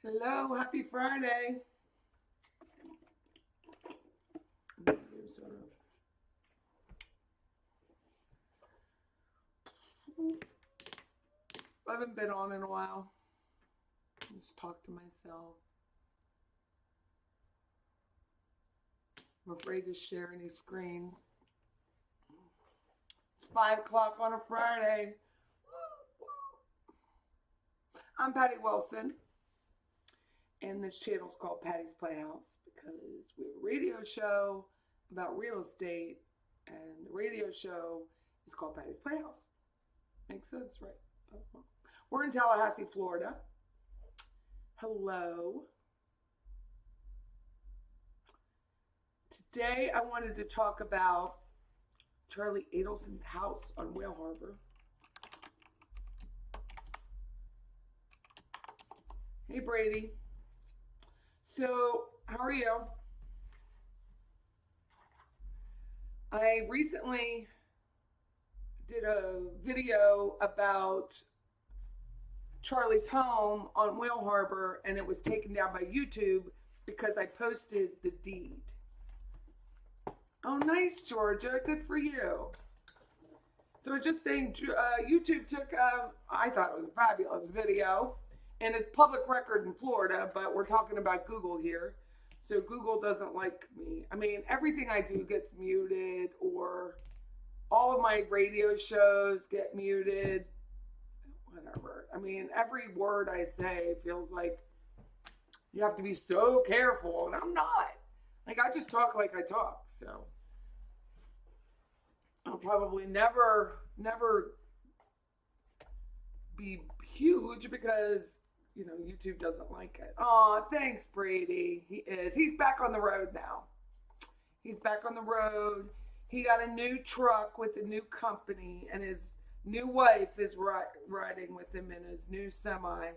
Hello, happy Friday. I haven't been on in a while. Just talk to myself. I'm afraid to share any screen. It's 5 o'clock on a Friday. I'm Patty Wilson, and this channel is called Patty's Playhouse because we have a radio show about real estate, and the radio show is called Patty's Playhouse. Makes sense, right? We're in Tallahassee, Florida. Hello. Today I wanted to talk about Charlie Adelson's house on Whale Harbor. Hey Brady. So, how are you? I recently did a video about Charlie's home on Whale Harbor, and it was taken down by YouTube because I posted the deed. Oh, nice, Georgia. Good for you. So I was just saying, YouTube took, I thought it was a fabulous video, and it's public record in Florida, but we're talking about Google here. So Google doesn't like me. I mean, everything I do gets muted, or all of my radio shows get muted. Whatever. I mean, every word I say feels like you have to be so careful, and I'm not. Like, I just talk like I talk, so I'll probably never be huge because, you know, YouTube doesn't like it. Aw, thanks, Brady. He is. He's back on the road now. He's back on the road. He got a new truck with a new company, and his new wife is riding with him in his new semi.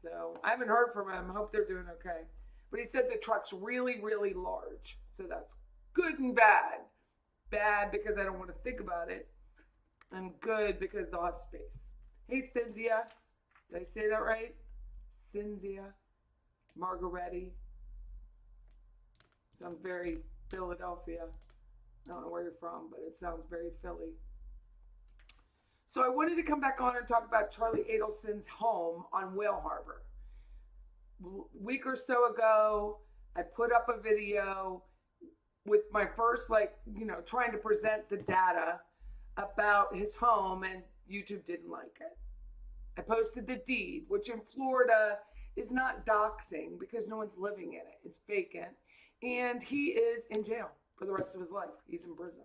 So I haven't heard from him. Hope they're doing okay. But he said the truck's really, really large. So that's good and bad. Bad because I don't want to think about it. And good because they'll have space. Hey, Cynthia. Did I say that right? Cynthia. Margaretti. Sounds very Philadelphia. I don't know where you're from, but it sounds very Philly. So I wanted to come back on and talk about Charlie Adelson's home on Whale Harbor. A week or so ago, I put up a video with my first, trying to present the data about his home, and YouTube didn't like it. I posted the deed, which in Florida is not doxing because no one's living in it. It's vacant. And he is in jail for the rest of his life. He's in prison.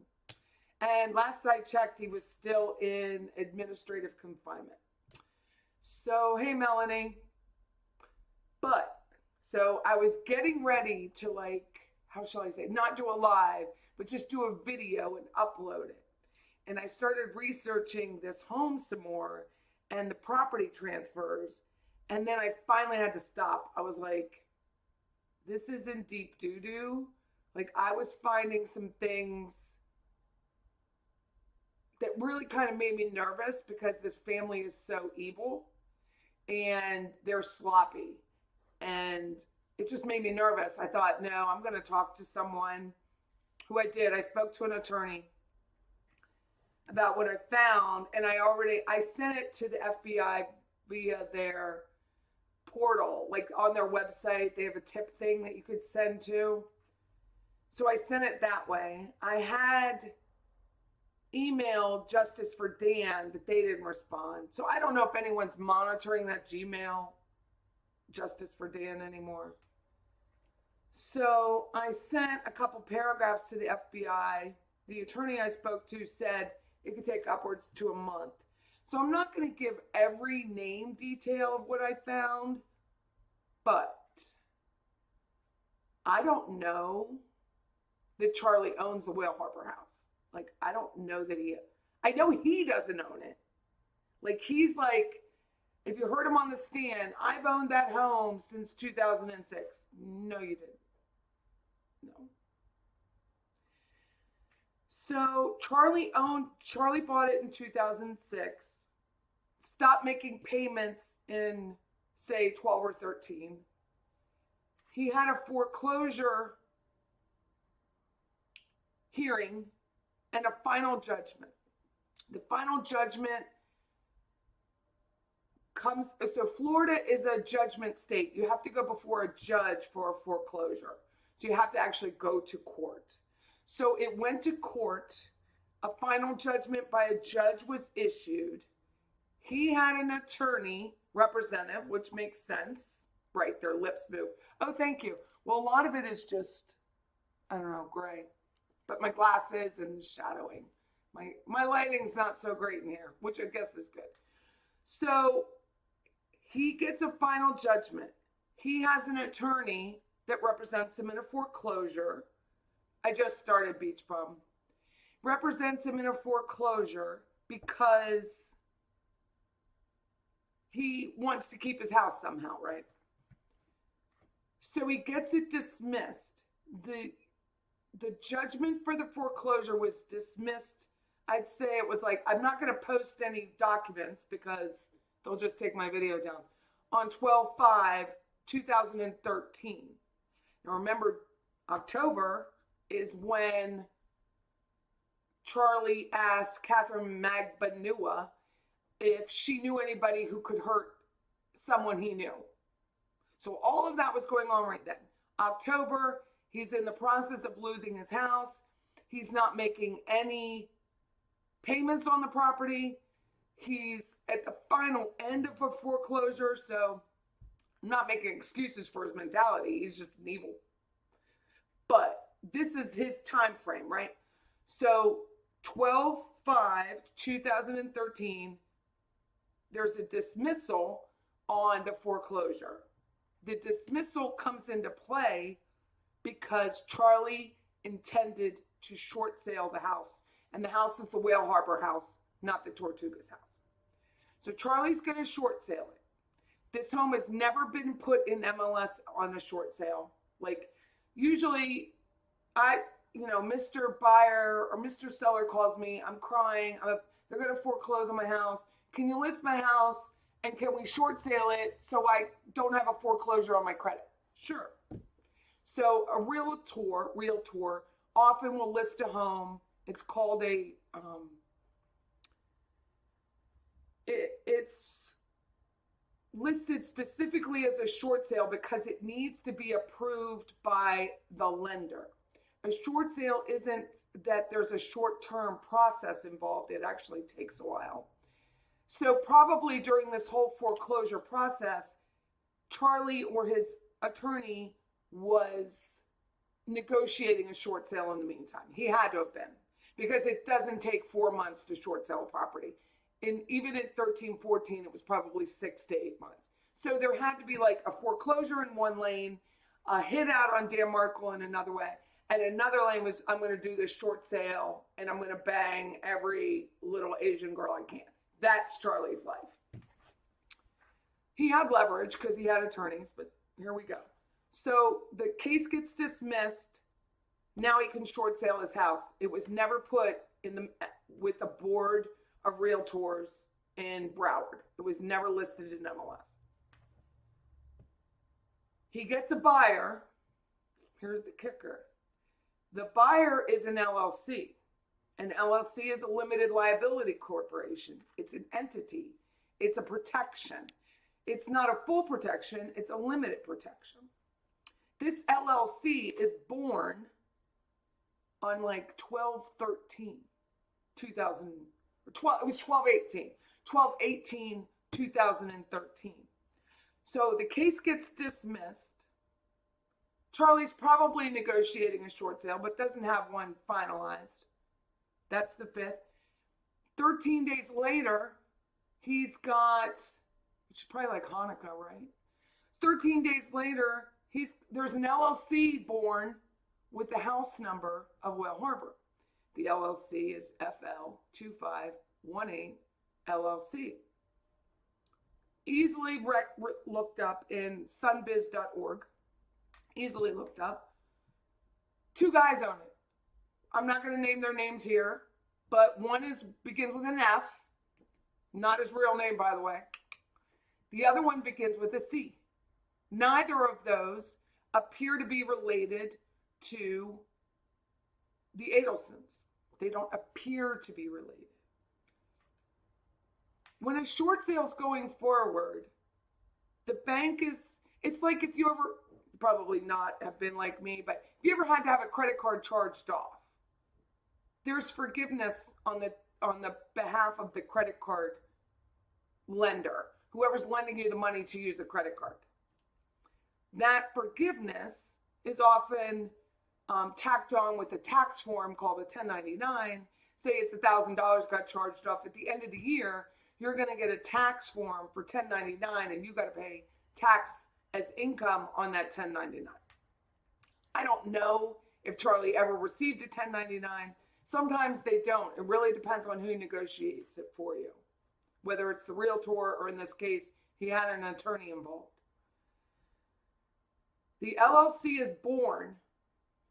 And last I checked, he was still in administrative confinement. So, hey, Melanie. So I was getting ready to, how shall I say, not do a live, but just do a video and upload it. And I started researching this home some more and the property transfers. And then I finally had to stop. I was like, this is in deep doo-doo. I was finding some things that really kind of made me nervous because this family is so evil and they're sloppy. And it just made me nervous. I thought, no, I'm going to talk to someone, who I did. I spoke to an attorney about what I found, and I sent it to the FBI via their portal. On their website, they have a tip thing that you could send to. So I sent it that way. I had emailed Justice for Dan, but they didn't respond. So I don't know if anyone's monitoring that Gmail Justice for Dan anymore. So I sent a couple paragraphs to the FBI. The attorney I spoke to said it could take upwards to a month. So I'm not going to give every name detail of what I found, but I don't know that Charlie owns the Whale Harbor house. I don't know that I know he doesn't own it. He's if you heard him on the stand, I've owned that home since 2006. No, you didn't. No. So Charlie bought it in 2006, stopped making payments in, say, 12 or 13. he had a foreclosure hearing and a final judgment. The final judgment comes, so Florida is a judgment state. You have to go before a judge for a foreclosure. So you have to actually go to court. So it went to court. A final judgment by a judge was issued. He had an attorney representative, which makes sense, right? Their lips move. Oh, thank you. Well, a lot of it is just, I don't know, gray. But my glasses and shadowing. My lighting's not so great in here, which I guess is good. So he gets a final judgment. He has an attorney that represents him in a foreclosure. I just started Beach Bum. Represents him in a foreclosure because he wants to keep his house somehow, right? So he gets it dismissed. The judgment for the foreclosure was dismissed. I'd say it was like, I'm not going to post any documents because they'll just take my video down, on 12/5/2013. Now remember, October is when Charlie asked Catherine Magbanua if she knew anybody who could hurt someone he knew. So all of that was going on right then. October, he's in the process of losing his house. He's not making any payments on the property. He's at the final end of a foreclosure. So I'm not making excuses for his mentality. He's just an evil. But this is his time frame, right? So 12/5/2013, there's a dismissal on the foreclosure. The dismissal comes into play because Charlie intended to short sale the house. And the house is the Whale Harbor house, not the Tortuga's house. So Charlie's going to short sale it. This home has never been put in MLS on a short sale. Like, usually, Mr. Buyer or Mr. Seller calls me, I'm crying, they're going to foreclose on my house. Can you list my house and can we short sale it so I don't have a foreclosure on my credit? Sure. So a realtor often will list a home. It's called it's listed specifically as a short sale because it needs to be approved by the lender. A short sale isn't that there's a short-term process involved. It actually takes a while. So probably during this whole foreclosure process, Charlie or his attorney was negotiating a short sale in the meantime. He had to have been, because it doesn't take 4 months to short sell a property. And even at 13-14, it was probably 6 to 8 months. So there had to be like a foreclosure in one lane, a hit out on Dan Markle in another way. And another lane was, I'm going to do this short sale and I'm going to bang every little Asian girl I can. That's Charlie's life. He had leverage because he had attorneys, but here we go. So the case gets dismissed. Now he can short sale his house. It was never put with the board of realtors in Broward. It was never listed in MLS. He gets a buyer. Here's the kicker. The buyer is an LLC. An LLC is a limited liability corporation. It's an entity. It's a protection. It's not a full protection. It's a limited protection. This LLC is born on like 12/13/2000. It was 12/18/2013. So the case gets dismissed. Charlie's probably negotiating a short sale, but doesn't have one finalized. That's the 5th. 13 days later, he's got, which is probably like Hanukkah, right? 13 days later, there's an LLC born with the house number of Whale Harbor. The LLC is FL2518 LLC. Easily looked up in sunbiz.org. Easily looked up. 2 guys own it. I'm not going to name their names here, but one begins with an F, not his real name, by the way. The other one begins with a C. Neither of those appear to be related to the Adelsons. They don't appear to be related. When a short sale is going forward, the bank is, it's like if you ever, probably not have been like me, but if you ever had to have a credit card charged off, there's forgiveness on the behalf of the credit card lender, whoever's lending you the money to use the credit card. That forgiveness is often tacked on with a tax form called a 1099. Say it's $1,000 got charged off at the end of the year, you're going to get a tax form for 1099 and you got to pay tax as income on that 1099. I don't know if Charlie ever received a 1099. Sometimes they don't. It really depends on who negotiates it for you, whether it's the realtor or, in this case, he had an attorney involved. The LLC is born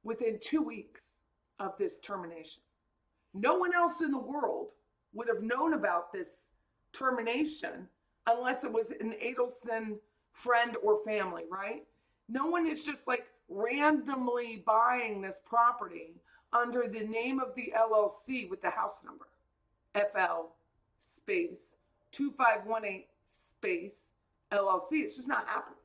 within 2 weeks of this termination. No one else in the world would have known about this termination unless it was an Adelson friend or family, right? No one is just like randomly buying this property under the name of the LLC with the house number, FL space 2518 space LLC. It's just not happening.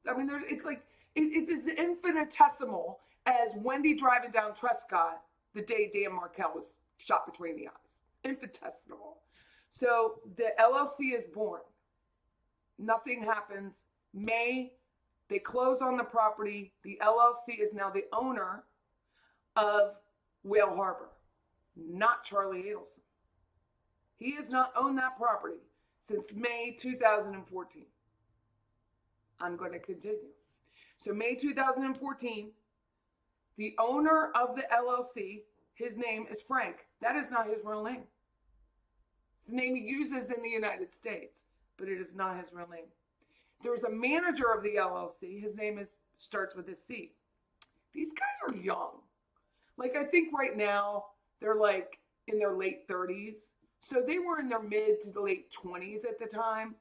I mean, it's like, it's as infinitesimal as Wendy driving down Trescott the day Dan Markel was shot between the eyes. Infinitesimal. So the LLC is born. Nothing happens. May, they close on the property. The LLC is now the owner of Whale Harbor, not Charlie Adelson. He has not owned that property since May 2014. I'm going to continue. So May 2014, the owner of the LLC, his name is Frank. That is not his real name. It's the name he uses in the United States, but it is not his real name. There's a manager of the LLC. His name starts with a C. These guys are young. Like, I think right now they're like in their late 30s. So they were in their mid to the late 20s at the time.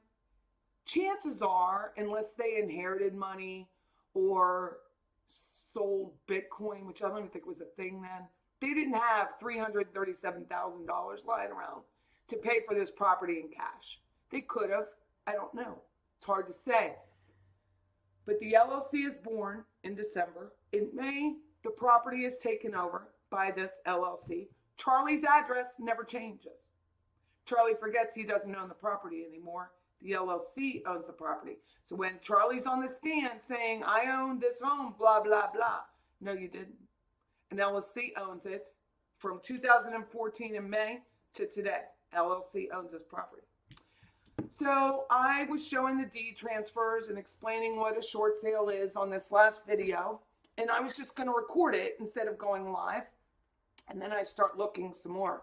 Chances are, unless they inherited money or sold Bitcoin, which I don't even think was a thing then, they didn't have $337,000 lying around to pay for this property in cash. They could have. I don't know. It's hard to say. But the LLC is born in December. In May, the property is taken over by this LLC. Charlie's address never changes. Charlie forgets he doesn't own the property anymore. The LLC owns the property. So when Charlie's on the stand saying, I own this home, blah, blah, blah. No, you didn't. An LLC owns it from 2014 in May to today. LLC owns this property. So I was showing the deed transfers and explaining what a short sale is on this last video. And I was just going to record it instead of going live. And then I start looking some more.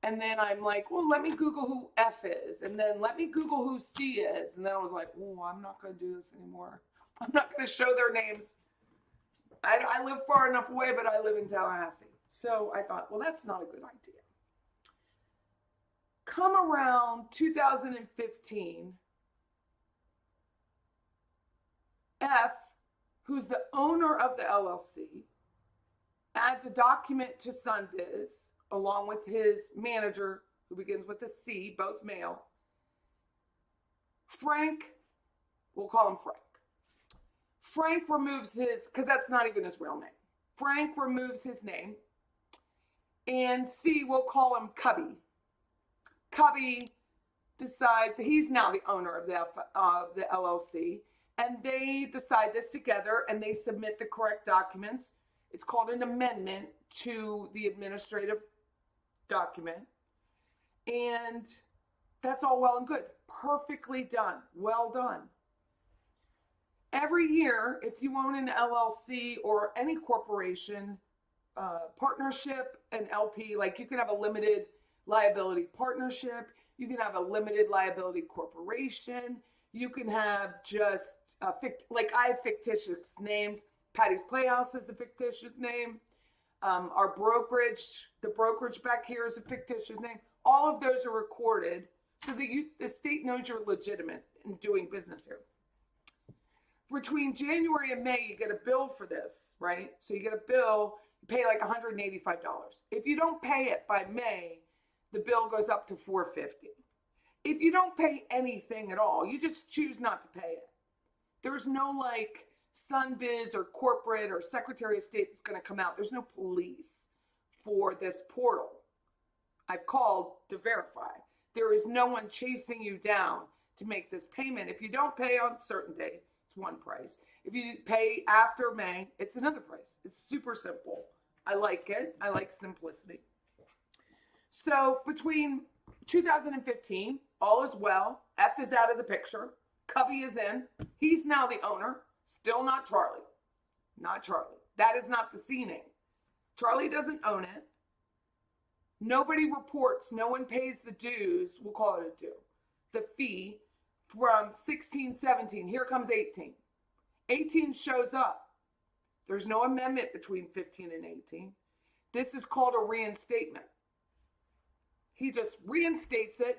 And then I'm like, well, let me Google who F is. And then let me Google who C is. And then I was like, oh, I'm not going to do this anymore. I'm not going to show their names. I live far enough away, but I live in Tallahassee. So I thought, well, that's not a good idea. Come around 2015, F, who's the owner of the LLC, adds a document to Sunbiz along with his manager, who begins with a C, both male. Frank, we'll call him Frank. Frank removes his, because that's not even his real name. Frank removes his name. And C, we'll call him Cubby. Cubby decides he's now the owner of the LLC. And they decide this together and they submit the correct documents. It's called an amendment to the administrative document. And that's all well and good. Perfectly done. Well done. Every year, if you own an LLC or any corporation, partnership, an LP, like you can have a limited liability partnership, you can have a limited liability corporation, you can have just, like I have fictitious names. Patty's Playhouse is a fictitious name. Our brokerage, the brokerage back here is a fictitious name. All of those are recorded so that the state knows you're legitimate in doing business here. between January and May, you get a bill for this, right? So you get a bill, you pay like $185. If you don't pay it by May, the bill goes up to $450. If you don't pay anything at all, you just choose not to pay it. There's no like Sunbiz or corporate or Secretary of State that's going to come out. There's no police for this portal. I've called to verify. There is no one chasing you down to make this payment. If you don't pay on a certain day, it's one price. If you pay after May, it's another price. It's super simple. I like it. I like simplicity. So between 2015, all is well. F is out of the picture. Cubby is in. He's now the owner. Still not Charlie. Not Charlie. That is not the C name. Charlie doesn't own it. Nobody reports. No one pays the dues. We'll call it a due. The fee from 16, 17. Here comes 18. 18 shows up. There's no amendment between 15 and 18. This is called a reinstatement. He just reinstates it.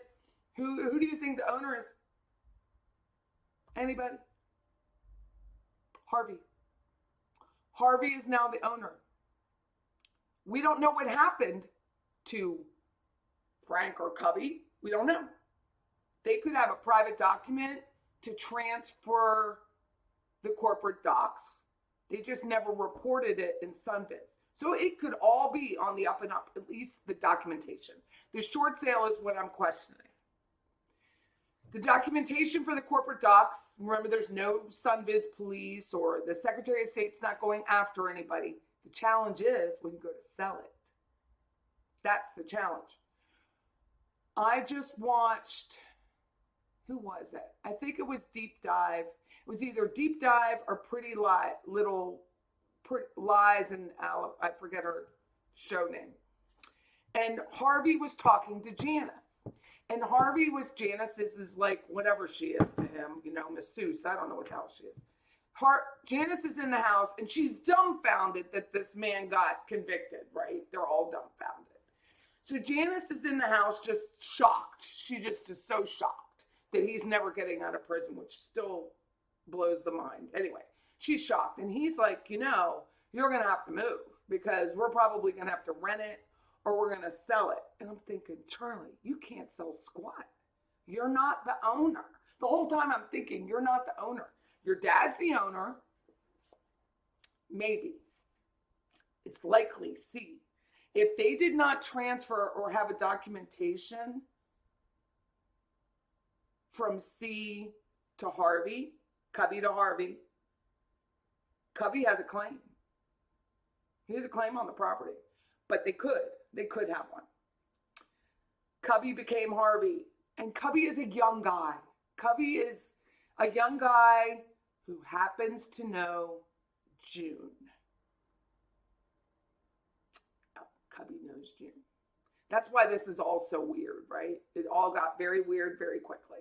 Who do you think the owner is? Anybody? Harvey. Harvey is now the owner. We don't know what happened to Frank or Cubby. We don't know. They could have a private document to transfer the corporate docs. They just never reported it in Sunbiz. So it could all be on the up and up, at least the documentation. The short sale is what I'm questioning. The documentation for the corporate docs, remember there's no Sunbiz police or the Secretary of State's not going after anybody. The challenge is when you go to sell it. That's the challenge. I just watched, who was it? I think it was Deep Dive. It was either Deep Dive or Pretty Little Lies, and I forget her show name. And Harvey was talking to Janice. And Harvey was Janice's is like whatever she is to him, you know, masseuse. I don't know what the hell she is. Janice is in the house and she's dumbfounded that this man got convicted, right? They're all dumbfounded. So Janice is in the house just shocked. She just is so shocked that he's never getting out of prison, which still blows the mind. Anyway, she's shocked. And he's like, you know, you're going to have to move because we're probably going to have to rent it or we're going to sell it. And I'm thinking, Charlie, you can't sell squat. You're not the owner. The whole time I'm thinking, you're not the owner. Your dad's the owner. Maybe. It's likely C. If they did not transfer or have a documentation from C to Harvey, Cubby to Harvey, Cubby has a claim. He has a claim on the property. But they could have one. Cubby became Harvey. And Cubby is a young guy. Cubby is a young guy who happens to know June. Oh, Cubby knows June. That's why this is all so weird, right? It all got very weird very quickly.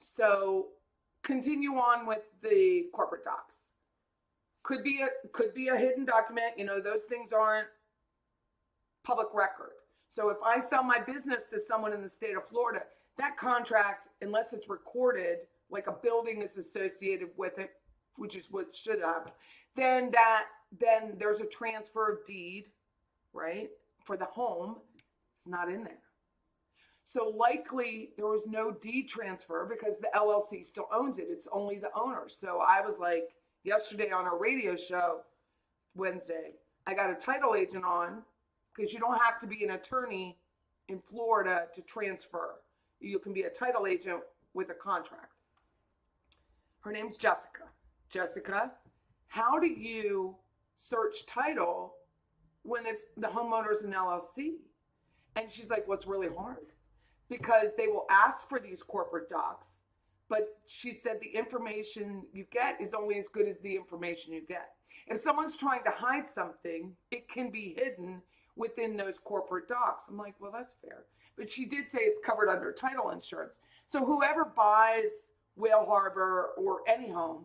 So continue on with the corporate docs. Could be a hidden document. You know, those things aren't public record. So if I sell my business to someone in the state of Florida, that contract, unless it's recorded, like a building is associated with it, which is what should happen, then there's a transfer of deed, right? For the home, it's not in there. So likely there was no deed transfer because the LLC still owns it. It's only the owner. So I was like, yesterday on our radio show, Wednesday, I got a title agent on because you don't have to be an attorney in Florida to transfer. You can be a title agent with a contract. Her name's Jessica. Jessica, how do you search title when it's the homeowners and LLC? And she's like, what's really hard? Because they will ask for these corporate docs, but she said the information you get is only as good as the information you get. If someone's trying to hide something, it can be hidden within those corporate docs. I'm like, well, that's fair. But she did say it's covered under title insurance. So whoever buys Whale Harbor or any home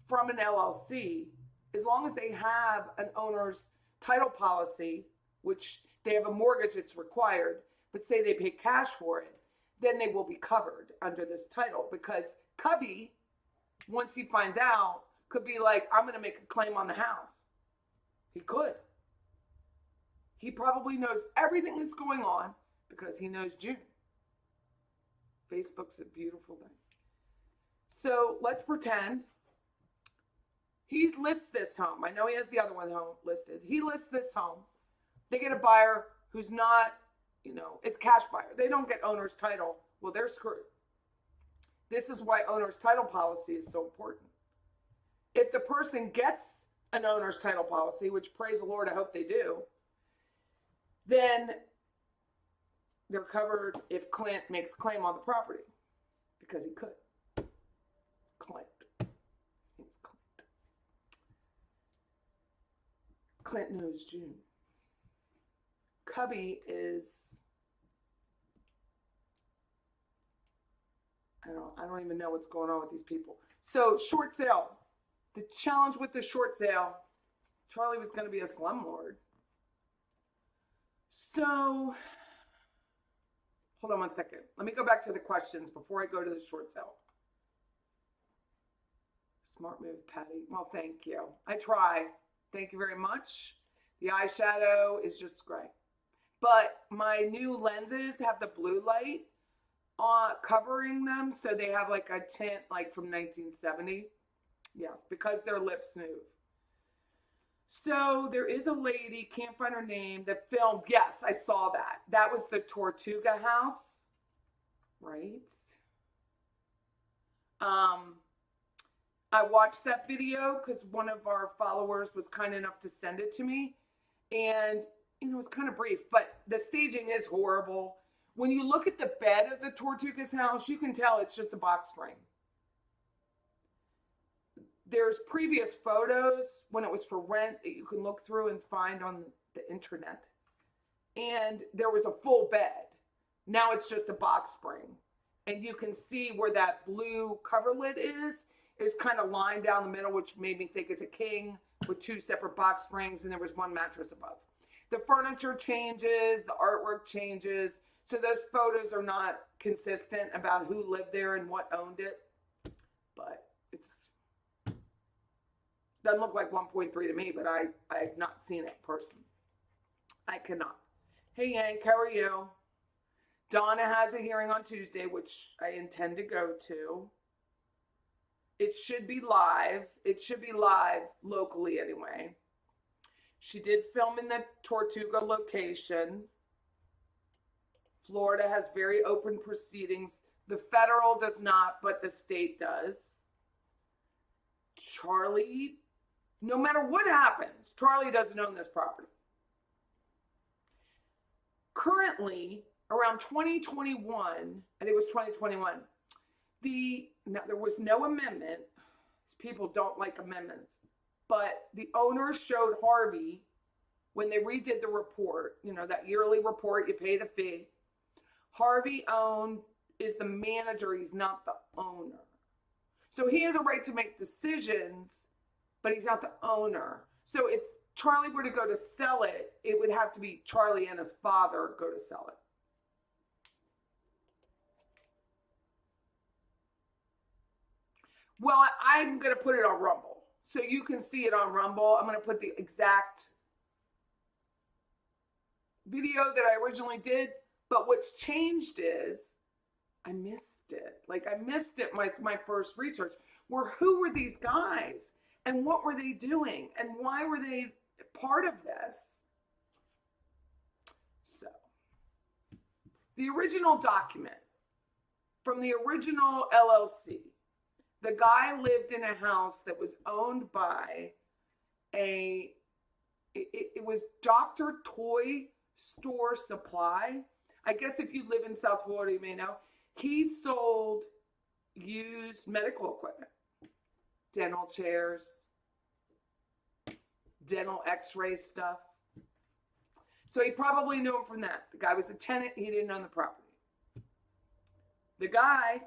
from an LLC, as long as they have an owner's title policy, which they have a mortgage, it's required, but say they pay cash for it, then they will be covered under this title because Cubby once he finds out, could be like, I'm going to make a claim on the house. He could. He probably knows everything that's going on because he knows June. Facebook's a beautiful thing. So let's pretend he lists this home. I know he has the other one home listed. He lists this home. They get a buyer who's not, it's cash buyer. They don't get owner's title. Well, they're screwed. This is why owner's title policy is so important. If the person gets an owner's title policy, which praise the Lord, I hope they do, then they're covered if Clint makes claim on the property, because he could. Clint. His name's Clint. Clint knows June. Cubby is, I don't even know what's going on with these people. So short sale. The challenge with the short sale, Charlie was going to be a slumlord. So, hold on one second. Let me go back to the questions before I go to the short sale. Smart move, Patty. Well, thank you. I try. Thank you very much. The eyeshadow is just gray. But my new lenses have the blue light covering them, so they have like a tint like from 1970. Yes, because their lips move. So there is a lady, can't find her name, that filmed. Yes, I saw that. That was the Tortuga house, right? I watched that video because one of our followers was kind enough to send it to me. And, it's kind of brief, but the staging is horrible. When you look at the bed of the Tortuga's house, you can tell it's just a box spring. There's previous photos when it was for rent that you can look through and find on the internet. And there was a full bed. Now it's just a box spring. And you can see where that blue coverlet is. It's kind of lined down the middle, which made me think it's a king with two separate box springs, and there was one mattress above. The furniture changes, the artwork changes. So those photos are not consistent about who lived there and what owned it. But it's doesn't look like 1.3 to me, but I've not seen it personally. I cannot. Hey, Yank, how are you? Donna has a hearing on Tuesday, which I intend to go to. It should be live. It should be live locally anyway. She did film in the Tortuga location. Florida has very open proceedings. The federal does not, but the state does. Charlie, no matter what happens, Charlie doesn't own this property. Currently, around 2021, I think it was 2021, there was no amendment. People don't like amendments. But the owners showed Harvey, when they redid the report, that yearly report, you pay the fee. Harvey is the manager, he's not the owner. So he has a right to make decisions, but he's not the owner. So if Charlie were to go to sell it, it would have to be Charlie and his father go to sell it. Well, I'm going to put it on Rumble. So you can see it on Rumble. I'm going to put the exact video that I originally did. But what's changed is I missed it. I missed it, my first research. Who were these guys? And what were they doing? And why were they part of this? So, the original document from the original LLC, the guy lived in a house that was owned by it was Dr. Toy Store Supply. I guess if you live in South Florida, you may know. He sold used medical equipment, dental chairs, dental x-ray stuff. So he probably knew him from that. The guy was a tenant. He didn't own the property. The guy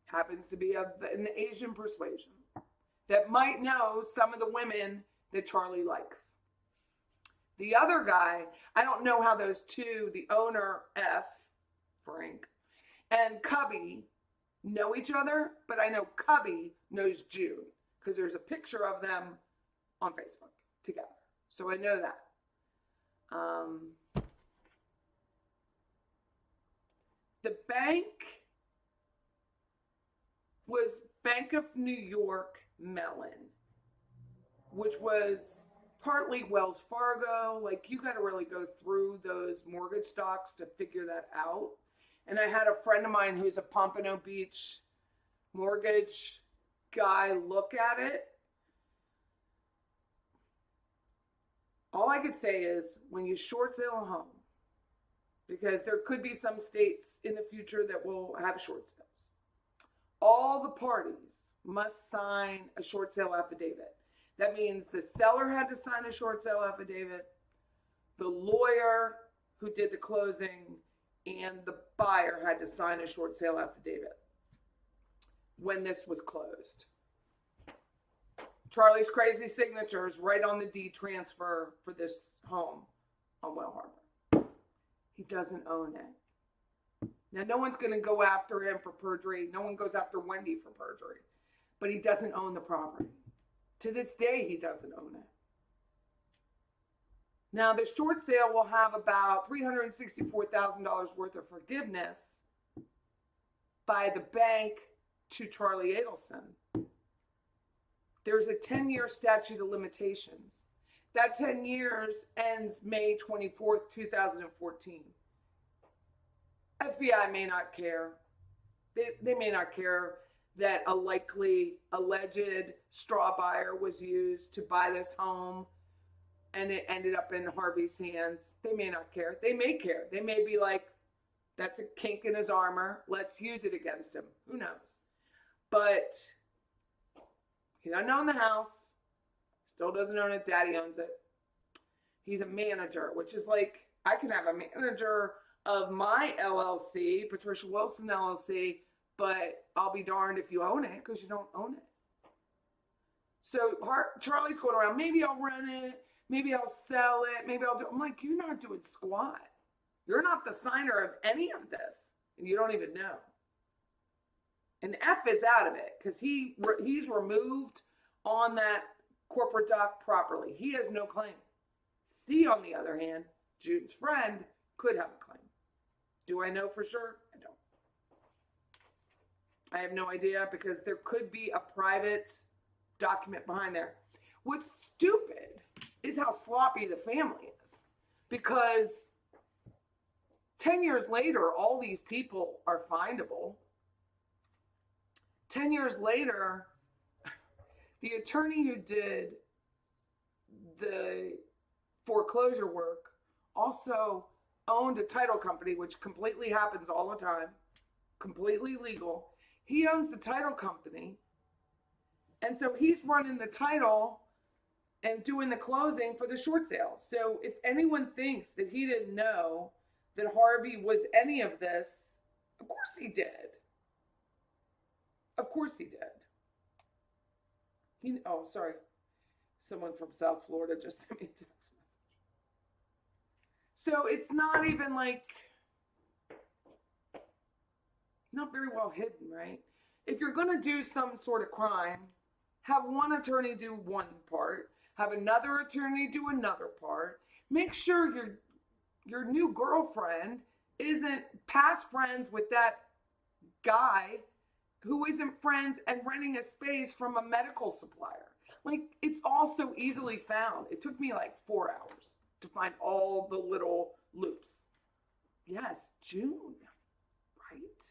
happens to be an Asian persuasion that might know some of the women that Charlie likes. The other guy, I don't know how those two, the owner, Frank, and Cubby, know each other, but I know Cubby knows June because there's a picture of them on Facebook together. So I know that. The bank was Bank of New York Mellon, which was partly Wells Fargo. Like, you got to really go through those mortgage docs to figure that out. And I had a friend of mine who's a Pompano Beach mortgage guy look at it. All I could say is, when you short sale a home, because there could be some states in the future that will have short sales, all the parties must sign a short sale affidavit. That means the seller had to sign a short sale affidavit, the lawyer who did the closing, and the buyer had to sign a short sale affidavit when this was closed. Charlie's crazy signature is right on the deed transfer for this home on Well Harbor. He doesn't own it. Now, no one's going to go after him for perjury. No one goes after Wendy for perjury. But he doesn't own the property. To this day, he doesn't own it. Now, the short sale will have about $364,000 worth of forgiveness by the bank to Charlie Adelson. There's a 10-year statute of limitations. That 10 years ends May 24th, 2014. FBI may not care. They may not care that a likely alleged straw buyer was used to buy this home and it ended up in Harvey's hands. They may not care. They may care. They may be like, that's a kink in his armor. Let's use it against him. Who knows? But he doesn't own the house. Still doesn't own it. Daddy owns it. He's a manager, which is like, I can have a manager of my LLC, Patricia Wilson LLC, but I'll be darned if you own it, because you don't own it. So Charlie's going around, maybe I'll rent it, maybe I'll sell it, maybe I'll do. I'm like, you're not doing squat. You're not the signer of any of this, and you don't even know. And F is out of it, because he's removed on that corporate doc properly. He has no claim. C, on the other hand, June's friend, could have a claim. Do I know for sure? I don't. I have no idea, because there could be a private document behind there. What's stupid is how sloppy the family is, because 10 years later, all these people are findable. 10 years later, the attorney who did the foreclosure work also owned a title company, which completely happens all the time, completely legal. He owns the title company. And so he's running the title and doing the closing for the short sale. So if anyone thinks that he didn't know that Harvey was any of this, of course he did. Of course he did. Oh, sorry. Someone from South Florida just sent me a text message. So it's not even like, not very well hidden, right? If you're going to do some sort of crime, have one attorney do one part, have another attorney do another part. Make sure your new girlfriend isn't past friends with that guy who isn't friends and renting a space from a medical supplier. Like, it's all so easily found. It took me like 4 hours to find all the little loops. Yes, June, right?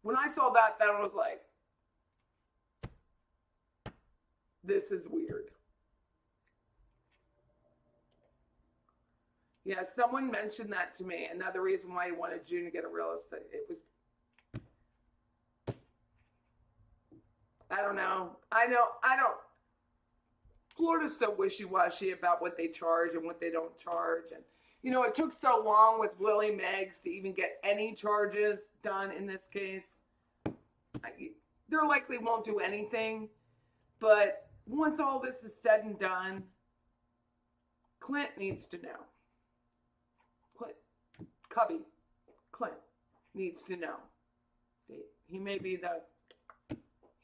When I saw that, I was like, this is weird. Yeah, someone mentioned that to me. Another reason why he wanted June to get a real estate. It was, I don't know. I don't. Florida's so wishy-washy about what they charge and what they don't charge. And, you know, it took so long with Willie Meggs to even get any charges done in this case. They likely won't do anything. But once all this is said and done, Clint needs to know. Clint needs to know. He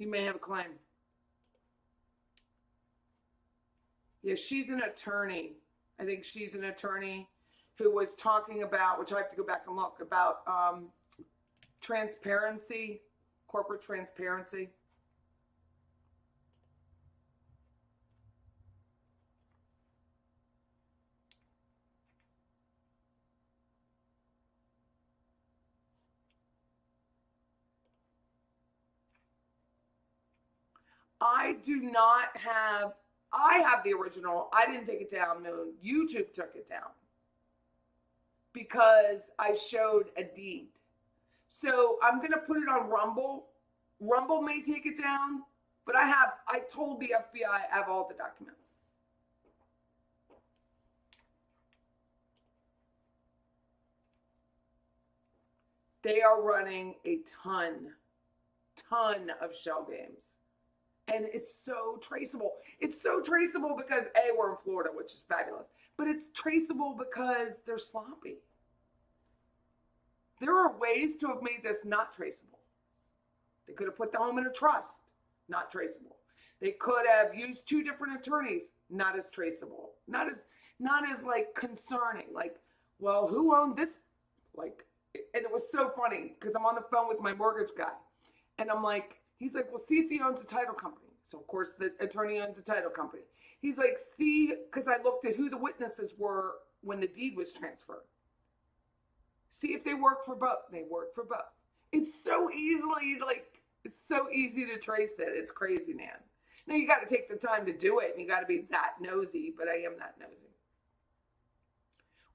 may have a claim. Yeah, she's an attorney. I think she's an attorney who was talking about, which I have to go back and look, about transparency, corporate transparency. I have the original. I didn't take it down, Moon. YouTube took it down because I showed a deed. So I'm going to put it on Rumble. Rumble may take it down, but I told the FBI I have all the documents. They are running a ton of shell games. And it's so traceable. It's so traceable because A, we're in Florida, which is fabulous. But it's traceable because they're sloppy. There are ways to have made this not traceable. They could have put the home in a trust, not traceable. They could have used 2 different attorneys, not as traceable. Not as like concerning. Like, well, who owned this? Like, and it was so funny because I'm on the phone with my mortgage guy. And I'm like, he's like, well, see if he owns a title company. So, of course, the attorney owns a title company. He's like, see, because I looked at who the witnesses were when the deed was transferred. See if they work for both. They work for both. It's so easy to trace it. It's crazy, man. Now, you got to take the time to do it, and you got to be that nosy, but I am that nosy.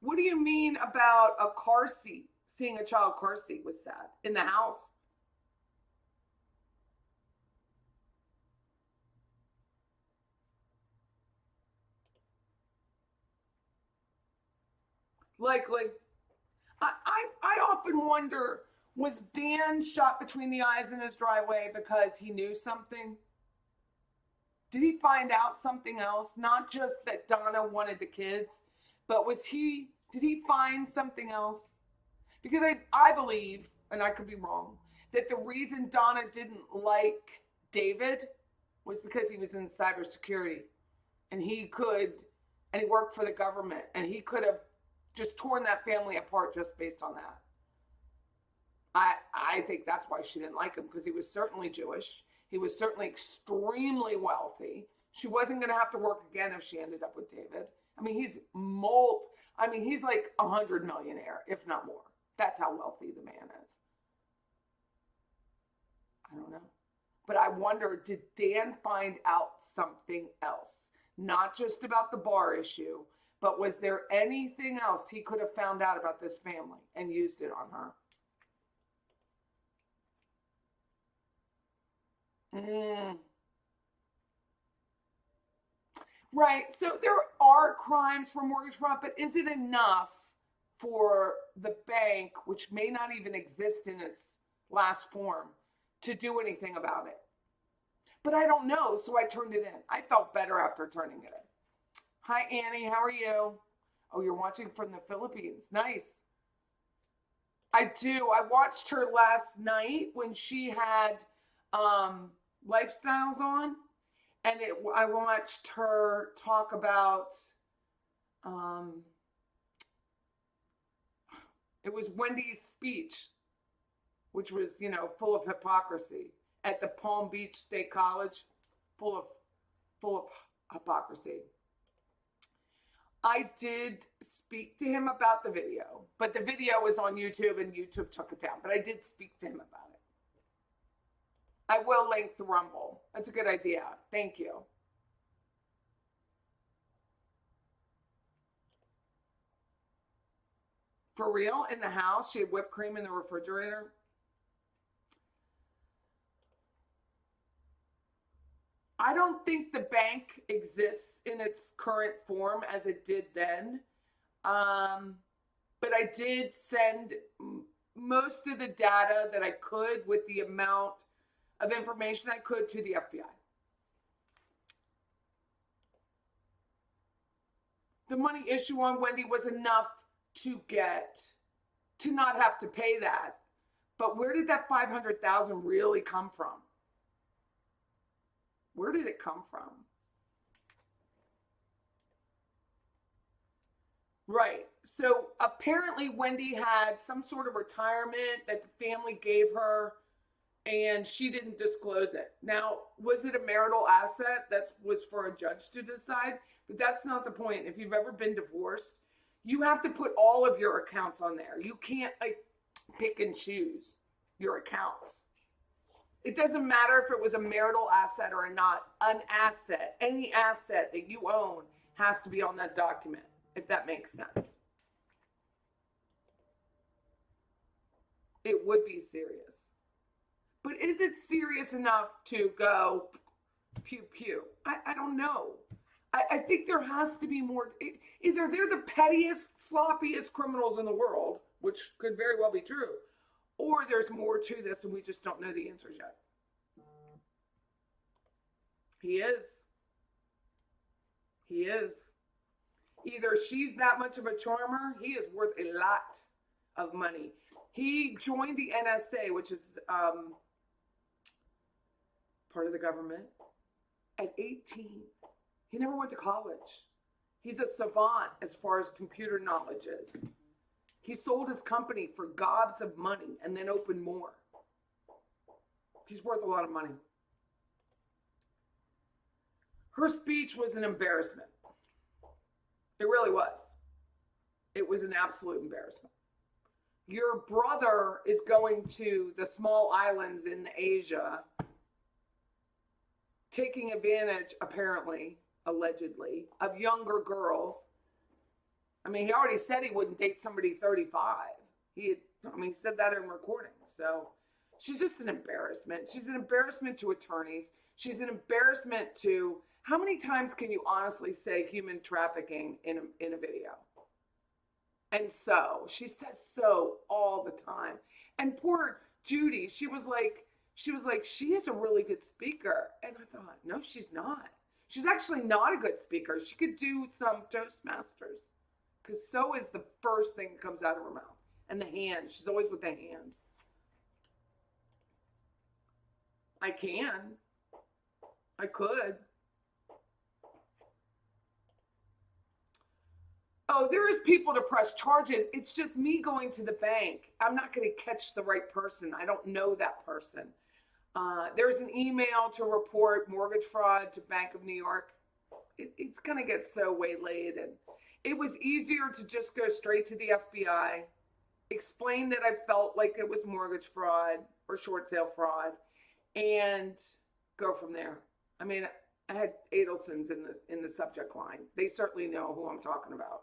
What do you mean about a car seat? Seeing a child car seat was sad. In the house. Likely. I often wonder, was Dan shot between the eyes in his driveway because he knew something? Did he find out something else? Not just that Donna wanted the kids, but did he find something else? Because I believe, and I could be wrong, that the reason Donna didn't like David was because he was in cybersecurity and he worked for the government and he could have just torn that family apart just based on that. I think that's why she didn't like him, because he was certainly Jewish. He was certainly extremely wealthy. She wasn't going to have to work again if she ended up with David. I mean, he's like 100 millionaire, if not more. That's how wealthy the man is. I don't know. But I wonder, did Dan find out something else? Not just about the bar issue, but was there anything else he could have found out about this family and used it on her? Right. So there are crimes for mortgage fraud, but is it enough for the bank, which may not even exist in its last form, to do anything about it? But I don't know, so I turned it in. I felt better after turning it in. Hi, Annie. How are you? Oh, you're watching from the Philippines. Nice. I do. I watched her last night when she had Lifestyles on, and I watched her talk about, it was Wendy's speech, which was, full of hypocrisy at the Palm Beach State College, full of hypocrisy. I did speak to him about the video, but the video was on YouTube and YouTube took it down, but I did speak to him about it. I will link the Rumble. That's a good idea. Thank you. For real? In the house? She had whipped cream in the refrigerator? I don't think the bank exists in its current form as it did then. But I did send most of the data that I could with the amount of information I could to the FBI. The money issue on Wendy was enough to not have to pay that. But where did that 500,000 really come from? Where did it come from? Right. So apparently Wendy had some sort of retirement that the family gave her and she didn't disclose it. Now, was it a marital asset? That was for a judge to decide, but that's not the point. If you've ever been divorced, you have to put all of your accounts on there. You can't like pick and choose your accounts. It doesn't matter if it was a marital asset or not. An asset, any asset that you own has to be on that document, if that makes sense. It would be serious. But is it serious enough to go pew pew? I don't know. I think there has to be more. Either they're the pettiest, sloppiest criminals in the world, which could very well be true, or there's more to this and we just don't know the answers yet. He is. He is. Either she's that much of a charmer, he is worth a lot of money. He joined the NSA, which is part of the government, at 18. He never went to college. He's a savant as far as computer knowledge is. He sold his company for gobs of money and then opened more. He's worth a lot of money. Her speech was an embarrassment. It really was. It was an absolute embarrassment. Your brother is going to the small islands in Asia, taking advantage, apparently, allegedly, of younger girls. I mean, he already said he wouldn't date somebody 35. He said that in recording. So she's just an embarrassment. She's an embarrassment to attorneys. She's an embarrassment to, how many times can you honestly say human trafficking in a video? And so, she says so all the time. And poor Judy, she was like, she is a really good speaker. And I thought, no, she's not. She's actually not a good speaker. She could do some Toastmasters. Because so is the first thing that comes out of her mouth. And the hands. She's always with the hands. I can. I could. Oh, there is people to press charges. It's just me going to the bank. I'm not going to catch the right person. I don't know that person. There's an email to report mortgage fraud to Bank of New York. It's going to get so waylaid. And it was easier to just go straight to the FBI, explain that I felt like it was mortgage fraud or short sale fraud, and go from there. I mean, I had Adelsons in the subject line. They certainly know who I'm talking about.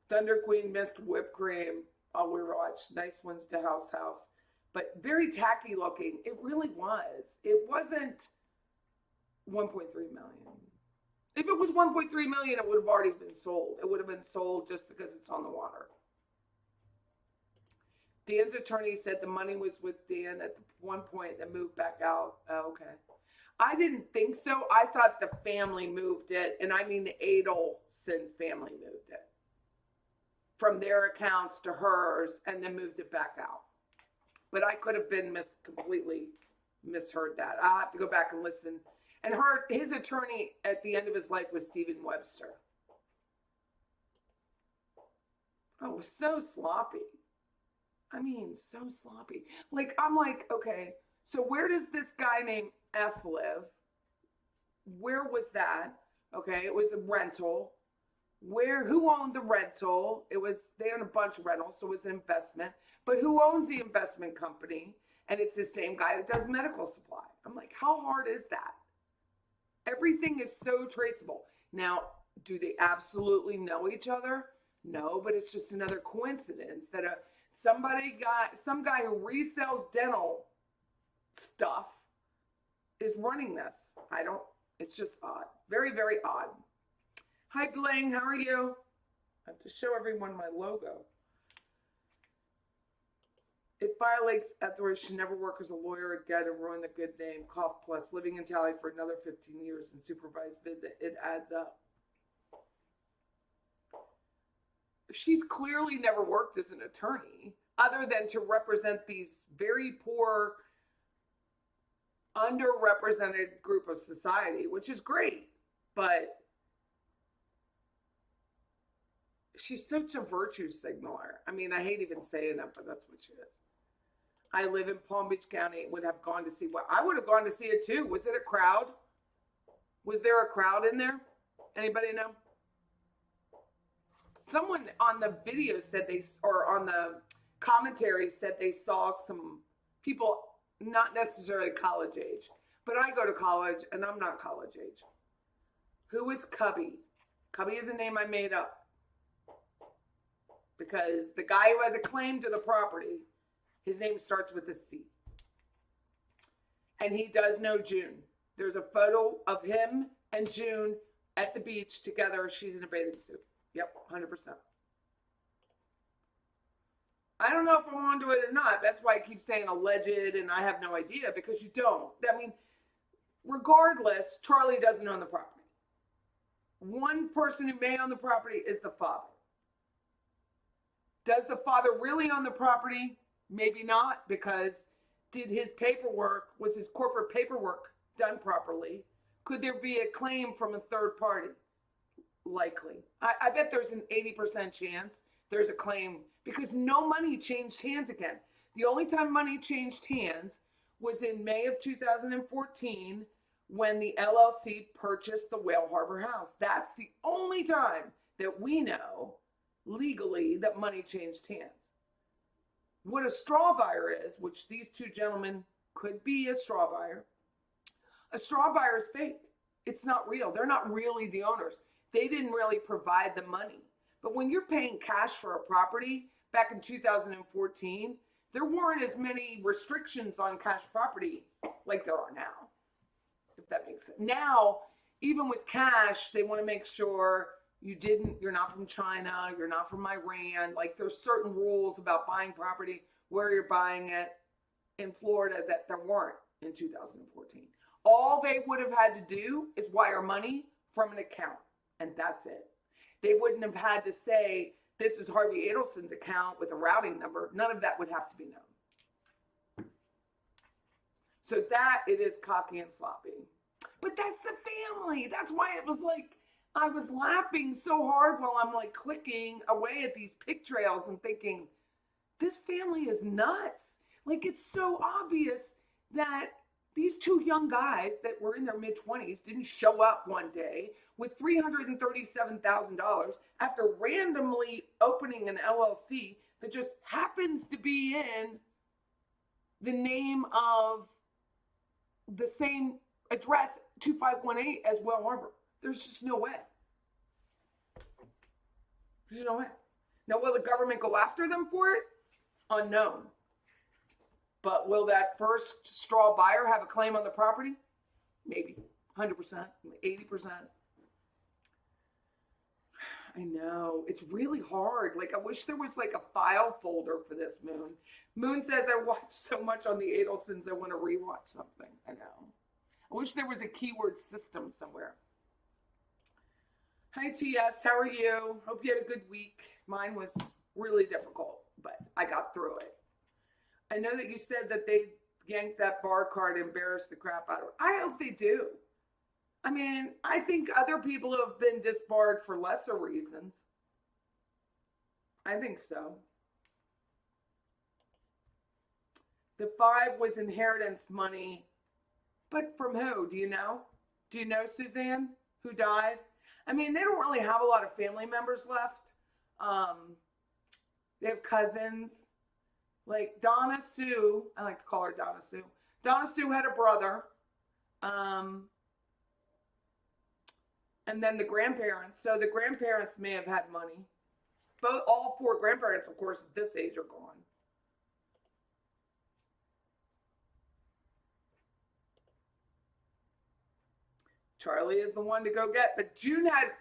Thunder Queen missed whipped cream. Oh, we watched. Nice ones to House. But very tacky looking. It really was. It wasn't 1.3 million. If it was 1.3 million, it would have already been sold. It would have been sold just because it's on the water. Dan's attorney said the money was with Dan at one point and moved back out. Oh, okay. I didn't think so. I thought the family moved it, and I mean the Adelson family moved it from their accounts to hers and then moved it back out. But I could have been completely misheard that. I'll have to go back and listen. And his attorney at the end of his life was Stephen Webster. Oh, it was so sloppy. I mean, so sloppy. Like, I'm like, okay, so where does this guy named F live? Where was that? Okay, it was a rental. Who owned the rental? They owned a bunch of rentals, so it was an investment. But who owns the investment company? And it's the same guy that does medical supply. I'm like, how hard is that? Everything is so traceable. Now, do they absolutely know each other? No, but it's just another coincidence that some guy who resells dental stuff is running this. It's just odd. Very, very odd. Hi, Bling. How are you? I have to show everyone my logo. It violates ethics. Should never work as a lawyer again and ruin the good name. Cough plus living in Tally for another 15 years and supervised visit. It adds up. she's clearly never worked as an attorney other than to represent these very poor, underrepresented group of society, which is great. But she's such a virtue signaler. I mean, I hate even saying that, but that's what she is. I live in Palm Beach County. Would have gone to see what I would have gone to see it too. Was it a crowd? Was there a crowd in there? Anybody know? Someone on the video said or on the commentary said they saw some people, not necessarily college age, but I go to college and I'm not college age. Who is Cubby? Cubby is a name I made up because the guy who has a claim to the property, his name starts with a C. And he does know June. There's a photo of him and June at the beach together. She's in a bathing suit. Yep, 100%. I don't know if I'm onto it or not. That's why I keep saying alleged and I have no idea, because you don't. I mean, regardless, Charlie doesn't own the property. One person who may own the property is the father. Does the father really own the property? Maybe not, because did his paperwork, was his corporate paperwork done properly? Could there be a claim from a third party? Likely. I bet there's an 80% chance there's a claim, because no money changed hands again. The only time money changed hands was in May of 2014 when the LLC purchased the Whale Harbor house. That's the only time that we know legally that money changed hands. What a straw buyer is, which these two gentlemen could be a straw buyer is fake. It's not real. They're not really the owners. They didn't really provide the money. But when you're paying cash for a property back in 2014, there weren't as many restrictions on cash property like there are now, if that makes sense. Now, even with cash, they want to make sure you're not from China, you're not from Iran. Like, there's certain rules about buying property, where you're buying it in Florida that there weren't in 2014. All they would have had to do is wire money from an account, and that's it. They wouldn't have had to say, this is Harvey Adelson's account with a routing number. None of that would have to be known. So that, it is cocky and sloppy. But that's the family. That's why it was like, I was laughing so hard while I'm like clicking away at these pic trails and thinking, this family is nuts. Like, it's so obvious that these two young guys that were in their mid-20s didn't show up one day with $337,000 after randomly opening an LLC that just happens to be in the name of the same address, 2518, as Whale Harbor. There's just no way. There's no way. Now, will the government go after them for it? Unknown. But will that first straw buyer have a claim on the property? Maybe. 100%, 80%. I know. It's really hard. Like, I wish there was like a file folder for this, Moon. Moon says, I watch so much on the Adelsons, I want to rewatch something. I know. I wish there was a keyword system somewhere. Hi, TS. How are you? Hope you had a good week. Mine was really difficult, but I got through it. I know that you said that they yanked that bar card and embarrassed the crap out of it. I hope they do. I mean, I think other people have been disbarred for lesser reasons. I think so. The 5 was inheritance money. But from who? Do you know? Do you know, Suzanne, who died? I mean, they don't really have a lot of family members left. They have cousins. Like Donna Sue, I like to call her Donna Sue. Donna Sue had a brother. And then the grandparents. So the grandparents may have had money. All 4 grandparents, of course, at this age are gone. Charlie is the one to go get. But June had,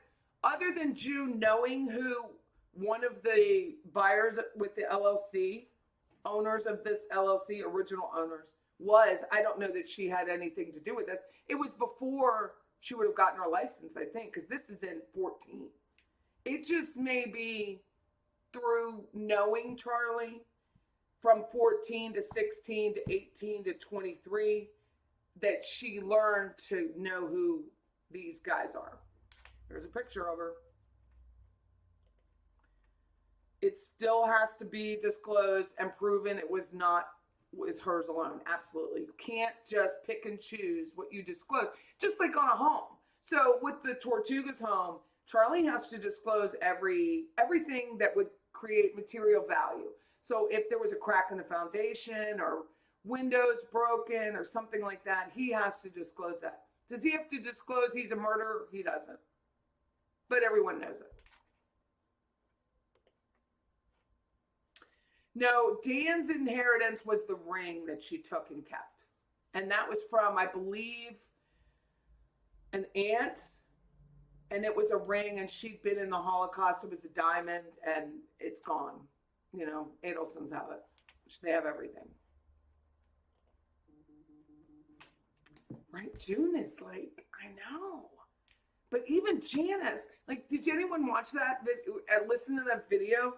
other than June knowing who one of the buyers with the LLC, owners of this LLC, original owners, was, I don't know that she had anything to do with this. It was before she would have gotten her license, I think, because this is in 14. It just may be through knowing Charlie from 14 to 16 to 18 to 23 that she learned to know who these guys are. There's a picture of her. It still has to be disclosed and proven it was hers alone. Absolutely. You can't just pick and choose what you disclose, just like on a home. So with the Tortuga's home, Charlie has to disclose everything that would create material value. So if there was a crack in the foundation or windows broken or something like that, he has to disclose that. Does he have to disclose he's a murderer? He doesn't. But everyone knows it. No, Dan's inheritance was the ring that she took and kept. And that was from, I believe, an aunt. And it was a ring, and she'd been in the Holocaust. It was a diamond, and it's gone. You know, Adelsons have it. They have everything. Right? June is like, I know. But even Janice, like, did anyone watch that? Listen to that video?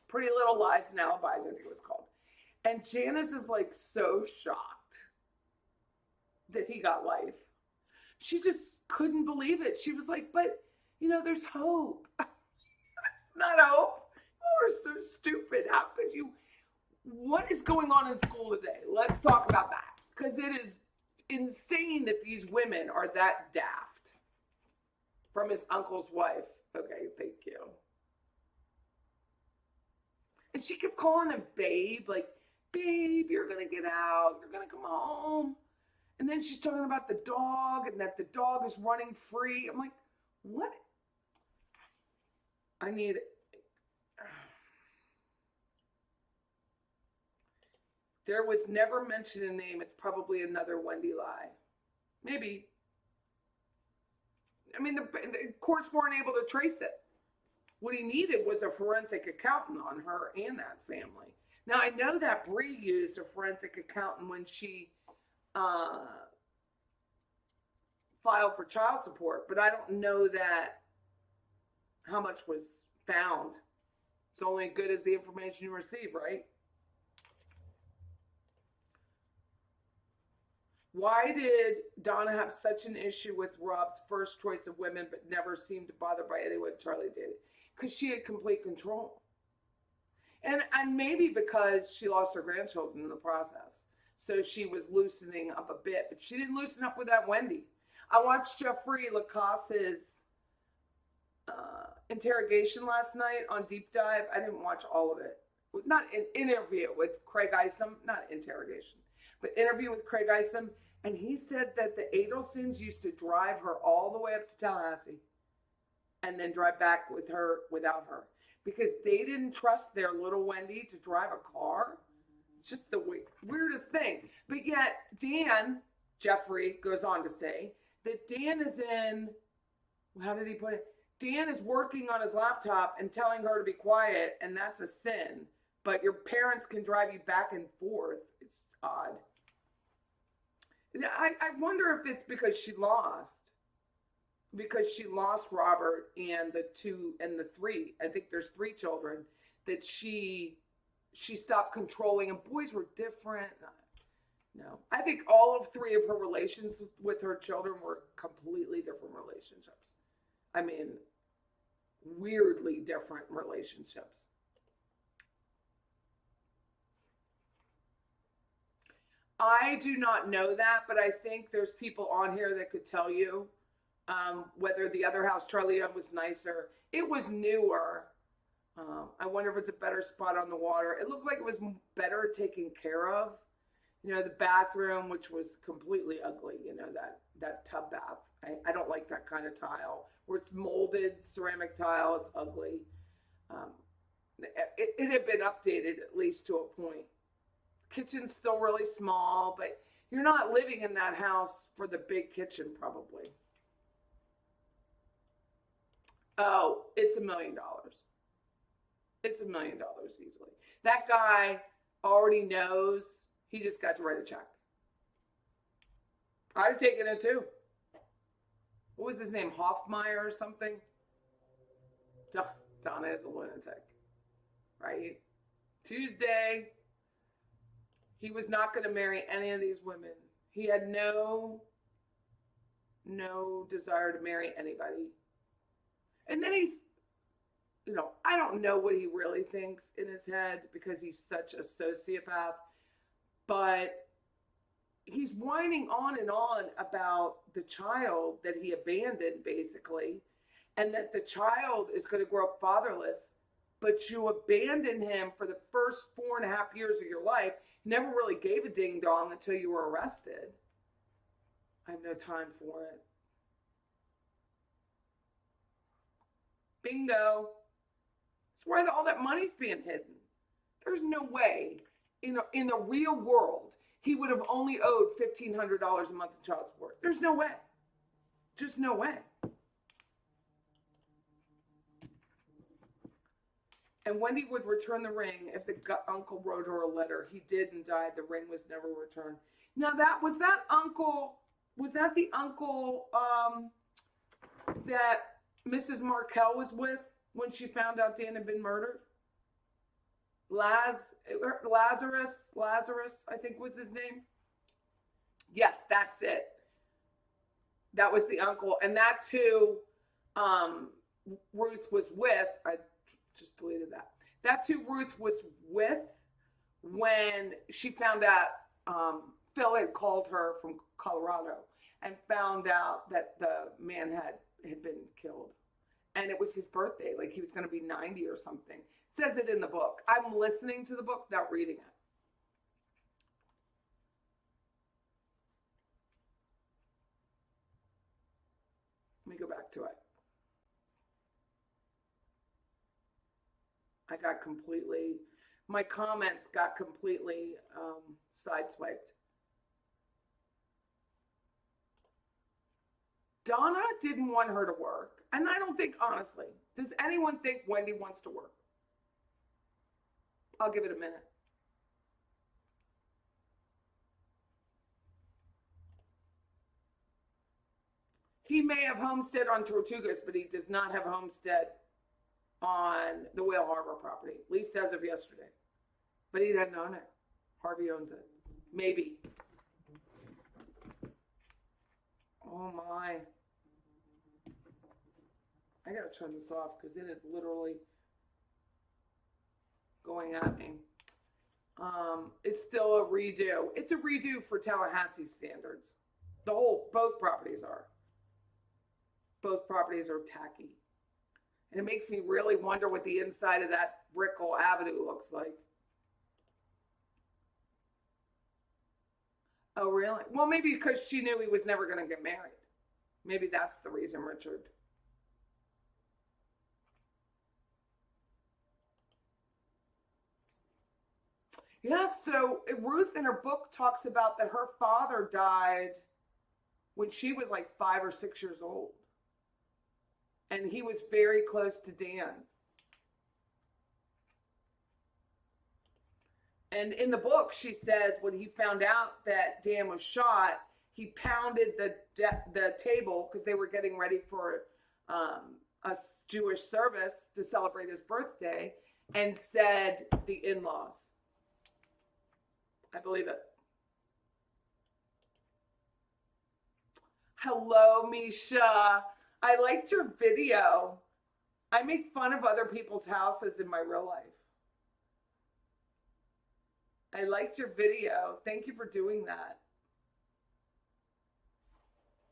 Pretty Little Lies and Alibis, I think it was called. And Janice is like so shocked that he got life. She just couldn't believe it. She was like, but, you know, there's hope. There's not hope. You are so stupid. How could you? What is going on in school today? Let's talk about that. Because it is insane that these women are that daft. From his uncle's wife. Okay, thank you. And she kept calling him babe, like, babe, you're going to get out. You're going to come home. And then she's talking about the dog and that the dog is running free. I'm like, what? I need it. There was never mentioned a name. It's probably another Wendy lie. Maybe. I mean, the courts weren't able to trace it. What he needed was a forensic accountant on her and that family. Now, I know that Bree used a forensic accountant when she filed for child support, but I don't know that how much was found. It's only as good as the information you receive, right? Why did Donna have such an issue with Rob's first choice of women, but never seemed to bother by anyone Charlie did? Because she had complete control. And maybe because she lost her grandchildren in the process. So she was loosening up a bit, but she didn't loosen up with that Wendy. I watched Jeffrey Lacasse's interrogation last night on Deep Dive. I didn't watch all of it. Not an interview with Craig Isom, not interrogation, but interview with Craig Isom. And he said that the Adelsons used to drive her all the way up to Tallahassee and then drive back with her without her because they didn't trust their little Wendy to drive a car. It's just the weirdest thing. But yet Jeffrey goes on to say that Dan is in, how did he put it? Dan is working on his laptop and telling her to be quiet, and that's a sin. But your parents can drive you back and forth. It's odd. I wonder if it's because she lost. Because she lost Robert and the 2 and the 3. I think there's 3 children that she stopped controlling, and boys were different. No, I think all of 3 of her relations with her children were completely different relationships. I mean, weirdly different relationships. I do not know that, but I think there's people on here that could tell you whether the other house, Charlie was nicer. It was newer. I wonder if it's a better spot on the water. It looked like it was better taken care of. You know, the bathroom, which was completely ugly, you know, that tub bath. I don't like that kind of tile where it's molded ceramic tile. It's ugly. It had been updated at least to a point. Kitchen's still really small, but you're not living in that house for the big kitchen probably. Oh, it's $1 million. It's $1 million easily. That guy already knows. He just got to write a check. I'd have taken it too. What was his name? Hoffmeyer or something? Donna is a lunatic. right? Tuesday, he was not going to marry any of these women. He had no desire to marry anybody. And then he's, I don't know what he really thinks in his head because he's such a sociopath, but he's whining on and on about the child that he abandoned, basically, and that the child is going to grow up fatherless, but you abandon him for the first 4.5 years of your life, never really gave a ding dong until you were arrested. I have no time for it. Bingo. It's where all that money's being hidden. There's no way in the real world he would have only owed $1,500 a month in child support. There's no way. Just no way. And Wendy would return the ring if the uncle wrote her a letter. He did and died. The ring was never returned. Now was that the uncle that Mrs. Markel was with when she found out Dan had been murdered? Lazarus, I think was his name. Yes, that's it. That was the uncle. And that's who Ruth was with. I just deleted that. That's who Ruth was with when she found out Phil had called her from Colorado and found out that the man had been killed. And it was his birthday, like he was going to be 90 or something. It says it in the book. I'm listening to the book without reading it. Let me go back to it. My comments got completely sideswiped. Donna didn't want her to work. And I don't think, honestly, does anyone think Wendy wants to work? I'll give it a minute. He may have homestead on Tortugas, but he does not have a homestead on the Whale Harbor property, at least as of yesterday. But he doesn't own it. Harvey owns it. Maybe. Oh my. I gotta turn this off because it is literally going at me. It's still a redo. It's a redo for Tallahassee standards. Both properties are. Both properties are tacky. And it makes me really wonder what the inside of that Brickell Avenue looks like. Oh, really? Well, maybe because she knew he was never going to get married. Maybe that's the reason, Richard. Yeah, so Ruth in her book talks about that her father died when she was like 5 or 6 years old. And he was very close to Dan. And in the book, she says when he found out that Dan was shot, he pounded the table because they were getting ready for a Jewish service to celebrate his birthday and said the in-laws. I believe it. Hello, Misha. I liked your video. I make fun of other people's houses in my real life. I liked your video. Thank you for doing that.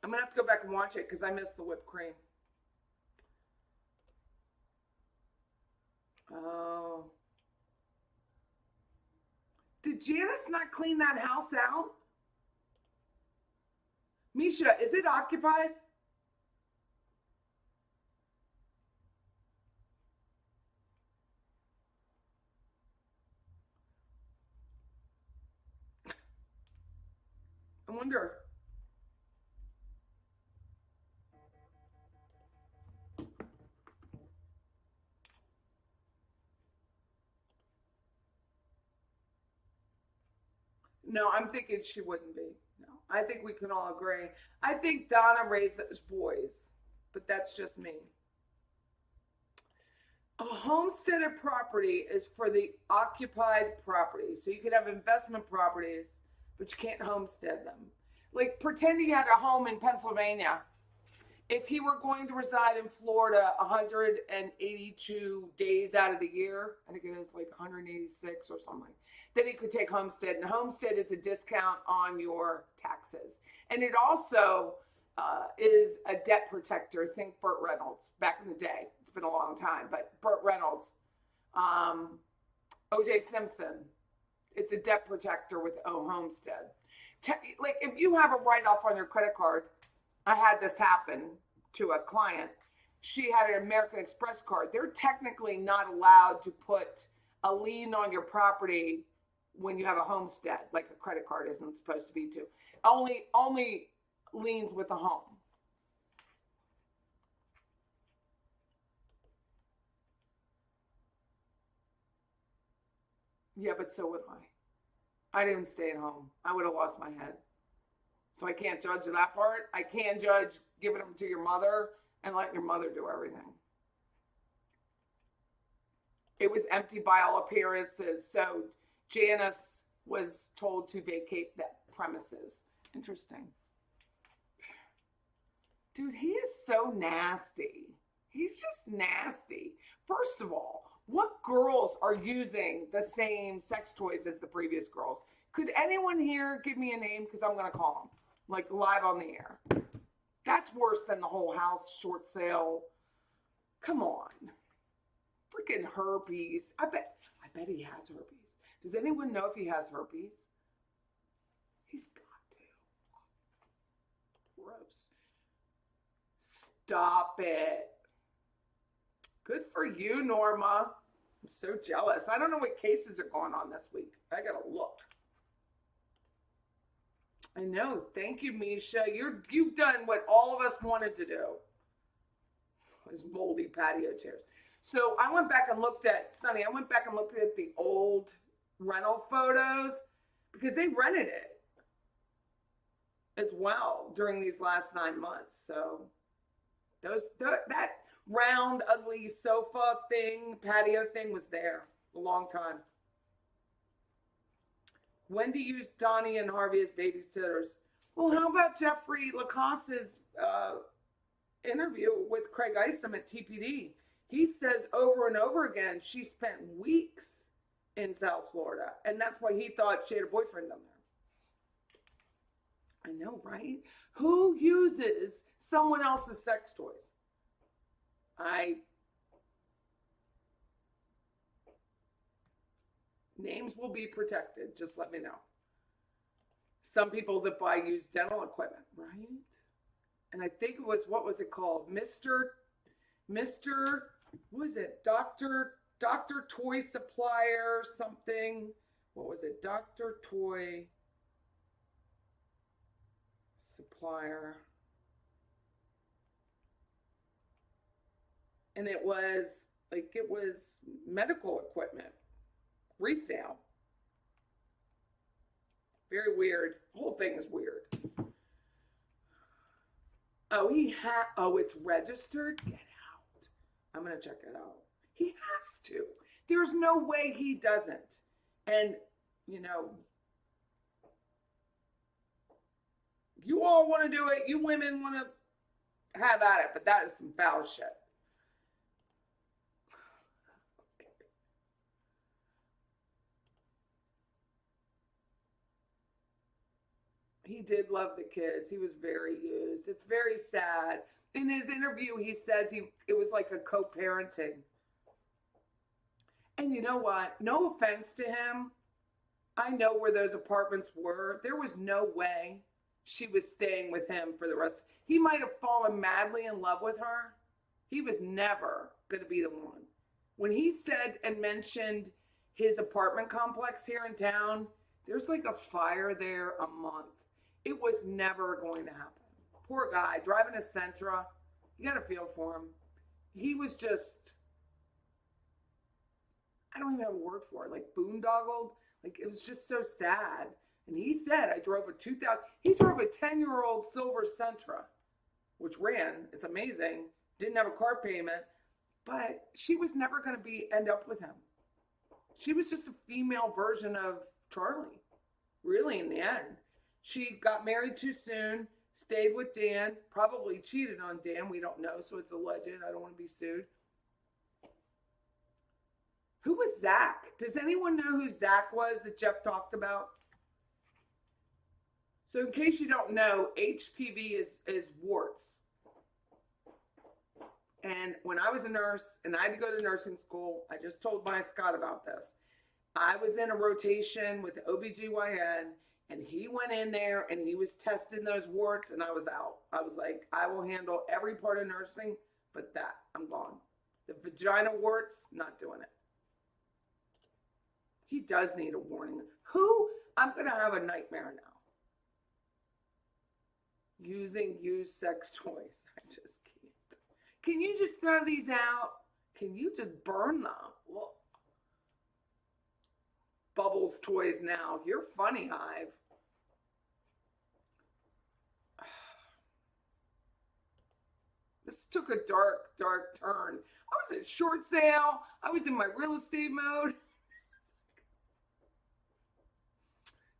I'm going to have to go back and watch it because I missed the whipped cream. Oh. Did Janice not clean that house out? Misha, is it occupied? I wonder. No, I'm thinking she wouldn't be. No, I think we can all agree. I think Donna raised those boys, but that's just me. A homesteaded property is for the occupied property. So you could have investment properties, but you can't homestead them. Like pretend he had a home in Pennsylvania. If he were going to reside in Florida 182 days out of the year, I think it is like 186 or something, then he could take homestead. And homestead is a discount on your taxes. And it also is a debt protector. Think Burt Reynolds back in the day. It's been a long time, but Burt Reynolds, O.J. Simpson, it's a debt protector with homestead. Like if you have a write-off on your credit card, I had this happen to a client. She had an American Express card. They're technically not allowed to put a lien on your property when you have a homestead, like a credit card isn't supposed to be to. Only liens with a home. Yeah, but so would I. I didn't stay at home. I would have lost my head. So I can't judge that part. I can judge giving them to your mother and letting your mother do everything. It was empty by all appearances. So Janice was told to vacate that premises. Interesting. Dude, he is so nasty. He's just nasty. First of all, what girls are using the same sex toys as the previous girls? Could anyone here give me a name? Because I'm going to call them, like live on the air. That's worse than the whole house short sale. Come on. Freaking herpes. I bet he has herpes. Does anyone know if he has herpes? He's got to. Gross. Stop it. Good for you, Norma. I'm so jealous. I don't know what cases are going on this week. I gotta look. I know. Thank you, Misha. You've done what all of us wanted to do. Those moldy patio chairs. So I went back and looked at the old rental photos because they rented it as well during these last 9 months. So that round, ugly sofa thing, patio thing was there a long time. Wendy used Donnie and Harvey as babysitters. Well, how about Jeffrey Lacosse's interview with Craig Isom at TPD? He says over and over again she spent weeks in South Florida, and that's why he thought she had a boyfriend down there. I know, right? Who uses someone else's sex toys? Names will be protected. Just let me know. Some people that buy used dental equipment, right? And I think it was, what was it called? Mr. What was it? Dr. Toy Supplier something. What was it? Dr. Toy Supplier. And it was medical equipment. Resale. Very weird. The whole thing is weird. Oh, it's registered? Get out. I'm going to check it out. He has to. There's no way he doesn't. And, you all want to do it. You women want to have at it, but that is some foul shit. He did love the kids. He was very used. It's very sad. In his interview, he says it was like a co-parenting. And you know what? No offense to him. I know where those apartments were. There was no way she was staying with him for the rest. He might have fallen madly in love with her. He was never going to be the one. When he said and mentioned his apartment complex here in town, there's like a fire there a month. It was never going to happen. Poor guy, driving a Sentra. You got to feel for him. He was just, I don't even have a word for it, like boondoggled. Like it was just so sad. And he said, he drove a 10-year-old silver Sentra, which ran, it's amazing, didn't have a car payment. But she was never going to end up with him. She was just a female version of Charlie, really, in the end. She got married too soon, stayed with Dan, probably cheated on Dan. We don't know, so it's alleged. I don't want to be sued. Who was Zach? Does anyone know who Zach was that Jeff talked about? So in case you don't know, HPV is warts. And when I was a nurse and I had to go to nursing school, I just told my Scott about this. I was in a rotation with the OBGYN, and he went in there and he was testing those warts, and I was out. I was like, I will handle every part of nursing, but that, I'm gone. The vagina warts, not doing it. He does need a warning. I'm going to have a nightmare now. Using used sex toys. I just can't. Can you just throw these out? Can you just burn them? Well, Bubbles toys now. You're funny, Hive. This took a dark, dark turn. I was at short sale. I was in my real estate mode.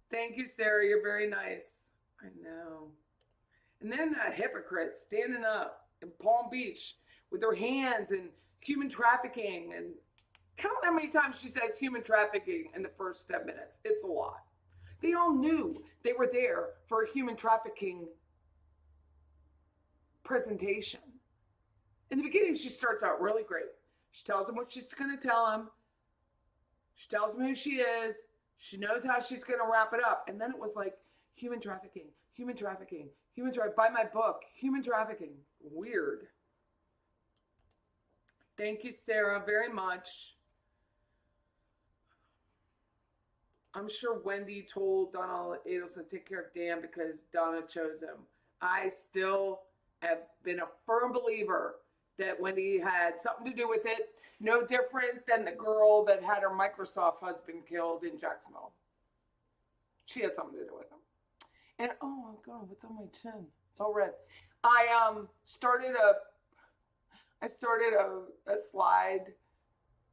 Thank you, Sarah. You're very nice. I know. And then that hypocrite standing up in Palm Beach with her hands and human trafficking. And count how many times she says human trafficking in the first 10 minutes. It's a lot. They all knew they were there for a human trafficking presentation. In the beginning, she starts out really great. She tells him what she's going to tell him. She tells him who she is. She knows how she's going to wrap it up. And then it was like human trafficking, human trafficking, human trafficking. Buy my book, human trafficking. Weird. Thank you, Sarah, very much. I'm sure Wendy told Donna Adelson to take care of Dan because Donna chose him. I still have been a firm believer that Wendy had something to do with it. No different than the girl that had her Microsoft husband killed in Jacksonville. She had something to do with him. And oh my God, what's on my chin? It's all red. I started a slide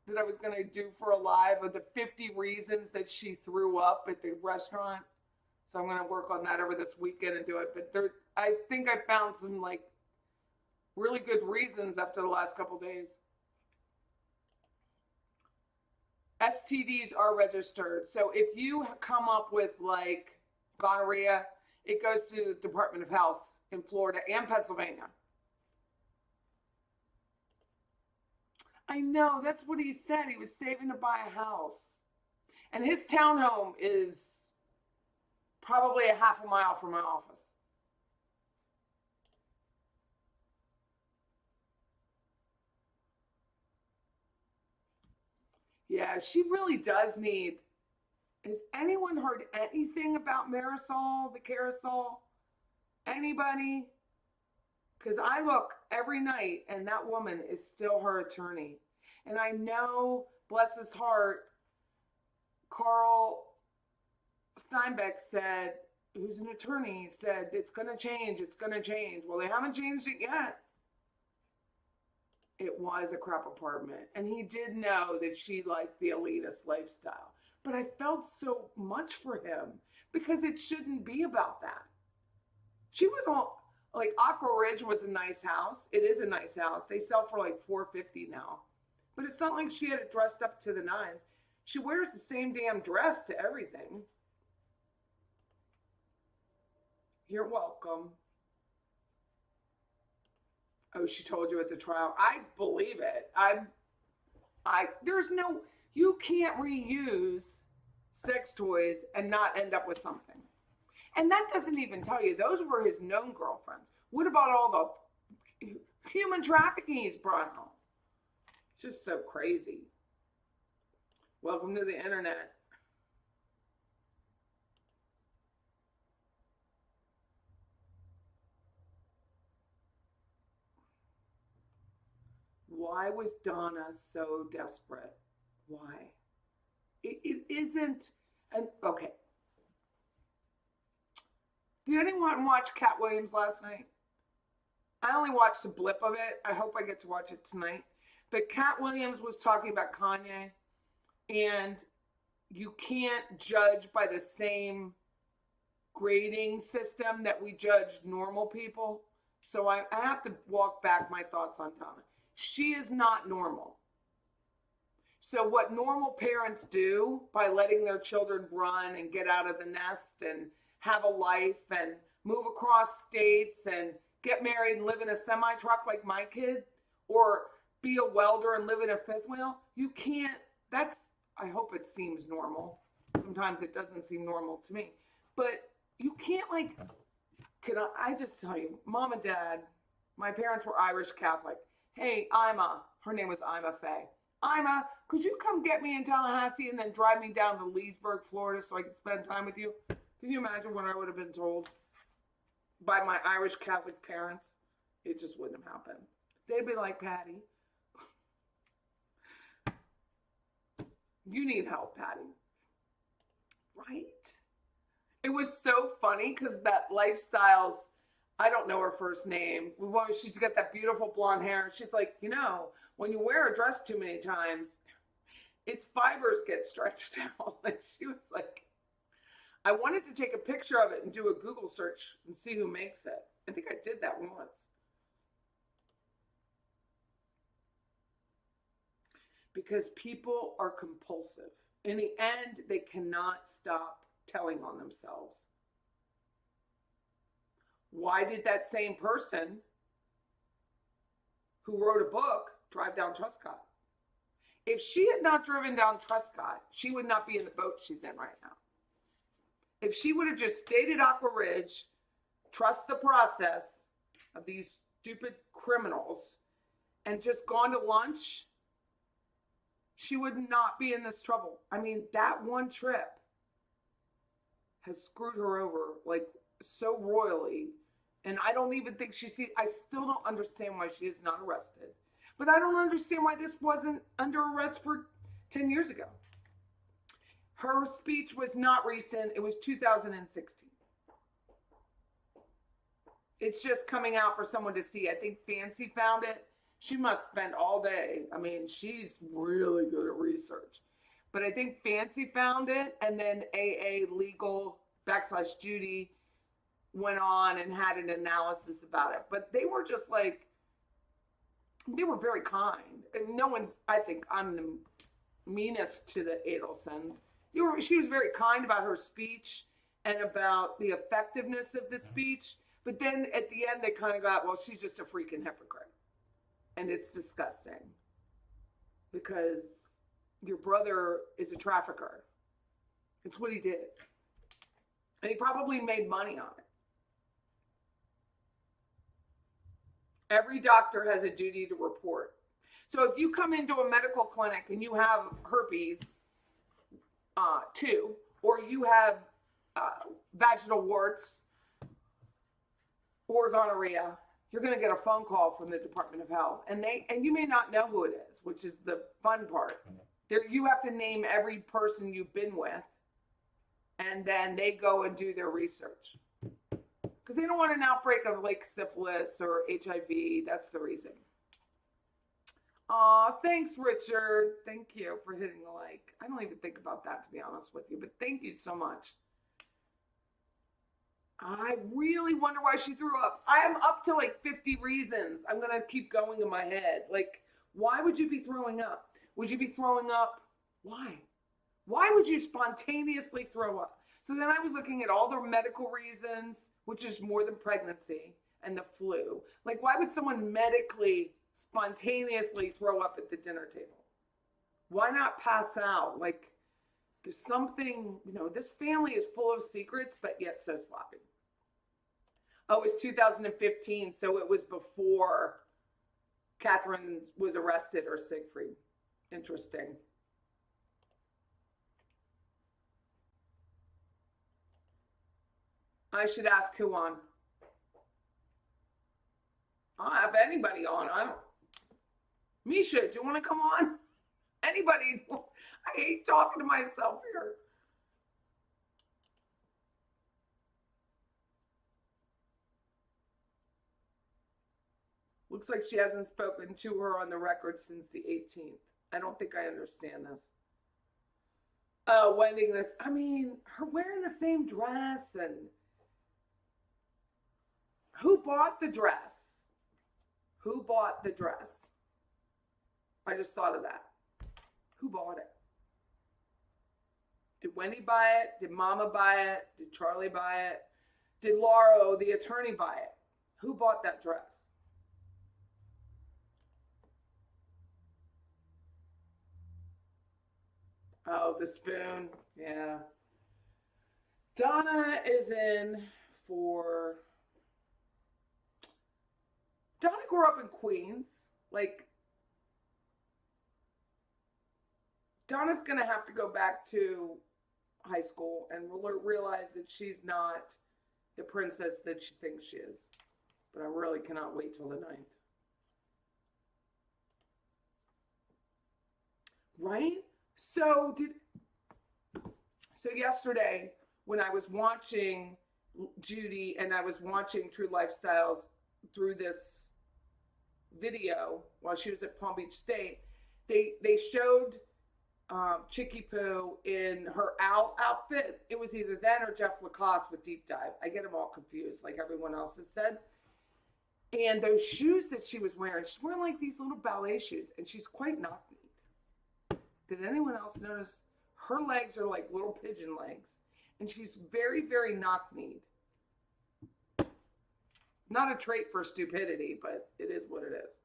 that I was going to do for a live of the 50 reasons that she threw up at the restaurant. So I'm going to work on that over this weekend and do it. But I think I found some like really good reasons after the last couple days. STDs are registered. So if you come up with like gonorrhea, it goes to the Department of Health in Florida and Pennsylvania. I know, that's what he said. He was saving to buy a house. And his townhome is probably a half a mile from my office. Yeah, she really does need. Has anyone heard anything about Marisol, the carousel? Anybody? Because I look every night and that woman is still her attorney. And I know, bless his heart, Carl Steinbeck said, who's an attorney, said, it's going to change, it's going to change. Well, they haven't changed it yet. It was a crap apartment. And he did know that she liked the elitist lifestyle. But I felt so much for him because it shouldn't be about that. She was all, like Aqua Ridge was a nice house. It is a nice house. They sell for like $450 now. But it's not like she had it dressed up to the nines. She wears the same damn dress to everything. You're welcome. Oh, she told you at the trial. I believe it. There's no, you can't reuse sex toys and not end up with something. And that doesn't even tell you, those were his known girlfriends. What about all the human trafficking he's brought home? It's just so crazy. Welcome to the internet. Why was Donna so desperate? Why? It isn't okay. Did anyone watch Cat Williams last night? I only watched a blip of it. I hope I get to watch it tonight. But Cat Williams was talking about Kanye, and you can't judge by the same grading system that we judge normal people. So I have to walk back my thoughts on Tommy. She is not normal. So what normal parents do by letting their children run and get out of the nest and have a life and move across states and get married and live in a semi-truck like my kid, or be a welder and live in a fifth wheel, you can't, I hope it seems normal. Sometimes it doesn't seem normal to me. But you can't I just tell you, mom and dad, my parents were Irish Catholic. Hey, her name was Ima Faye. Ima, could you come get me in Tallahassee and then drive me down to Leesburg, Florida so I could spend time with you? Can you imagine what I would have been told by my Irish Catholic parents? It just wouldn't have happened. They'd be like, Patty, you need help, Patty. Right? It was so funny because that Lifestyles, I don't know her first name. She's got that beautiful blonde hair. She's like, when you wear a dress too many times, its fibers get stretched out. And she was like, I wanted to take a picture of it and do a Google search and see who makes it. I think I did that once. Because people are compulsive. In the end, they cannot stop telling on themselves. Why did that same person who wrote a book drive down Truscott? If she had not driven down Truscott, she would not be in the boat she's in right now. If she would have just stayed at Aqua Ridge, trust the process of these stupid criminals, and just gone to lunch, she would not be in this trouble. I mean, that one trip has screwed her over so royally. And I don't even think I still don't understand why she is not arrested. But I don't understand why this wasn't under arrest for 10 years ago. Her speech was not recent. It was 2016. It's just coming out for someone to see. I think Fancy found it. She must spend all day. I mean, she's really good at research. But I think Fancy found it, and then AA Legal / Judy went on and had an analysis about it. But they were just they were very kind. And I think I'm the meanest to the Adelsons. She was very kind about her speech and about the effectiveness of the speech. But then at the end, they kind of got, well, she's just a freaking hypocrite. And it's disgusting. Because your brother is a trafficker. It's what he did. And he probably made money on it. Every doctor has a duty to report. So if you come into a medical clinic and you have herpes, 2, or you have vaginal warts or gonorrhea, you're going to get a phone call from the Department of Health. And you may not know who it is, which is the fun part. You have to name every person you've been with, and then they go and do their research. Because they don't want an outbreak of syphilis or HIV. That's the reason. Aw, thanks, Richard. Thank you for hitting the like. I don't even think about that, to be honest with you, but thank you so much. I really wonder why she threw up. I am up to 50 reasons. I'm going to keep going in my head. Why would you be throwing up? Would you be throwing up? Why? Why would you spontaneously throw up? So then I was looking at all the medical reasons, which is more than pregnancy and the flu. Why would someone medically spontaneously throw up at the dinner table? Why not pass out? There's something, this family is full of secrets, but yet so sloppy. Oh, it was 2015, so it was before Catherine was arrested or Siegfried. Interesting. I should ask who on. I'll have anybody on. Misha, do you want to come on? Anybody. I hate talking to myself here. Looks like she hasn't spoken to her on the record since the 18th. I don't think I understand this. Oh, Wendy, this. I mean, her wearing the same dress, and who bought the dress? Who bought the dress? I just thought of that. Who bought it? Did Wendy buy it? Did Mama buy it? Did Charlie buy it? Did Laura, the attorney, buy it? Who bought that dress? Oh, the spoon. Yeah. Donna is in for... Donna grew up in Queens. Like, Donna's going to have to go back to high school and realize that she's not the princess that she thinks she is. But I really cannot wait till the 9th. Right? So yesterday when I was watching Judy and I was watching True Lifestyles through this video while she was at Palm Beach State, they showed Chicky Poo in her owl outfit. It was either then or Jeff Lacoste with Deep Dive. I get them all confused, like everyone else has said. And those shoes that she was wearing, she's wearing like these little ballet shoes, and she's quite knock-kneed. Did anyone else notice her legs are like little pigeon legs, and she's very, very knock-kneed. Not a trait for stupidity, but it is what it is.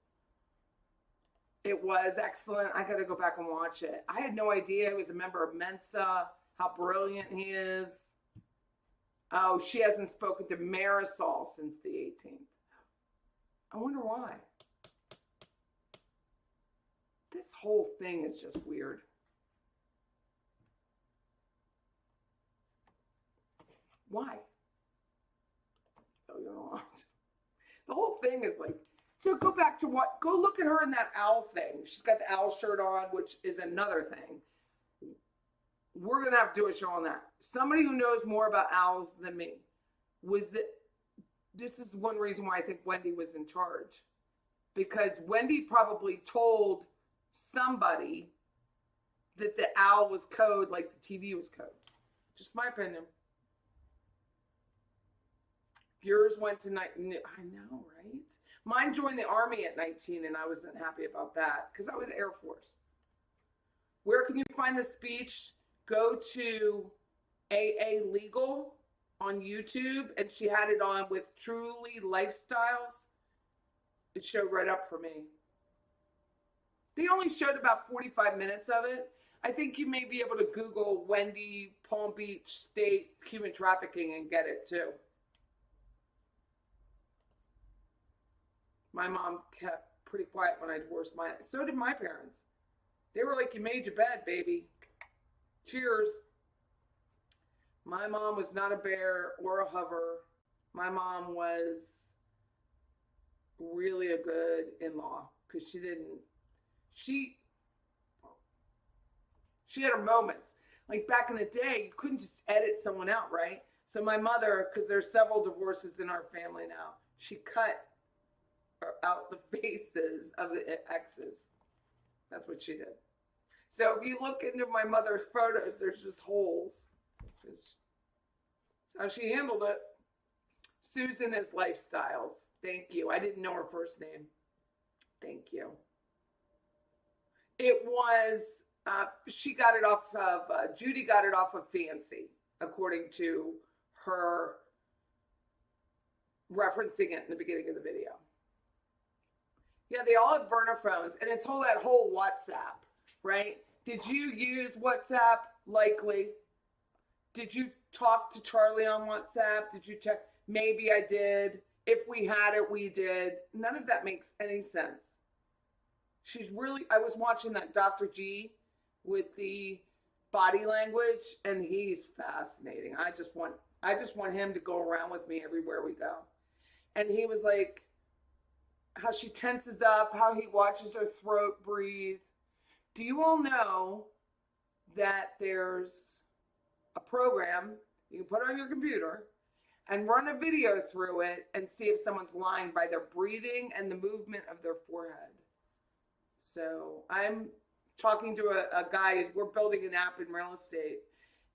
It was excellent. I got to go back and watch it. I had no idea he was a member of Mensa, how brilliant he is. Oh, she hasn't spoken to Marisol since the 18th. I wonder why. This whole thing is just weird. Why? Oh, you don't want. The whole thing is like, so go back to go look at her in that owl thing. She's got the owl shirt on, which is another thing. We're going to have to do a show on that. Somebody who knows more about owls than me this is one reason why I think Wendy was in charge. Because Wendy probably told somebody that the owl was code like the TV was code. Just my opinion. Yours went to night. I know, right? Mine joined the Army at 19, and I wasn't happy about that because I was Air Force. Where can you find the speech? Go to AA Legal on YouTube, and she had it on with Truly Lifestyles. It showed right up for me. They only showed about 45 minutes of it. I think you may be able to Google Wendy Palm Beach State human trafficking and get it too. My mom kept pretty quiet when I divorced so did my parents. They were like, you made your bed, baby. Cheers. My mom was not a bear or a hover. My mom was really a good in-law because she had her moments. Like back in the day, you couldn't just edit someone out, right? So my mother, because there's several divorces in our family now, she cut out the faces of the exes. That's what she did. So if you look into my mother's photos, there's just holes. That's how she handled it. Susan is Lifestyles. Thank you. I didn't know her first name. Thank you. It was, she got it off of, Judy got it off of Fancy, according to her referencing it in the beginning of the video. Yeah, they all have burner phones, and it's that whole WhatsApp, right? Did you use WhatsApp? Likely. Did you talk to Charlie on WhatsApp? Did you check? Maybe I did. If we had it, we did. None of that makes any sense. I was watching that Dr. G with the body language, and he's fascinating. I just want him to go around with me everywhere we go. And he was like, how she tenses up, how he watches her throat breathe. Do you all know that there's a program you can put on your computer and run a video through it and see if someone's lying by their breathing and the movement of their forehead. So I'm talking to a guy, we're building an app in real estate,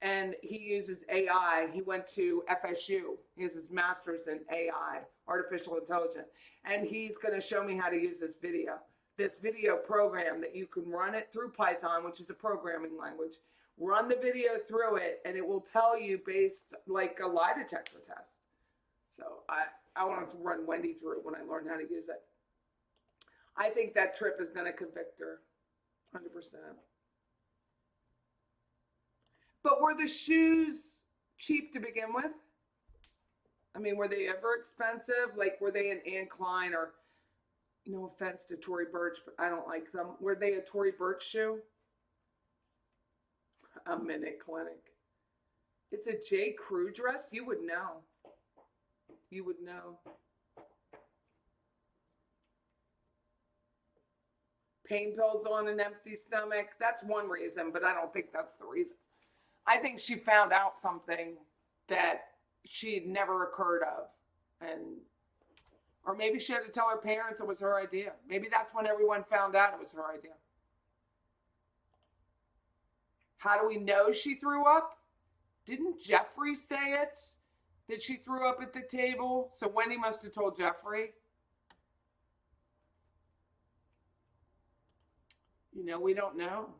and he uses AI. He went to FSU. He has his master's in AI, artificial intelligence, and he's going to show me how to use this video program that you can run it through Python, which is a programming language. Run the video through it, and it will tell you based like a lie detector test. So I wanted to run Wendy through it when I learned how to use it. I think that trip is going to convict her, 100%. But were the shoes cheap to begin with? I mean, were they ever expensive? Like, were they an Anne Klein, or, no offense to Tory Burch, but I don't like them. Were they a Tory Burch shoe? A Minute Clinic. It's a J. Crew dress? You would know. You would know. Pain pills on an empty stomach. That's one reason, but I don't think that's the reason. I think she found out something that she'd never heard of. Or maybe she had to tell her parents it was her idea. Maybe that's when everyone found out it was her idea. How do we know she threw up? Didn't Jeffrey say it? That she threw up at the table? So Wendy must have told Jeffrey. We don't know.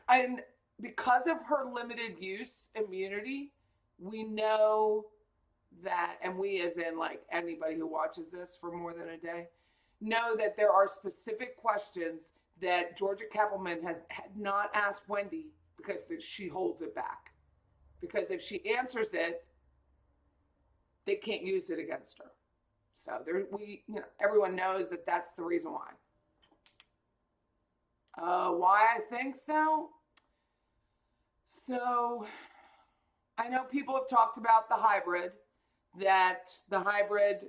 And because of her limited use immunity, we know that, and we as in like anybody who watches this for more than a day, know that there are specific questions that Georgia Keppelman had not asked Wendy because she holds it back. Because if she answers it, they can't use it against her. So everyone knows that that's the reason why. Why I think so? So I know people have talked about the hybrid, that the hybrid,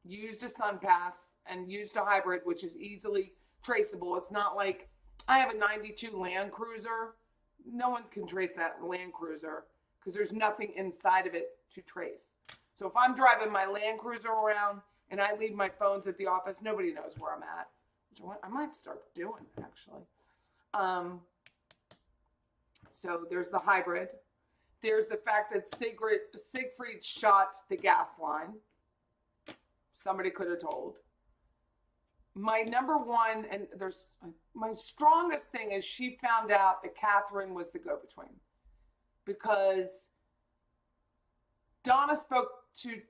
used a SunPass and used a hybrid, which is easily traceable. It's not like I have a 92 Land Cruiser. No one can trace that Land Cruiser because there's nothing inside of it to trace. So if I'm driving my Land Cruiser around and I leave my phones at the office, nobody knows where I'm at. Which I might start doing, actually. So there's the hybrid. There's the fact that Siegfried shot the gas line. Somebody could have told. My number one, and my strongest thing is she found out that Catherine was the go-between. Because Donna spoke to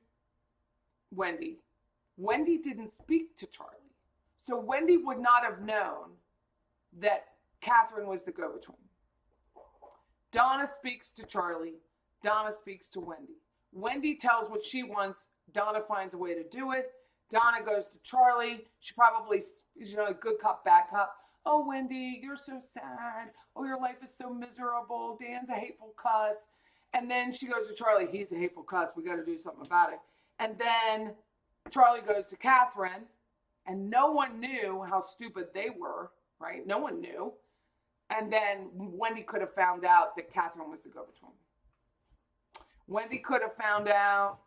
Wendy. Wendy didn't speak to Charlie. So Wendy would not have known that Catherine was the go-between. Donna speaks to Charlie. Donna speaks to Wendy. Wendy tells what she wants. Donna finds a way to do it. Donna goes to Charlie. She probably, a good cop, bad cop. Oh, Wendy, you're so sad. Oh, your life is so miserable. Dan's a hateful cuss. And then she goes to Charlie. He's a hateful cuss. We got to do something about it. And then Charlie goes to Catherine. And no one knew how stupid they were, right? No one knew. And then Wendy could have found out that Catherine was the go-between. Wendy could have found out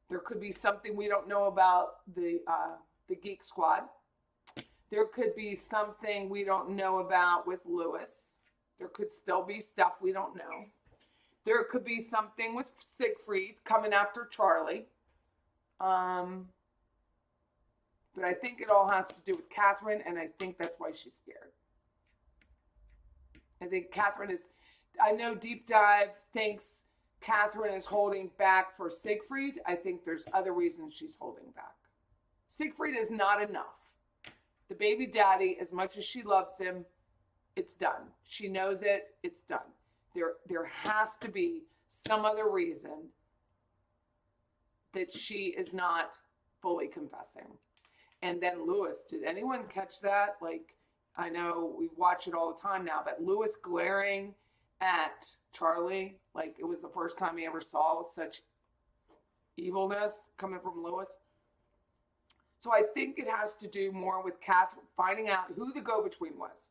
there could be something we don't know about the Geek Squad. There could be something we don't know about with Lewis. There could still be stuff we don't know. There could be something with Siegfried coming after Charlie. But I think it all has to do with Catherine, and I think that's why she's scared. I think Catherine I know Deep Dive thinks Catherine is holding back for Siegfried. I think there's other reasons she's holding back. Siegfried is not enough. The baby daddy, as much as she loves him, it's done. She knows it, it's done. There has to be some other reason that she is not fully confessing. And then Lewis, did anyone catch that? Like, I know we watch it all the time now, but Lewis glaring at Charlie, like it was the first time he ever saw such evilness coming from Lewis. So I think it has to do more with Catherine, finding out who the go-between was,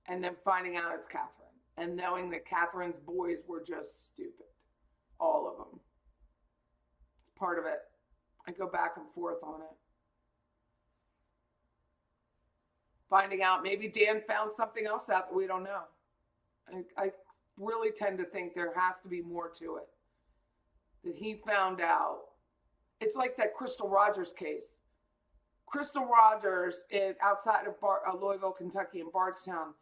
and then finding out it's Catherine, and knowing that Catherine's boys were just stupid. All of them. It's part of it. I go back and forth on it. Finding out maybe Dan found something else out that we don't know. I really tend to think there has to be more to it. That he found out. It's like that Crystal Rogers case. Crystal Rogers outside of Louisville, Kentucky, in Bardstown.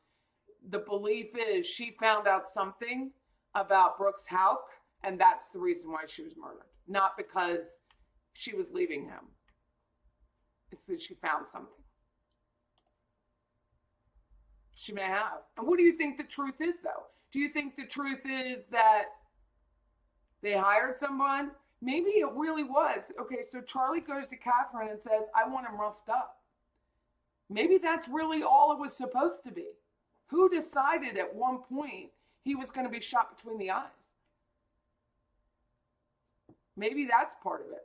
The belief is she found out something about Brooks Houck, and that's the reason why she was murdered. Not because she was leaving him. It's that she found something. She may have. And what do you think the truth is, though? Do you think the truth is that they hired someone? Maybe it really was. Okay, so Charlie goes to Catherine and says, I want him roughed up. Maybe that's really all it was supposed to be. Who decided at one point he was going to be shot between the eyes? Maybe that's part of it.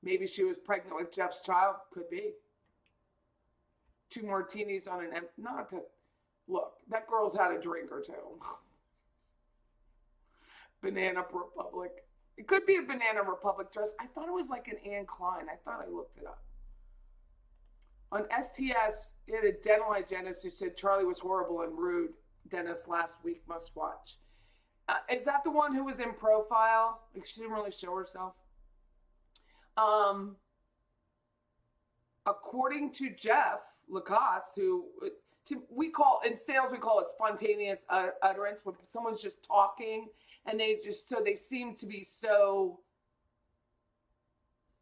Maybe she was pregnant with Jeff's child. Could be. 2 martinis on an empty. Not to look. That girl's had a drink or 2. Banana Republic. It could be a Banana Republic dress. I thought it was like an Anne Klein. I thought I looked it up. On STS, it had a dental hygienist who said Charlie was horrible and rude. Dentist last week, must watch. Is that the one who was in profile? Like she didn't really show herself. According to Jeff Lacoste, who we call in sales, we call it spontaneous utterance, when someone's just talking and they seem to be so.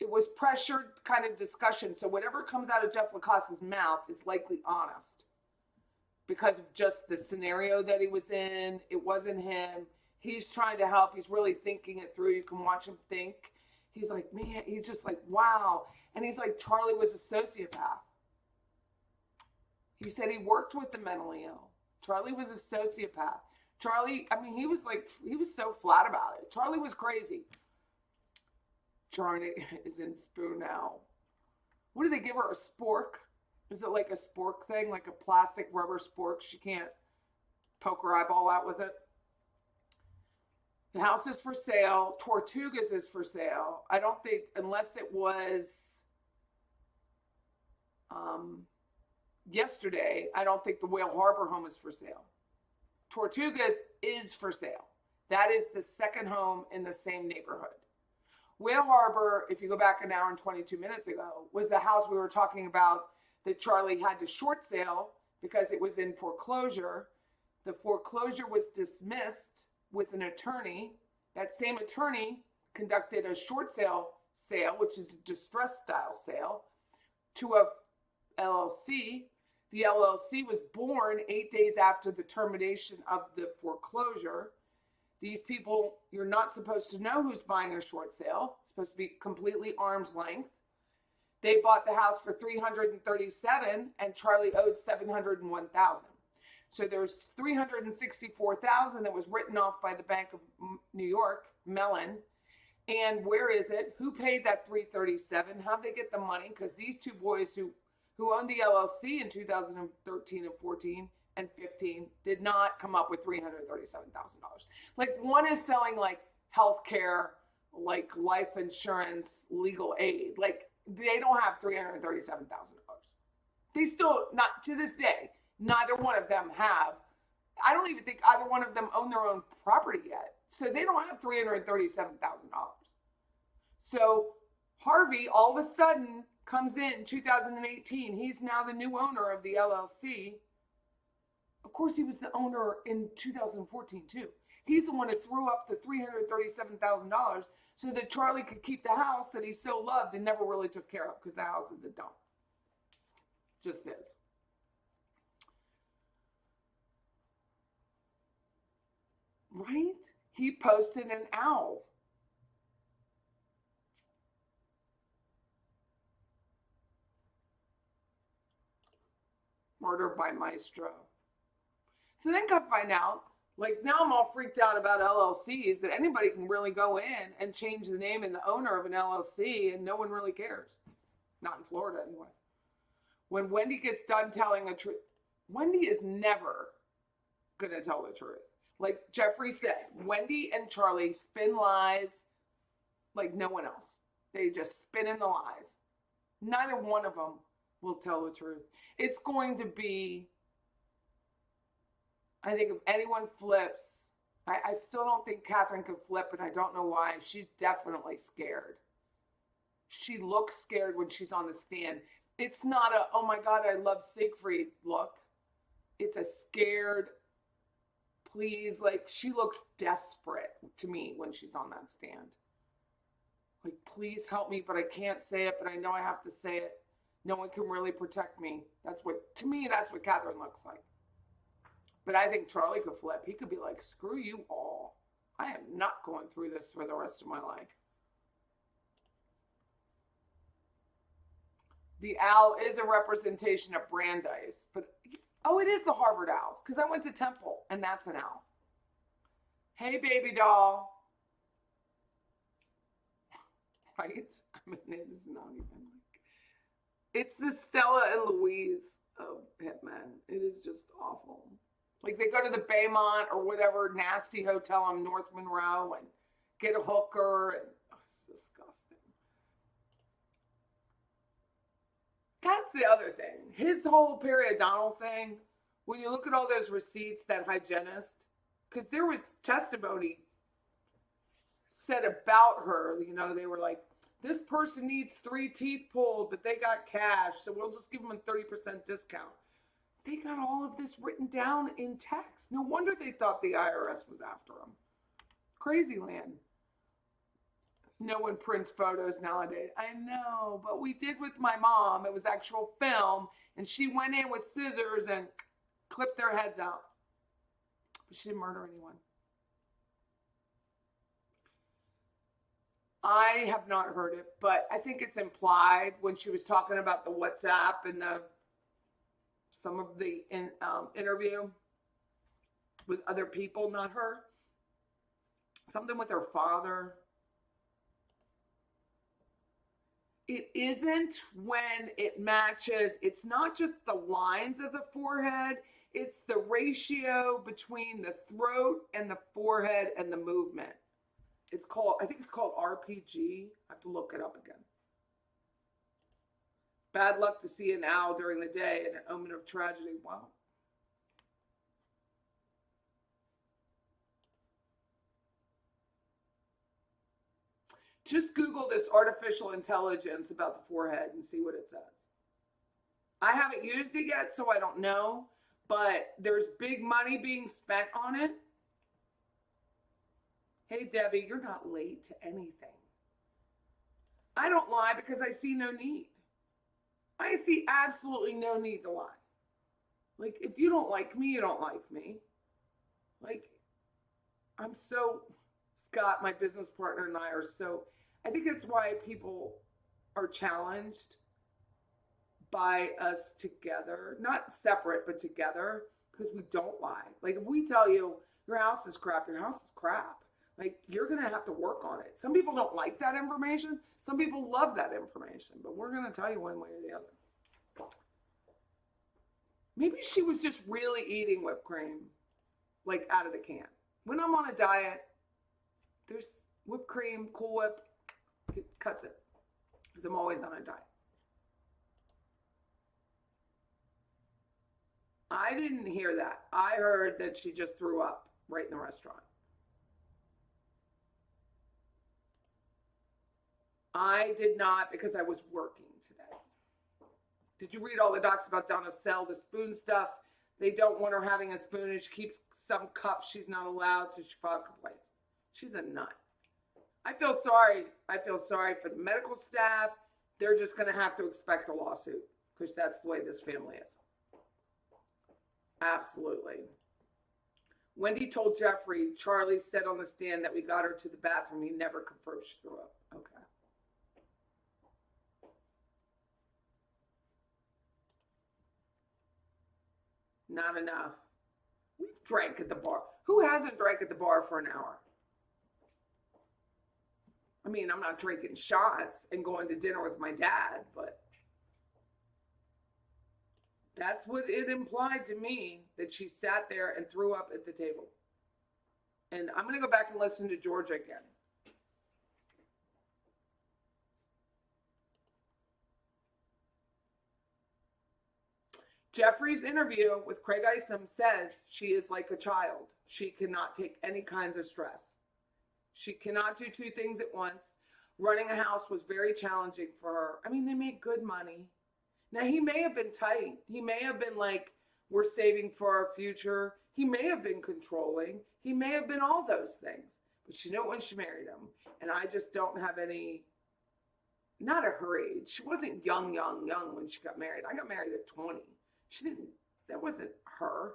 It was pressured kind of discussion. So whatever comes out of Jeff Lacoste's mouth is likely honest because of just the scenario that he was in. It wasn't him. He's trying to help. He's really thinking it through. You can watch him think. He's like, man, he's just like, wow. And he's like, Charlie was a sociopath. He said he worked with the mentally ill. Charlie was a sociopath. Charlie, I mean, he was so flat about it. Charlie was crazy. Charlie is in Spoon now. What do they give her? A spork? Is it like a spork thing? Like a plastic rubber spork? She can't poke her eyeball out with it. The house is for sale. Tortuga's is for sale. I don't think, unless it was yesterday, I don't think the Whale Harbor home is for sale. Tortuga's is for sale. That is the second home in the same neighborhood. Whale Harbor, if you go back an hour and 22 minutes ago, was the house we were talking about that Charlie had to short sale because it was in foreclosure. The foreclosure was dismissed with an attorney. That same attorney conducted a short sale, which is a distress style sale, to a LLC. The LLC was born 8 days after the termination of the foreclosure. These people, you're not supposed to know who's buying a short sale. It's supposed to be completely arm's length. They bought the house for $337,000 and Charlie owed $701,000. So there's $364,000 that was written off by the Bank of New York, Mellon. And where is it? Who paid that $337,000? How'd they get the money? Because these 2 boys who owned the LLC in 2013 and 14 and 15 did not come up with $337,000. Like one is selling like healthcare, like life insurance, legal aid. Like they don't have $337,000. They still, not to this day, neither one of them have. I don't even think either one of them own their own property yet. So they don't have $337,000. So Harvey all of a sudden comes in 2018. He's now the new owner of the LLC. Of course, he was the owner in 2014 too. He's the one that threw up the $337,000 so that Charlie could keep the house that he so loved and never really took care of because the house is a dump. Just is. Right? He posted an owl. Murder by Maestro. So then come find out, like now I'm all freaked out about LLCs that anybody can really go in and change the name and the owner of an LLC and no one really cares. Not in Florida anyway. When Wendy gets done telling the truth, Wendy is never going to tell the truth. Like Jeffrey said, Wendy and Charlie spin lies like no one else. They just spin in the lies. Neither one of them will tell the truth. It's going to be, I think if anyone flips, I still don't think Catherine can flip, and I don't know why. She's definitely scared. She looks scared when she's on the stand. It's not a, oh my God, I love Siegfried look. It's a scared, please, like she looks desperate to me when she's on that stand. Like, please help me, but I can't say it, but I know I have to say it. No one can really protect me. To me, that's what Catherine looks like. But I think Charlie could flip. He could be like, screw you all. I am not going through this for the rest of my life. The owl is a representation of Brandeis, but, oh, it is the Harvard Owls, because I went to Temple, and that's an owl. Hey, baby doll. Right? I mean, it is not even like, it's the Stella and Louise of Hitmen. It is just awful. Like, they go to the Baymont or whatever nasty hotel on North Monroe and get a hooker, and it's disgusting. That's the other thing. His whole Perry O'Donnell thing, when you look at all those receipts, that hygienist, because there was testimony said about her, you know, they were like, this person needs 3 teeth pulled, but they got cash, so we'll just give them a 30% discount. They got all of this written down in text. No wonder they thought the IRS was after them. Crazy land. No one prints photos nowadays. I know, but we did with my mom. It was actual film, and she went in with scissors and clipped their heads out. But she didn't murder anyone. I have not heard it, but I think it's implied when she was talking about the WhatsApp and some of the interview with other people, not her. Something with her father. It isn't when it matches. It's not just the lines of the forehead. It's the ratio between the throat and the forehead and the movement. It's called, I think it's called RPG. I have to look it up again. Bad luck to see an owl during the day and an omen of tragedy. Wow. Just Google this artificial intelligence about the forehead and see what it says. I haven't used it yet, so I don't know, but there's big money being spent on it. Hey, Debbie, you're not late to anything. I don't lie because I see no need. I see absolutely no need to lie. Like, if you don't like me, you don't like me. Like, Scott, my business partner, and I are so, I think that's why people are challenged by us together, not separate, but together, because we don't lie. Like, if we tell you your house is crap, your house is crap. Like, you're going to have to work on it. Some people don't like that information. Some people love that information, but we're going to tell you one way or the other. Maybe she was just really eating whipped cream, like out of the can. When I'm on a diet, there's whipped cream, Cool Whip, it cuts it, because I'm always on a diet. I didn't hear that. I heard that she just threw up right in the restaurant. I did not, because I was working today. Did you read all the docs about Donna Sell, the spoon stuff? They don't want her having a spoon, and she keeps some cups she's not allowed, so she filed complaints. She's a nut. I feel sorry. I feel sorry for the medical staff. They're just going to have to expect a lawsuit, because that's the way this family is. Absolutely. Wendy told Jeffrey, Charlie said on the stand that we got her to the bathroom. He never confirmed she threw up. Okay. Not enough. We've drank at the bar. Who hasn't drank at the bar for an hour? I mean, I'm not drinking shots and going to dinner with my dad, but that's what it implied to me, that she sat there and threw up at the table. And I'm going to go back and listen to Georgia again. Jeffrey's interview with Craig Isom says she is like a child. She cannot take any kinds of stress. She cannot do two things at once. Running a house was very challenging for her. I mean, they made good money. Now, he may have been tight. He may have been like, we're saving for our future. He may have been controlling. He may have been all those things. But she knew it when she married him. And I just don't have any, not at her age. She wasn't young when she got married. I got married at 20. She didn't, that wasn't her.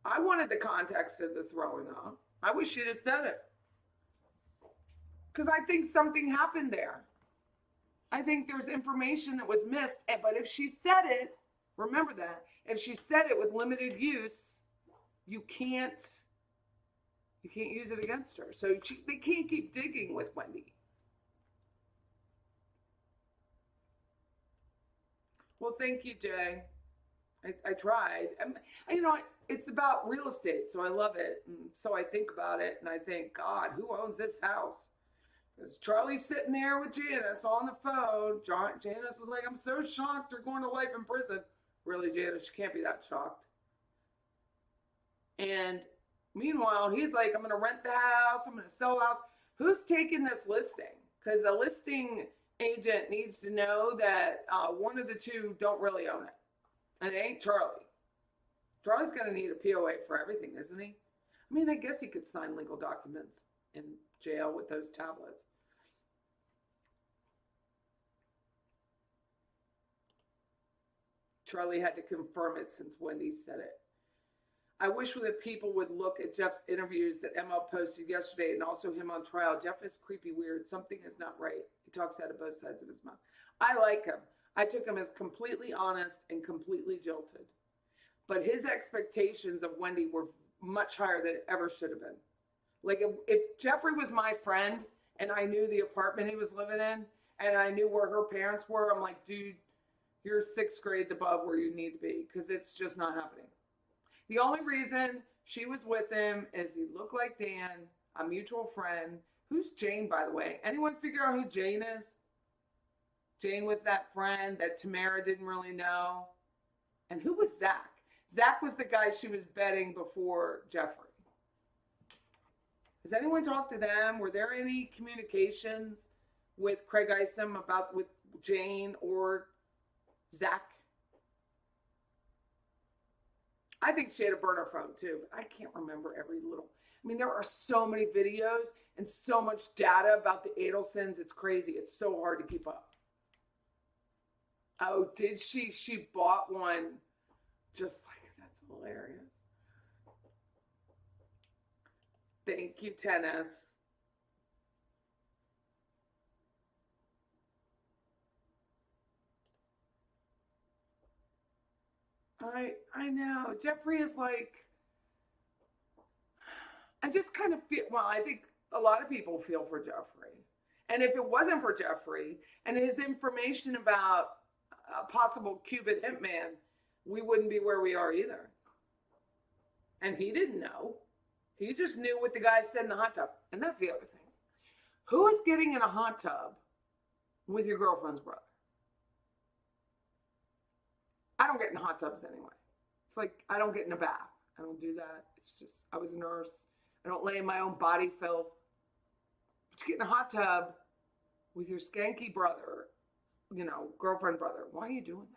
I wanted the context of the throwing up. I wish she'd have said it. Because I think something happened there. I think there's information that was missed. But if she said it, remember that. If she said it with limited use, you can't use it against her. So they can't keep digging with Wendy. Well, thank you, Jay. I tried. You know, it's about real estate, so I love it. And so I think about it, and I think, God, who owns this house? Because Charlie's sitting there with Janice on the phone. Janice is like, I'm so shocked you're going to life in prison. Really, Janice, you can't be that shocked. And meanwhile, he's like, I'm going to rent the house. I'm going to sell the house. Who's taking this listing? Because the listing agent needs to know that one of the two don't really own it. And it ain't Charlie. Charlie's going to need a POA for everything, isn't he? I mean, I guess he could sign legal documents in jail with those tablets. Charlie had to confirm it since Wendy said it. I wish that people would look at Jeff's interviews that ML posted yesterday and also him on trial. Jeff is creepy weird. Something is not right. He talks out of both sides of his mouth. I like him. I took him as completely honest and completely jilted. But his expectations of Wendy were much higher than it ever should have been. Like if Jeffrey was my friend and I knew the apartment he was living in and I knew where her parents were, I'm like, dude, you're 6 grades above where you need to be because it's just not happening. The only reason she was with him is he looked like Dan, a mutual friend. Who's Jane, by the way? Anyone figure out who Jane is? Jane was that friend that Tamara didn't really know. And who was Zach? Zach was the guy she was betting before Jeffrey. Has anyone talked to them? Were there any communications with Craig Isom with Jane or Zach? I think she had a burner phone too, but I can't remember every little. I mean, there are so many videos and so much data about the Adelsons. It's crazy. It's so hard to keep up. Oh, did she? She bought one. Just like, that's hilarious. Thank you, Tennis. I know. Jeffrey is like, I just kind of feel, well, I think a lot of people feel for Jeffrey. And if it wasn't for Jeffrey and his information about a possible Cuban hitman, we wouldn't be where we are either. And he didn't know. He just knew what the guy said in the hot tub. And that's the other thing. Who is getting in a hot tub with your girlfriend's brother? I don't get in hot tubs anyway. It's like, I don't get in a bath. I don't do that. It's just, I was a nurse. I don't lay in my own body filth. But you get in a hot tub with your skanky brother, girlfriend brother. Why are you doing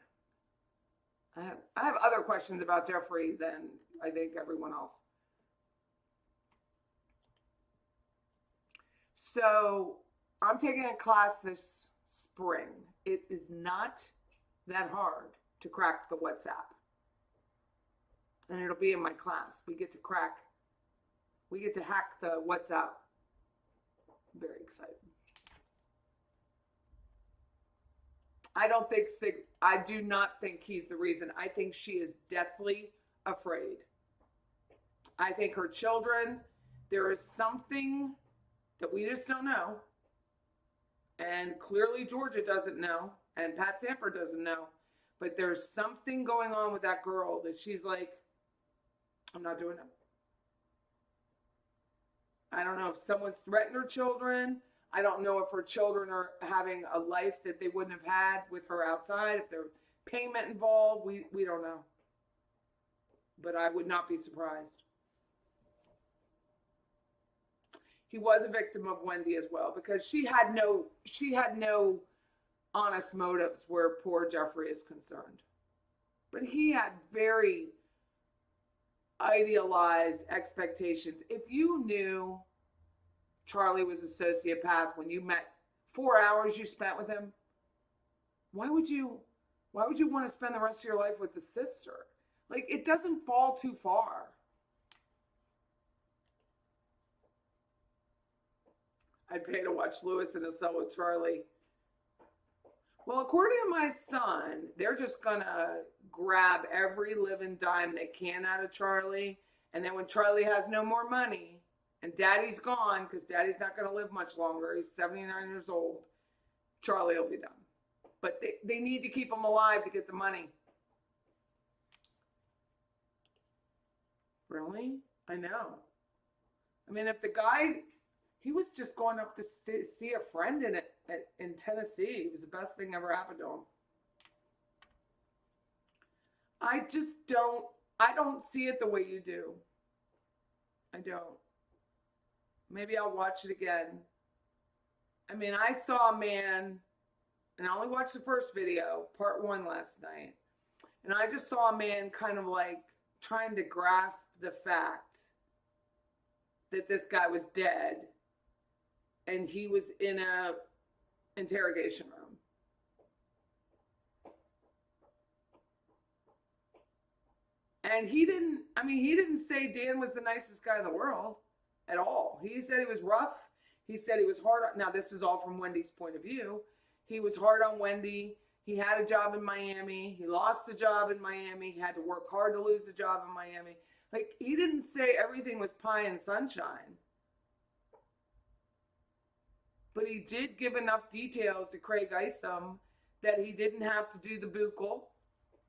that? I have other questions about Jeffrey than I think everyone else. So I'm taking a class this spring. It is not that hard to crack the WhatsApp. And it'll be in my class. We get to hack the WhatsApp. I'm very excited. I do not think he's the reason. I think she is deathly afraid. I think her children, there is something that we just don't know. And clearly Georgia doesn't know. And Pat Sanford doesn't know. But there's something going on with that girl that she's like, I'm not doing it. I don't know if someone's threatened her children. I don't know if her children are having a life that they wouldn't have had with her outside, if there's payment involved. We don't know. But I would not be surprised. He was a victim of Wendy as well, because she had no honest motives where poor Jeffrey is concerned. But he had very idealized expectations. If you knew Charlie was a sociopath when you met 4 hours you spent with him, why would you want to spend the rest of your life with the sister? Like, it doesn't fall too far. I'd pay to watch Lewis in a cell with Charlie. Well, according to my son, they're just gonna grab every living dime they can out of Charlie, and then when Charlie has no more money and Daddy's gone, because Daddy's not gonna live much longer, he's 79 years old, Charlie will be done. But they need to keep him alive to get the money. Really? I know. I mean, if the guy, he was just going up to see a friend in Tennessee. It was the best thing ever happened to him. I don't see it the way you do. I don't. Maybe I'll watch it again. I mean, I saw a man, and I only watched the first video, part 1 last night. And I just saw a man kind of like trying to grasp the fact that this guy was dead and he was in a interrogation room. And he didn't say Dan was the nicest guy in the world at all. He said he was rough. He said he was hard on, now this is all from Wendy's point of view. He was hard on Wendy. He had a job in Miami. He lost the job in Miami. He had to work hard to lose the job in Miami. Like, he didn't say everything was pie and sunshine. But he did give enough details to Craig Isom that he didn't have to do the buccal,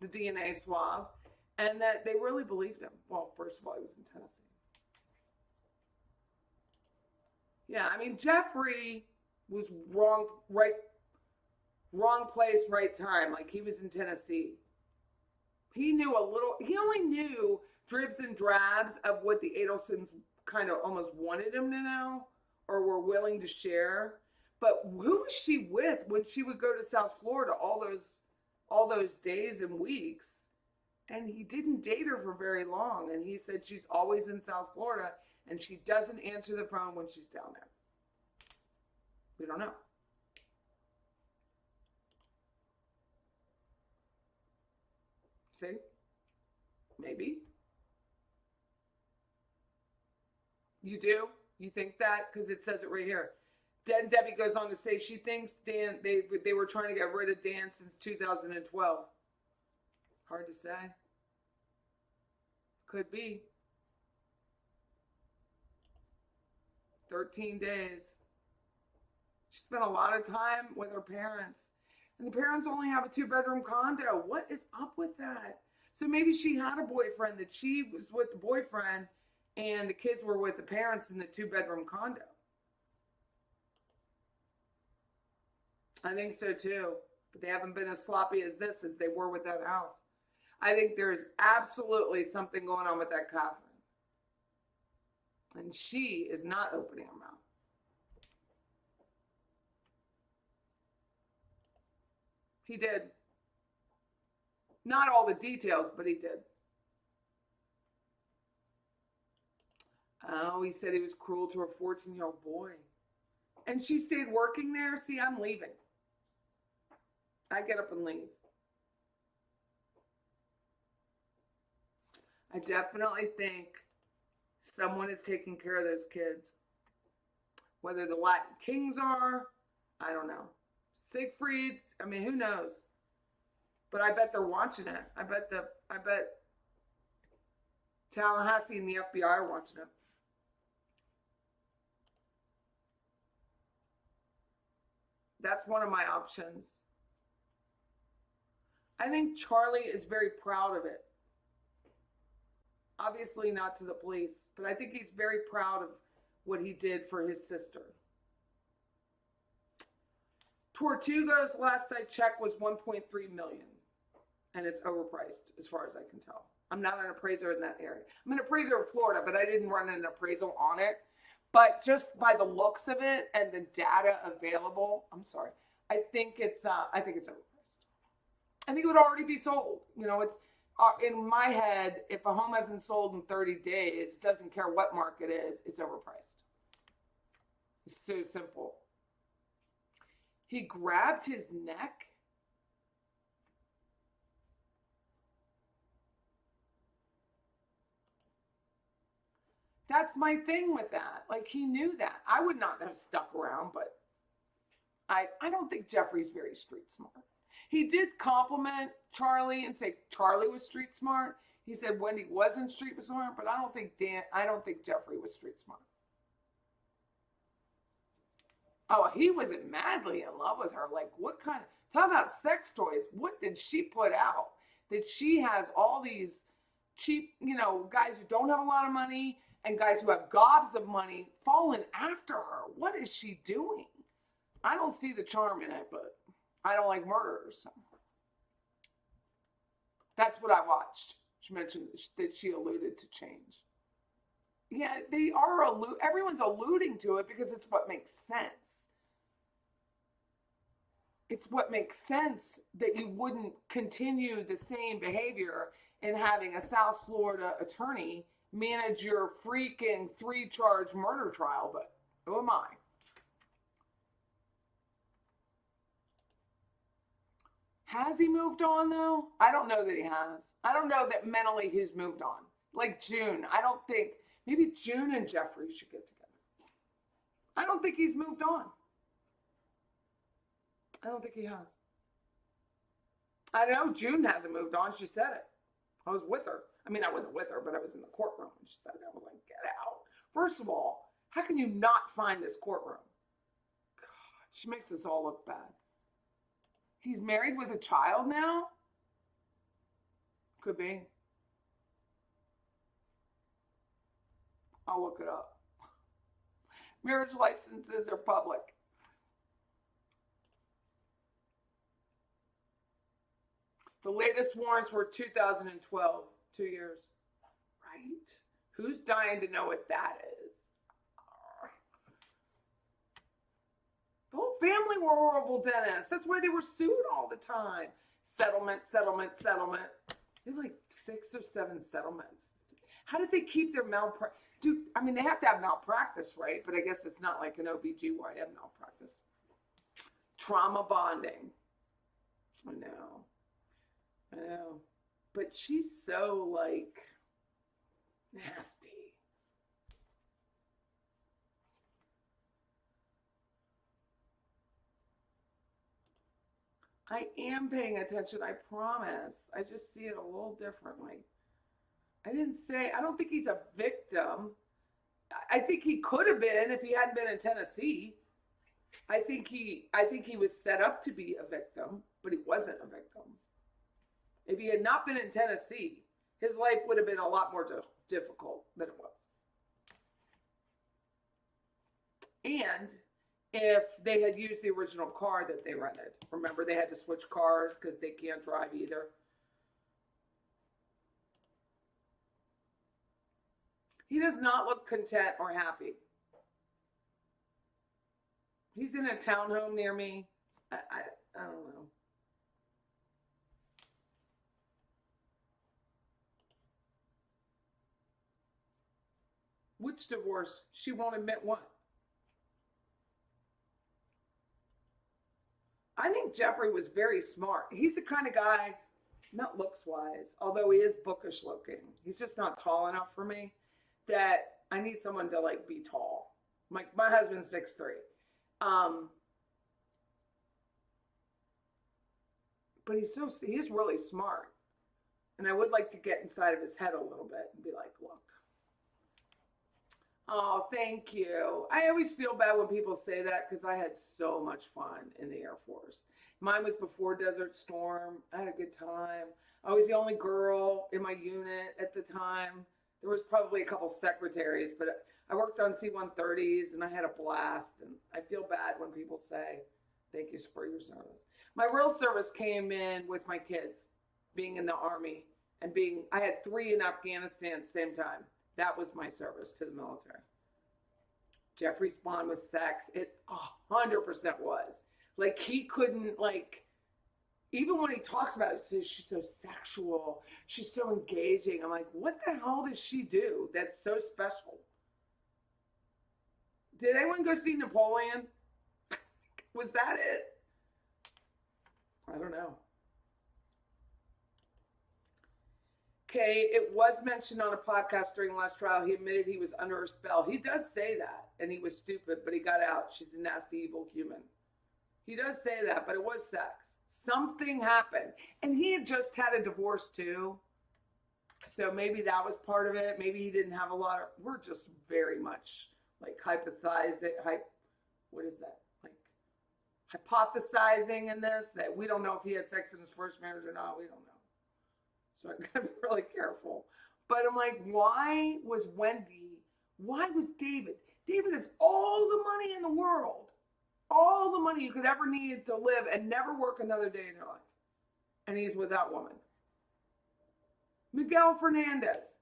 the DNA swab, and that they really believed him. Well, first of all, he was in Tennessee. Yeah, I mean, Jeffrey was wrong place, right time. Like, he was in Tennessee. He only knew dribs and drabs of what the Adelsons kind of almost wanted him to know or were willing to share. But who was she with when she would go to South Florida all those days and weeks? And he didn't date her for very long. And he said she's always in South Florida and she doesn't answer the phone when she's down there. We don't know. See? Maybe. You do? You think that? Because it says it right here. Debbie goes on to say she thinks Dan, they were trying to get rid of Dan since 2012. Hard to say. Could be. 13 days. She spent a lot of time with her parents. And the parents only have a 2-bedroom condo. What is up with that? So maybe she had a boyfriend that she was with the boyfriend and the kids were with the parents in the 2-bedroom condo. I think so too. But they haven't been as sloppy as this as they were with that house. I think there's absolutely something going on with that Catherine. And she is not opening her mouth. He did. Not all the details, but he did. Oh, he said he was cruel to a 14-year-old boy. And she stayed working there? See, I'm leaving. I get up and leave. I definitely think someone is taking care of those kids. Whether the Latin Kings are, I don't know. Siegfried, I mean, who knows? But I bet they're watching it. I bet Tallahassee and the FBI are watching it. That's one of my options. I think Charlie is very proud of it. Obviously, not to the police, but I think he's very proud of what he did for his sister. Tortuga's last I checked was 1.3 million, and it's overpriced as far as I can tell. I'm not an appraiser in that area. I'm an appraiser in Florida, but I didn't run an appraisal on it. But just by the looks of it and the data available, I'm sorry, I think it's overpriced. I think it would already be sold. You know, it's in my head, if a home hasn't sold in 30 days, doesn't care what market it is, it's overpriced. It's so simple. He grabbed his neck. That's my thing with that. Like, he knew that. I would not have stuck around, but I don't think Jeffrey's very street smart. He did compliment Charlie and say Charlie was street smart. He said Wendy wasn't street smart, but I don't think Jeffrey was street smart. Oh, he wasn't madly in love with her. Like, what kind of, talk about sex toys. What did she put out? That she has all these cheap, guys who don't have a lot of money and guys who have gobs of money falling after her. What is she doing? I don't see the charm in it, but I don't like murderers. So. That's what I watched. She mentioned that she alluded to change. Yeah, they are everyone's alluding to it because it's what makes sense. It's what makes sense that you wouldn't continue the same behavior in having a South Florida attorney manage your freaking 3-charge murder trial, but who am I? Has he moved on though? I don't know that he has. I don't know that mentally he's moved on. Like June, I don't think, maybe June and Jeffrey should get together. I don't think he's moved on. I don't think he has. I know June hasn't moved on. She said it. I was with her. I mean, I wasn't with her, but I was in the courtroom when she said it. I was like, get out. First of all, how can you not find this courtroom? God, she makes us all look bad. He's married with a child now? Could be. I'll look it up. Marriage licenses are public. The latest warrants were 2012, 2 years. Right? Who's dying to know what that is? The whole family were horrible dentists. That's why they were sued all the time. Settlement. They have like 6 or 7 settlements. How did they keep their malpractice? I mean, they have to have malpractice, right? But I guess it's not like an OBGYN malpractice. Trauma bonding. I know. But she's so, like, nasty. I am paying attention, I promise. I just see it a little differently. I don't think he's a victim. I think he could have been if he hadn't been in Tennessee. I think he was set up to be a victim, but he wasn't a victim. If he had not been in Tennessee, his life would have been a lot more difficult than it was. And if they had used the original car that they rented. Remember, they had to switch cars because they can't drive either. He does not look content or happy. He's in a townhome near me. I don't know. Which divorce? She won't admit what? I think Jeffrey was very smart. He's the kind of guy, not looks-wise, although he is bookish looking. He's just not tall enough for me. That I need someone to like be tall. My husband's 6'3". But he's really smart. And I would like to get inside of his head a little bit and be like, look, Oh, thank you. I always feel bad when people say that because I had so much fun in the Air Force. Mine was before Desert Storm. I had a good time. I was the only girl in my unit at the time. There was probably a couple secretaries, but I worked on C-130s and I had a blast. And I feel bad when people say, thank you for your service. My real service came in with my kids being in the Army and I had 3 in Afghanistan at the same time. That was my service to the military. Jeffrey Spawn was sex. It 100% was. Like he couldn't even when he talks about it, says she's so sexual, she's so engaging. I'm like, what the hell does she do that's so special? Did anyone go see Napoleon? Was that it? I don't know. Okay, it was mentioned on a podcast during last trial. He admitted he was under a spell. He does say that, and he was stupid, but he got out. She's a nasty, evil human. He does say that, but it was sex. Something happened. And he had just had a divorce, too. So maybe that was part of it. Maybe he didn't have a lot of... We're just very much, like, what is that? Like, hypothesizing in this, that we don't know if he had sex in his first marriage or not. We don't know. So I gotta be really careful. But I'm like, why was David? David has all the money in the world. All the money you could ever need to live and never work another day in your life. And he's with that woman. Miguel Fernandez,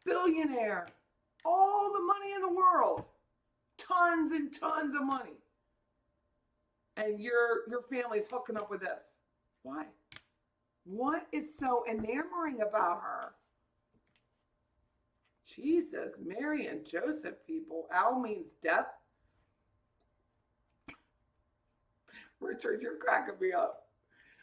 billionaire. All the money in the world. Tons and tons of money. And your family's hooking up with this. Why? What is so enamoring about her? Jesus, Mary and Joseph, people. Al means death. Richard, you're cracking me up.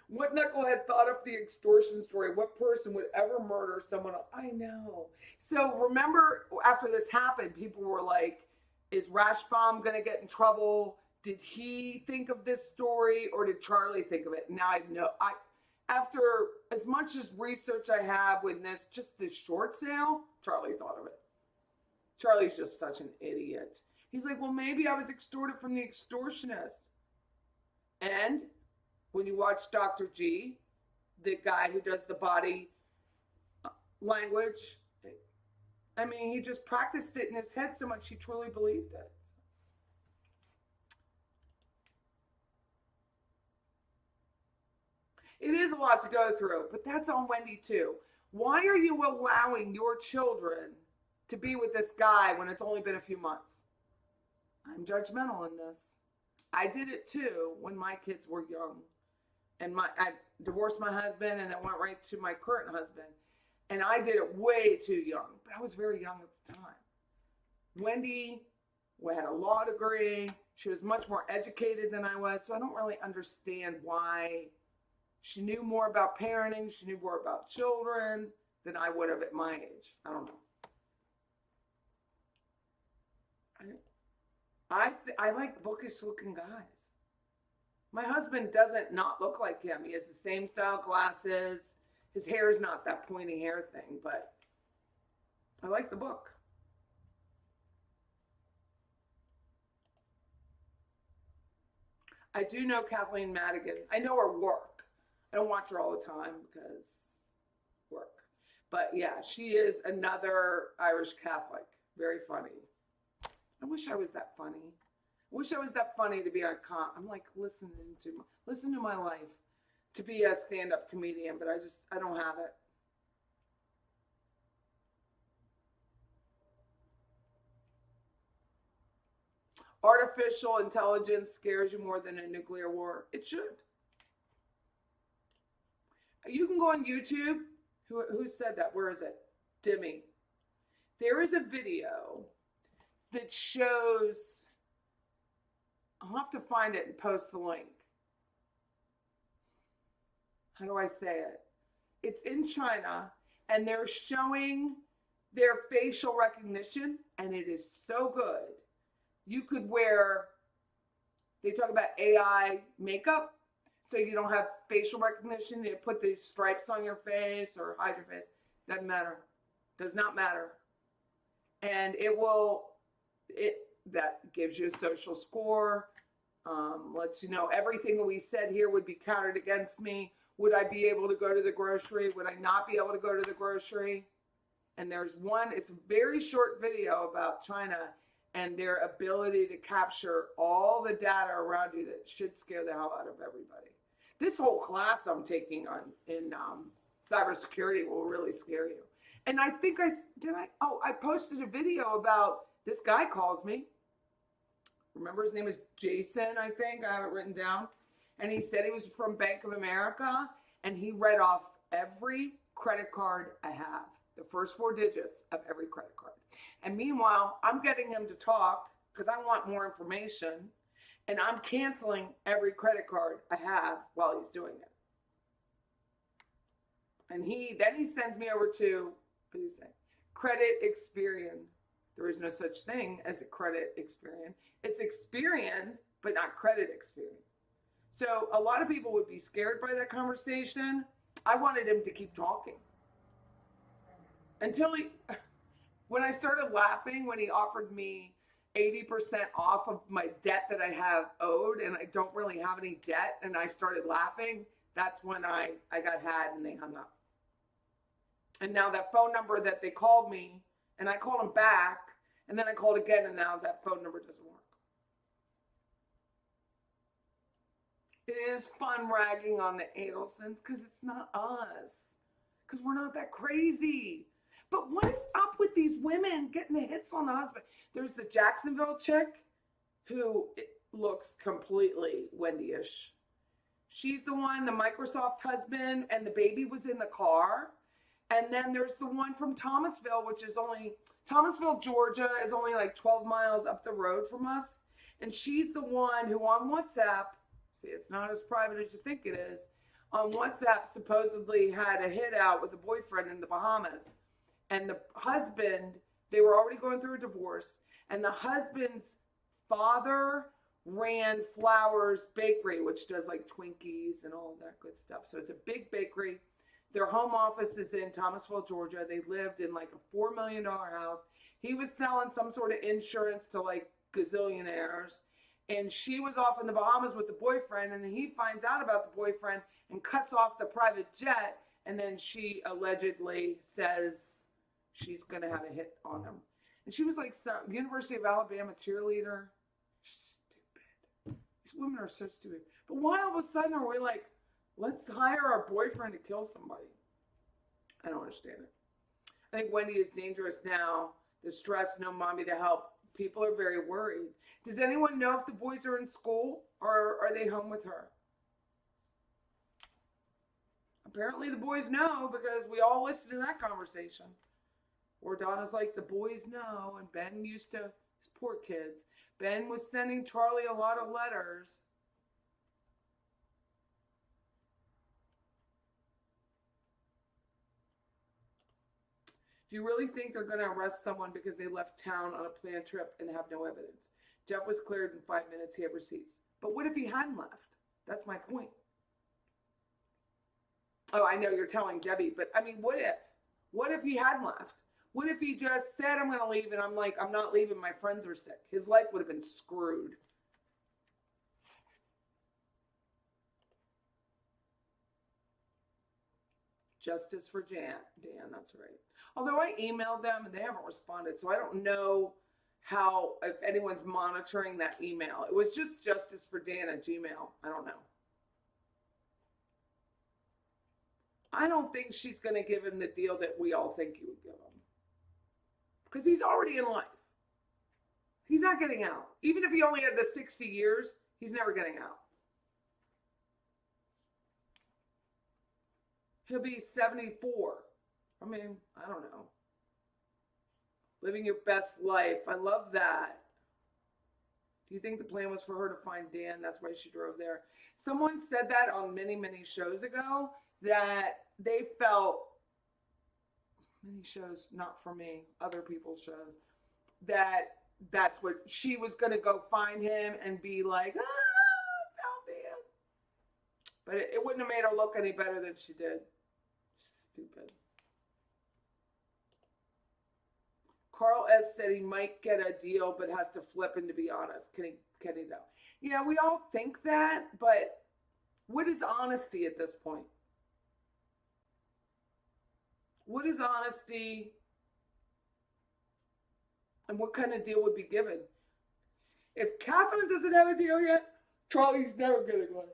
What knucklehead thought up the extortion story? What person would ever murder someone else? I know. So remember, after this happened, people were like, is Rashbaum going to get in trouble? Did he think of this story or did Charlie think of it? Now I know. After as much as research I have with this, just this short sale, Charlie thought of it. Charlie's just such an idiot. He's like, well, maybe I was extorted from the extortionist. And when you watch Dr. G, the guy who does the body language, I mean, he just practiced it in his head so much he truly believed it. It is a lot to go through, but that's on Wendy too. Why are you allowing your children to be with this guy when it's only been a few months? I'm judgmental in this. I did it too when my kids were young. And I divorced my husband and I went right to my current husband. And I did it way too young, but I was very young at the time. Wendy had a law degree. She was much more educated than I was, so I don't really understand why. She knew more about parenting. She knew more about children than I would have at my age. I don't know. I like bookish looking guys. My husband doesn't not look like him. He has the same style glasses. His hair is not that pointy hair thing, but I like the book. I do know Kathleen Madigan. I know her work. I don't watch her all the time because work. But yeah, she is another Irish Catholic. Very funny. I wish I was that funny. I wish I was that funny to be on I'm like listen to my life to be a stand-up comedian, but I don't have it. Artificial intelligence scares you more than a nuclear war. It should. You can go on YouTube. Who said that? Where is it? Dimmy. There is a video that shows, I'll have to find it and post the link. How do I say it? It's in China, and they're showing their facial recognition, and it is so good. You could they talk about AI makeup, so you don't have facial recognition. They put these stripes on your face or hide your face. Doesn't matter. Does not matter. And it will that gives you a social score, lets you know everything we said here would be counted against me. Would I be able to go to the grocery? Would I not be able to go to the grocery? And there's one, it's a very short video about China and their ability to capture all the data around you that should scare the hell out of everybody. This whole class I'm taking in cybersecurity will really scare you. And I think I posted a video about this guy calls me. Remember, his name is Jason, I think. I have it written down. And he said he was from Bank of America, and he read off every credit card I have, the first 4 digits of every credit card. And meanwhile, I'm getting him to talk because I want more information, and I'm canceling every credit card I have while he's doing it. And then he sends me over to, what do you say? Credit Experian. There is no such thing as a Credit Experian. It's Experian, but not Credit Experian. So a lot of people would be scared by that conversation. I wanted him to keep talking. Until when I started laughing, when he offered me 80% off of my debt that I have owed, and I don't really have any debt, and I started laughing, that's when I got had and they hung up. And now that phone number that they called me, and I called them back, and then I called again, and now that phone number doesn't work. It is fun ragging on the Adelsons because it's not us. Because we're not that crazy. But what is up with these women getting the hits on the husband? There's the Jacksonville chick who looks completely Wendy-ish. She's the one, the Microsoft husband, and the baby was in the car. And then there's the one from Thomasville, Thomasville, Georgia is only like 12 miles up the road from us. And she's the one who on WhatsApp, see, it's not as private as you think it is, on WhatsApp supposedly had a hit out with a boyfriend in the Bahamas. And the husband, they were already going through a divorce, and the husband's father ran Flowers Bakery, which does like Twinkies and all that good stuff. So it's a big bakery. Their home office is in Thomasville, Georgia. They lived in like a $4 million house. He was selling some sort of insurance to like gazillionaires. And she was off in the Bahamas with the boyfriend, and then he finds out about the boyfriend and cuts off the private jet. And then she allegedly says she's going to have a hit on him. And she was like some University of Alabama cheerleader. Stupid. These women are so stupid. But why all of a sudden are we like, let's hire our boyfriend to kill somebody? I don't understand it. I think Wendy is dangerous now. The stress, no mommy to help. People are very worried. Does anyone know if the boys are in school or are they home with her? Apparently the boys know because we all listened to that conversation. Where Donna's like, the boys know, and Ben used to, his poor kids. Ben was sending Charlie a lot of letters. Do you really think they're going to arrest someone because they left town on a planned trip and have no evidence? Jeff was cleared in 5 minutes. He had receipts. But what if he hadn't left? That's my point. Oh, I know you're telling Debbie, but I mean, what if? What if he hadn't left? What if he just said, I'm going to leave, and I'm like, I'm not leaving, my friends are sick? His life would have been screwed. Justice for Dan, that's right. Although I emailed them and they haven't responded, so I don't know how, if anyone's monitoring that email. It was just Justice for Dan at Gmail. I don't know. I don't think she's going to give him the deal that we all think he would give him. Because he's already in life. He's not getting out. Even if he only had the 60 years, he's never getting out. He'll be 74. I mean, I don't know. Living your best life. I love that. Do you think the plan was for her to find Dan? That's why she drove there. Someone said that on many, many shows ago, that they felt, many shows, not for me, other people's shows, that's what she was going to go find him and be like, found Dan. But it wouldn't have made her look any better than she did. Stupid. Carl S. said he might get a deal, but has to flip and to be honest. Can he though? Yeah, we all think that, but what is honesty at this point? What is honesty? And what kind of deal would be given? If Catherine doesn't have a deal yet, Charlie's never getting one.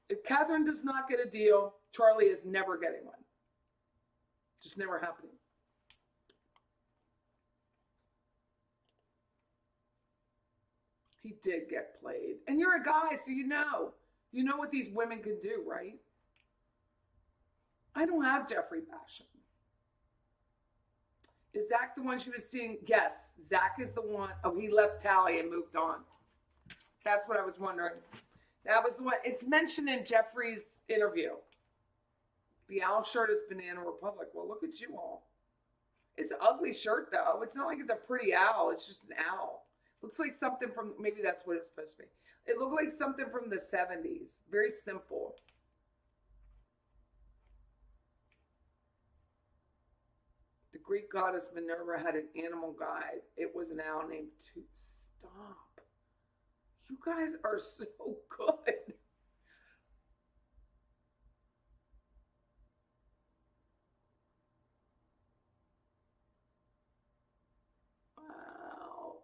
If Catherine does not get a deal, Charlie is never getting one. Just never happening. He did get played. And you're a guy, so you know. You know what these women can do, right? I don't have Jeffrey Basham. Is Zach the one she was seeing? Yes, Zach is the one. Oh, he left Tally and moved on. That's what I was wondering. That was the one. It's mentioned in Jeffrey's interview. The owl shirt is Banana Republic. Well, look at you all. It's an ugly shirt, though. It's not like it's a pretty owl. It's just an owl. Looks like something from, maybe that's what it's supposed to be. It looked like something from the 70s. Very simple. The Greek goddess Minerva had an animal guide. It was an owl named Stop. You guys are so good. Wow.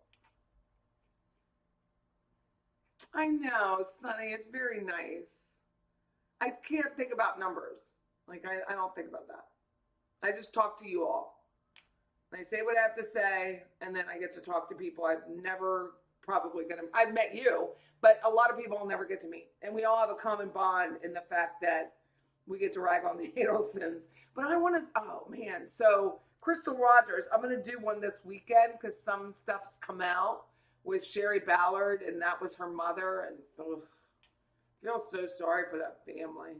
I know, Sonny. It's very nice. I can't think about numbers. Like, I don't think about that. I just talk to you all. I say what I have to say, and then I get to talk to people I've never probably I've met you, but a lot of people I'll never get to meet. And we all have a common bond in the fact that we get to rag on the Adelsons. But I want to, oh man. So Crystal Rogers, I'm going to do one this weekend because some stuff's come out with Sherry Ballard, and that was her mother. And ugh, I feel so sorry for that family.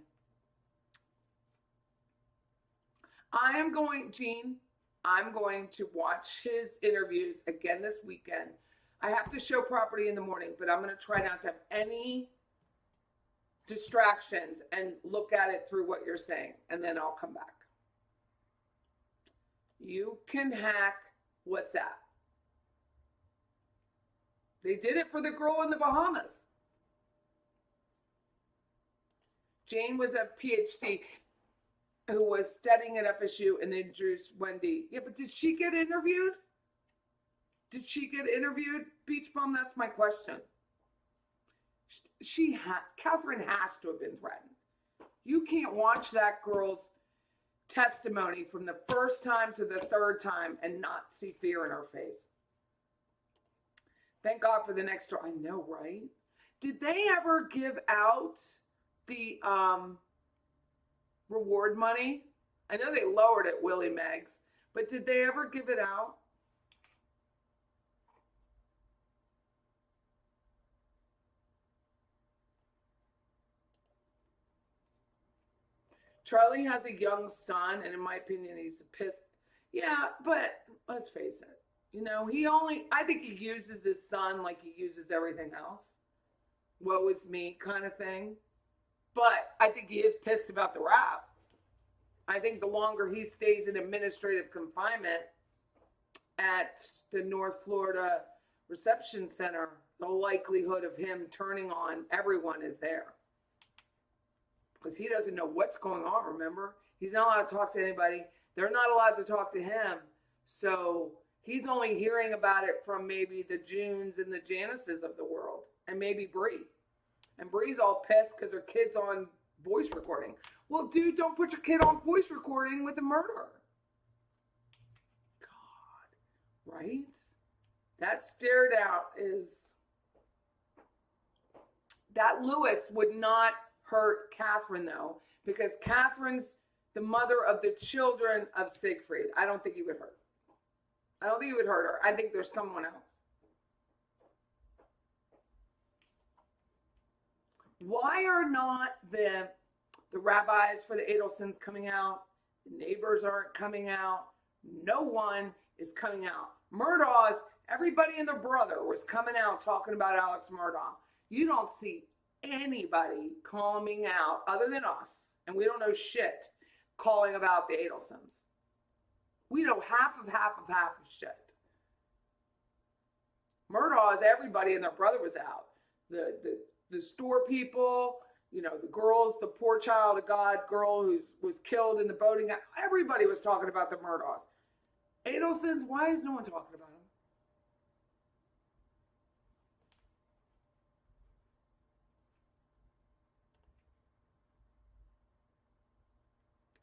Gene, I'm going to watch his interviews again this weekend. I have to show property in the morning, but I'm going to try not to have any distractions and look at it through what you're saying, and then I'll come back. You can hack WhatsApp. They did it for the girl in the Bahamas. Jane was a PhD who was studying at FSU and introduced Wendy. Yeah, but did she get interviewed? Did she get interviewed, Beach Bum? That's my question. Catherine has to have been threatened. You can't watch that girl's testimony from the first time to the third time and not see fear in her face. Thank God for the next door. I know, right? Did they ever give out the reward money? I know they lowered it, Willie Meggs, but did they ever give it out? Charlie has a young son, and in my opinion, he's a piss. Yeah, but let's face it. You know, I think he uses his son like he uses everything else. Woe is me kind of thing. But I think he is pissed about the rap. I think the longer he stays in administrative confinement at the North Florida Reception Center, the likelihood of him turning on everyone is there. Because he doesn't know what's going on, remember? He's not allowed to talk to anybody. They're not allowed to talk to him. So he's only hearing about it from maybe the Junes and the Janices of the world. And maybe Bree. And Bree's all pissed because her kid's on voice recording. Well, dude, don't put your kid on voice recording with a murderer. God, right? That stared out is... That Lewis would not hurt Catherine, though, because Catherine's the mother of the children of Siegfried. I don't think he would hurt. I don't think he would hurt her. I think there's someone else. Why are not the rabbis for the Adelsons coming out? The neighbors aren't coming out. No one is coming out. Murdaugh's, everybody and their brother was coming out talking about Alex Murdaugh. You don't see anybody calling out other than us, and we don't know shit, calling about the Adelsons. We know half of shit. Murdaugh's, everybody and their brother was out. The store people, the girls, the poor child of God girl who was killed in the boating. Everybody was talking about the Murdaugh's. Adelsons, why is no one talking about them?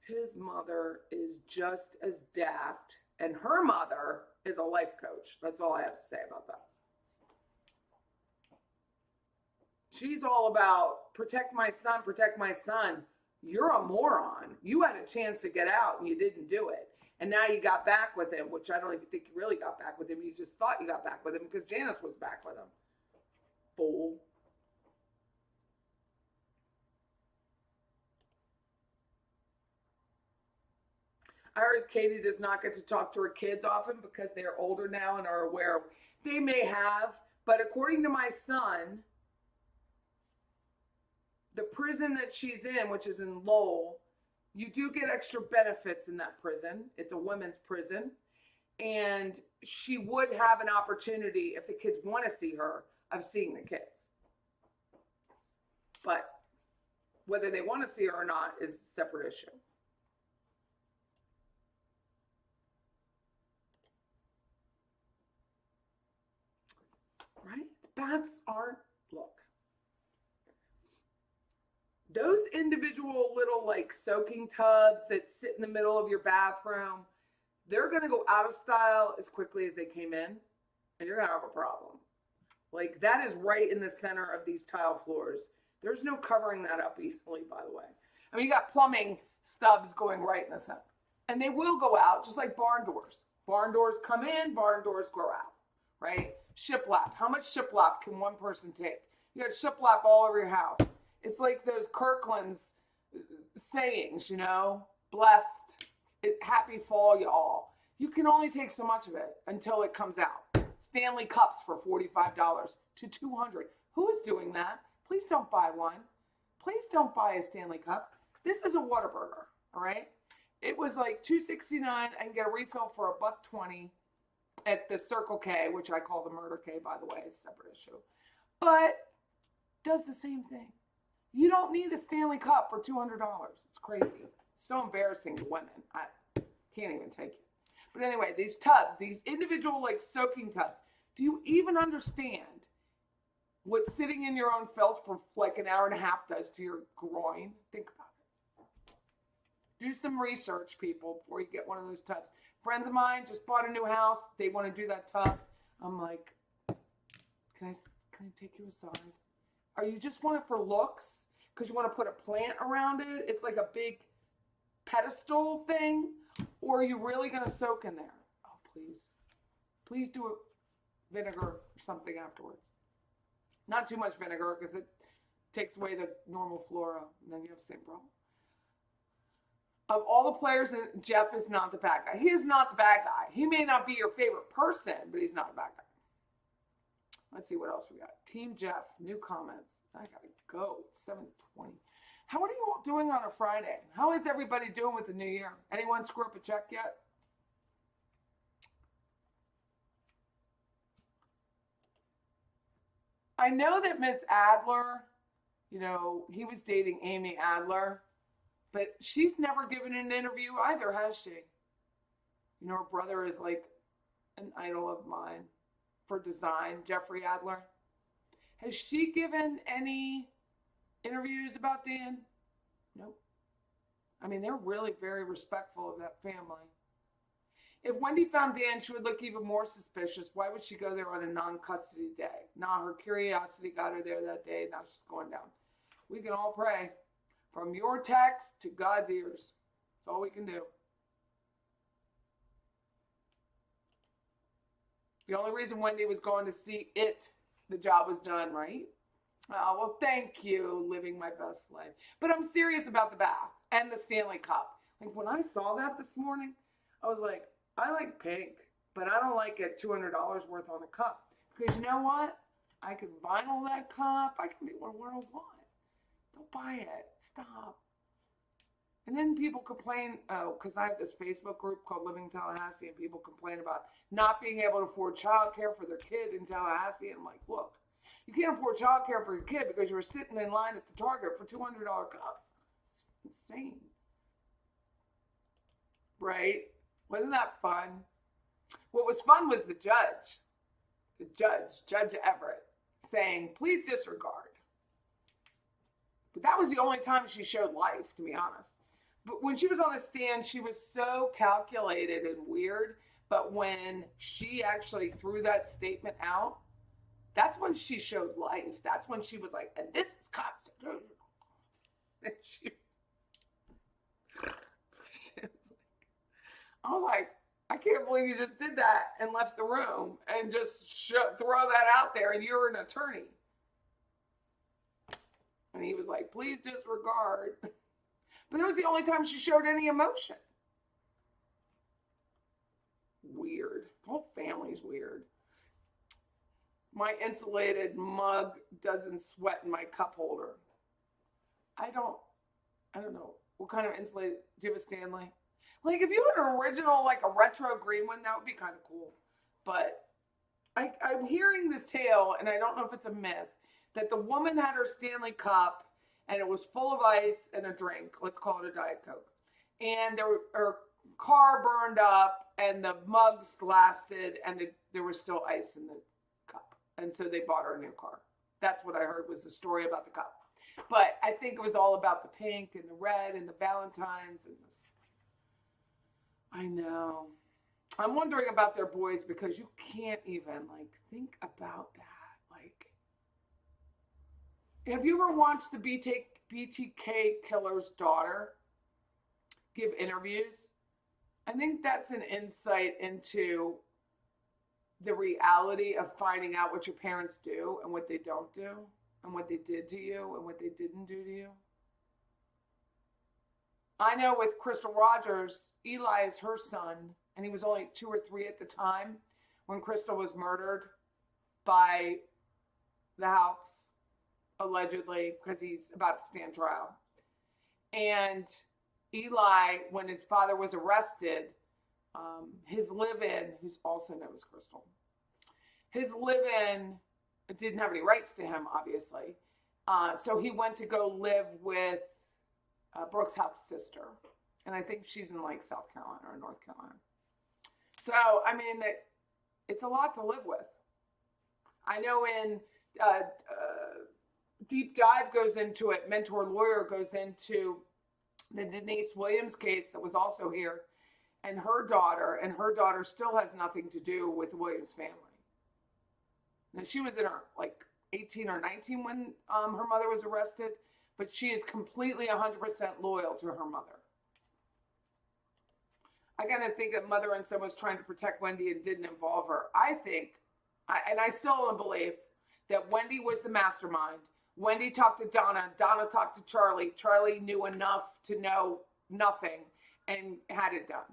His mother is just as daft, and her mother is a life coach. That's all I have to say about that. She's all about protect my son, protect my son. You're a moron. You had a chance to get out and you didn't do it. And now you got back with him, which I don't even think you really got back with him. You just thought you got back with him because Janice was back with him. Fool. I heard Katie does not get to talk to her kids often because they're older now and are aware. They may have, but according to my son, the prison that she's in, which is in Lowell, you do get extra benefits in that prison. It's a women's prison. And she would have an opportunity, if the kids want to see her, of seeing the kids. But whether they want to see her or not is a separate issue. Right? Baths aren't, look. Those individual little like soaking tubs that sit in the middle of your bathroom, they're going to go out of style as quickly as they came in, and you're going to have a problem. Like that is right in the center of these tile floors. There's no covering that up easily, by the way. I mean, you got plumbing stubs going right in the center. And they will go out just like barn doors. Barn doors come in, barn doors go out, right? Shiplap. How much shiplap can one person take? You got shiplap all over your house. It's like those Kirkland's sayings, blessed, happy fall, y'all. You can only take so much of it until it comes out. Stanley cups for $45 to $200. Who is doing that? Please don't buy one. Please don't buy a Stanley cup. This is a Whataburger, all right? It was like $2.69. I can get a refill for $1.20 at the Circle K, which I call the Murder K, by the way. It's a separate issue. But does the same thing. You don't need a Stanley cup for $200. It's crazy. It's so embarrassing to women. I can't even take it. But anyway, these tubs, these individual like soaking tubs, do you even understand what sitting in your own filth for like an hour and a half does to your groin? Think about it. Do some research, people, before you get one of those tubs. Friends of mine just bought a new house. They want to do that tub. I'm like, can I take you aside? Are you just want it for looks? Because you want to put a plant around it? It's like a big pedestal thing? Or are you really going to soak in there? Oh, please. Please do a vinegar or something afterwards. Not too much vinegar because it takes away the normal flora. And then you have the same problem. Of all the players, Jeff is not the bad guy. He is not the bad guy. He may not be your favorite person, but he's not a bad guy. Let's see what else we got. Team Jeff, new comments. I gotta go. It's 7:20. How are you all doing on a Friday? How is everybody doing with the new year? Anyone screw up a check yet? I know that Miss Adler, he was dating Amy Adler, but she's never given an interview either, has she? Her brother is like an idol of mine for design, Jeffrey Adler. Has she given any interviews about Dan? Nope. I mean, they're really very respectful of that family. If Wendy found Dan, she would look even more suspicious. Why would she go there on a non-custody day? Nah, her curiosity got her there that day. Now she's going down. We can all pray. From your text to God's ears. That's all we can do. The only reason Wendy was going to see it, the job was done, right? Oh, well, thank you, living my best life. But I'm serious about the bath and the Stanley Cup. Like, when I saw that this morning, I was like, I like pink, but I don't like it $200 worth on a cup. Because you know what? I can vinyl that cup. I can make one where I want. Don't buy it. Stop. And then people complain, because I have this Facebook group called Living Tallahassee, and people complain about not being able to afford childcare for their kid in Tallahassee. And I'm like, look, you can't afford childcare for your kid because you were sitting in line at the Target for $200 cup. It's insane. Right? Wasn't that fun? What was fun was the judge, Judge Everett, saying, please disregard. But that was the only time she showed life, to be honest. But when she was on the stand, she was so calculated and weird. But when she actually threw that statement out, that's when she showed life. That's when she was like, and this is constitutional. And I was like, I can't believe you just did that and left the room and just throw that out there, and you're an attorney. And he was like, please disregard. But that was the only time she showed any emotion. Weird. The whole family's weird. My insulated mug doesn't sweat in my cup holder. I don't know. What kind of insulated? Do you have a Stanley? Like, if you had an original, like a retro green one, that would be kind of cool. But I'm hearing this tale, and I don't know if it's a myth, that the woman had her Stanley cup, and it was full of ice and a drink. Let's call it a Diet Coke. And her car burned up, and the mugs lasted, and there was still ice in the cup. And so they bought her a new car. That's what I heard was the story about the cup. But I think it was all about the pink and the red and the Valentines and this. I know. I'm wondering about their boys because you can't even think about that. Have you ever watched the BTK killer's daughter give interviews? I think that's an insight into the reality of finding out what your parents do and what they don't do and what they did to you and what they didn't do to you. I know with Crystal Rogers, Eli is her son, and he was only 2 or 3 at the time when Crystal was murdered by the house, allegedly, because he's about to stand trial. And Eli, when his father was arrested, his live-in, who's also known as Crystal, his live-in didn't have any rights to him, obviously. So he went to go live with Brooks Houck's sister. And I think she's in South Carolina or North Carolina. So, I mean, it's a lot to live with. I know in Deep Dive goes into it, Mentor Lawyer goes into the Denise Williams case that was also here, and her daughter still has nothing to do with the Williams family. Now, she was in her 18 or 19 when her mother was arrested, but she is completely 100% loyal to her mother. I kind of think that mother and son was trying to protect Wendy and didn't involve her. I think, and I still don't believe, that Wendy was the mastermind. Wendy talked to Donna. Donna talked to Charlie. Charlie knew enough to know nothing and had it done.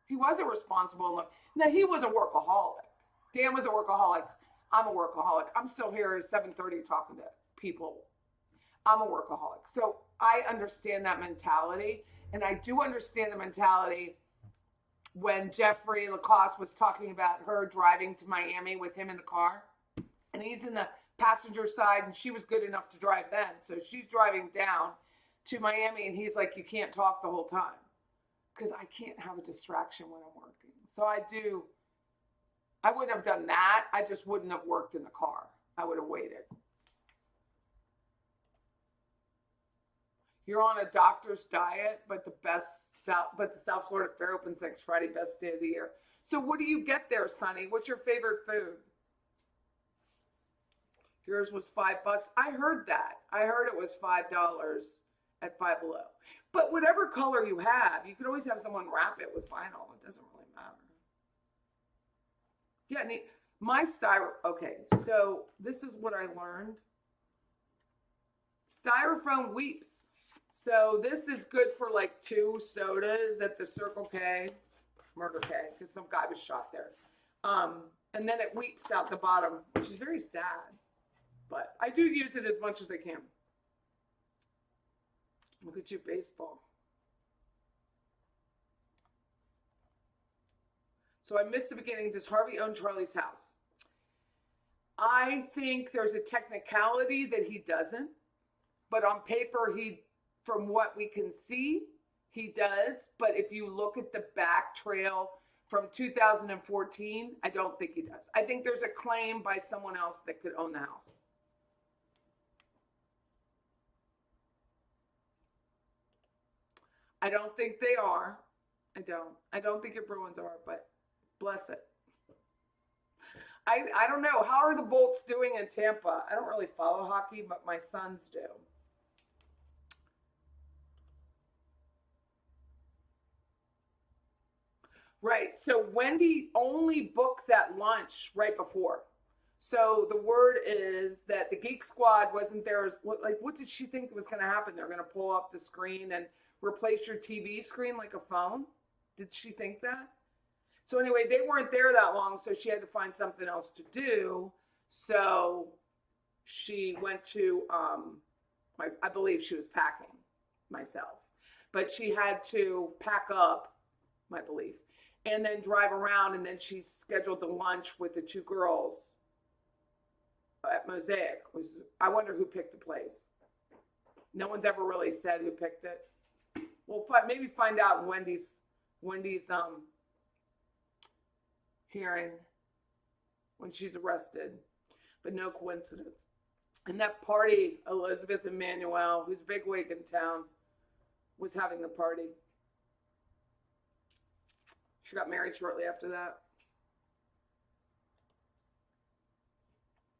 He wasn't responsible enough. Now, he was a workaholic. Dan was a workaholic. I'm a workaholic. I'm still here at 7:30 talking to people. I'm a workaholic. So I understand that mentality. And I do understand the mentality when Jeffrey Lacoste was talking about her driving to Miami with him in the car. And he's in the passenger side, and she was good enough to drive then. So she's driving down to Miami, and he's like, you can't talk the whole time. Because I can't have a distraction when I'm working. So I wouldn't have done that. I just wouldn't have worked in the car. I would have waited. You're on a doctor's diet, but the South Florida Fair opens next Friday, best day of the year. So what do you get there, Sonny? What's your favorite food? Yours was $5. I heard that. I heard it was $5 at Five Below. But whatever color you have, you could always have someone wrap it with vinyl. It doesn't really matter. Yeah, neat. My okay, so this is what I learned. Styrofoam weeps. So this is good for 2 sodas at the Circle K, Murder K, because some guy was shot there. And then it weeps out the bottom, which is very sad. But I do use it as much as I can. Look at you, baseball. So I missed the beginning. Does Harvey own Charlie's house? I think there's a technicality that he doesn't. But on paper, from what we can see, he does. But if you look at the back trail from 2014, I don't think he does. I think there's a claim by someone else that could own the house. I don't think they are. I don't think your Bruins are, but bless it. I don't know. How are the Bolts doing in Tampa? I don't really follow hockey, but my sons do. Right. So Wendy only booked that lunch right before. So the word is that the Geek Squad wasn't there. Like, what did she think was going to happen? They're going to pull up the screen and replace your TV screen like a phone? Did she think that? So anyway, they weren't there that long, so she had to find something else to do. So she went to, I believe she was packing myself, but she had to pack up, my belief, and then drive around, and then she scheduled the lunch with the two girls at Mosaic. I wonder who picked the place. No one's ever really said who picked it. We'll maybe find out in Wendy's hearing when she's arrested, but no coincidence. And that party, Elizabeth Emanuel, who's bigwig in town, was having the party. She got married shortly after that.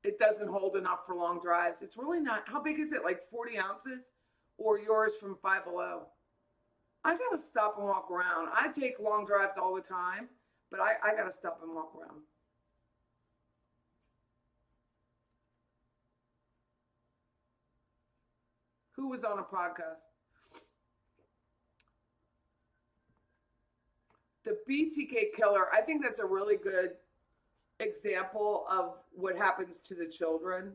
It doesn't hold enough for long drives. It's really not. How big is it? Like 40 ounces? Or yours from Five Below? I gotta stop and walk around. I take long drives all the time, but I gotta stop and walk around. Who was on a podcast? The BTK killer, I think that's a really good example of what happens to the children.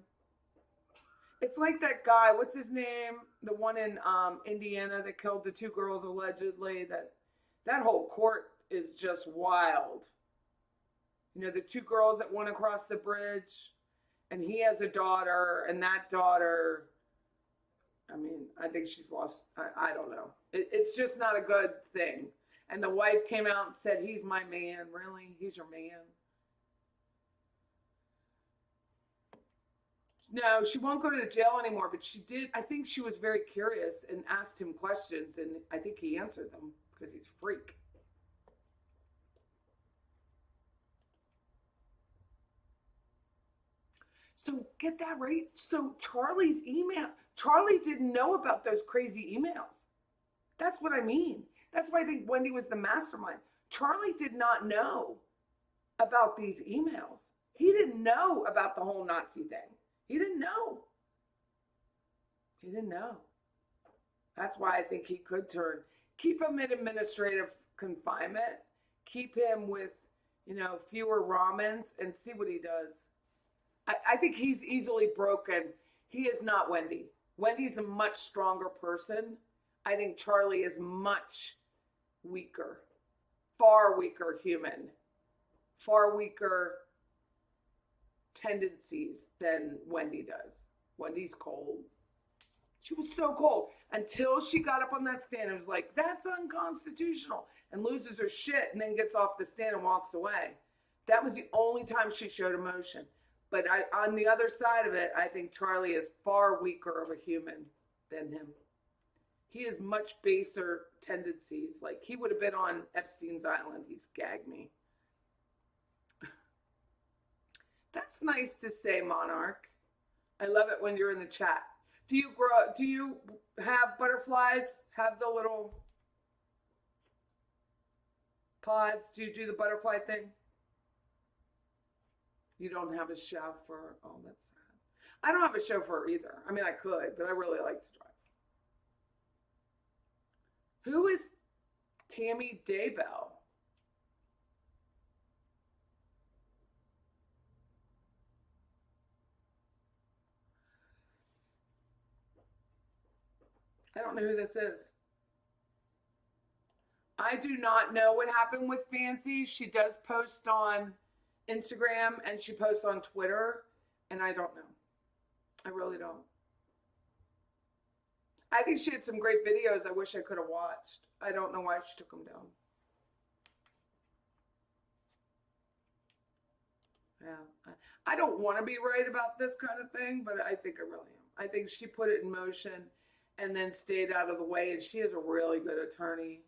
It's like that guy, what's his name? The one in Indiana that killed the two girls allegedly. That whole court is just wild. You know, the two girls that went across the bridge, and he has a daughter, and that daughter, I mean, I think she's lost, I don't know. It's just not a good thing. And the wife came out and said, he's my man. Really? He's your man? No, she won't go to the jail anymore, but she did. I think she was very curious and asked him questions, and I think he answered them because he's a freak. So get that right. So Charlie's email, Charlie didn't know about those crazy emails. That's what I mean. That's why I think Wendy was the mastermind. Charlie did not know about these emails. He didn't know about the whole Nazi thing. He didn't know. He didn't know. That's why I think he could keep him in administrative confinement, keep him with, fewer ramens, and see what he does. I think he's easily broken. He is not Wendy. Wendy's a much stronger person. I think Charlie is much weaker, far weaker human, far weaker tendencies than Wendy does. Wendy's cold. She was so cold until she got up on that stand and was like, that's unconstitutional, and loses her shit and then gets off the stand and walks away. That was the only time she showed emotion. But on the other side of it, I think Charlie is far weaker of a human than him. He has much baser tendencies. Like, he would have been on Epstein's Island. He's gagged me. That's nice to say, Monarch. I love it when you're in the chat. Do you have butterflies? Have the little pods? Do you do the butterfly thing? You don't have a chauffeur. Oh, that's sad. I don't have a chauffeur either. I mean, I could, but I really like to drive. Who is Tammy Daybell? I don't know who this is. I do not know what happened with Fancy. She does post on Instagram and she posts on Twitter, and I don't know. I really don't. I think she had some great videos I wish I could have watched. I don't know why she took them down. Yeah. I don't want to be right about this kind of thing, but I think I really am. I think she put it in motion and then stayed out of the way, and she is a really good attorney.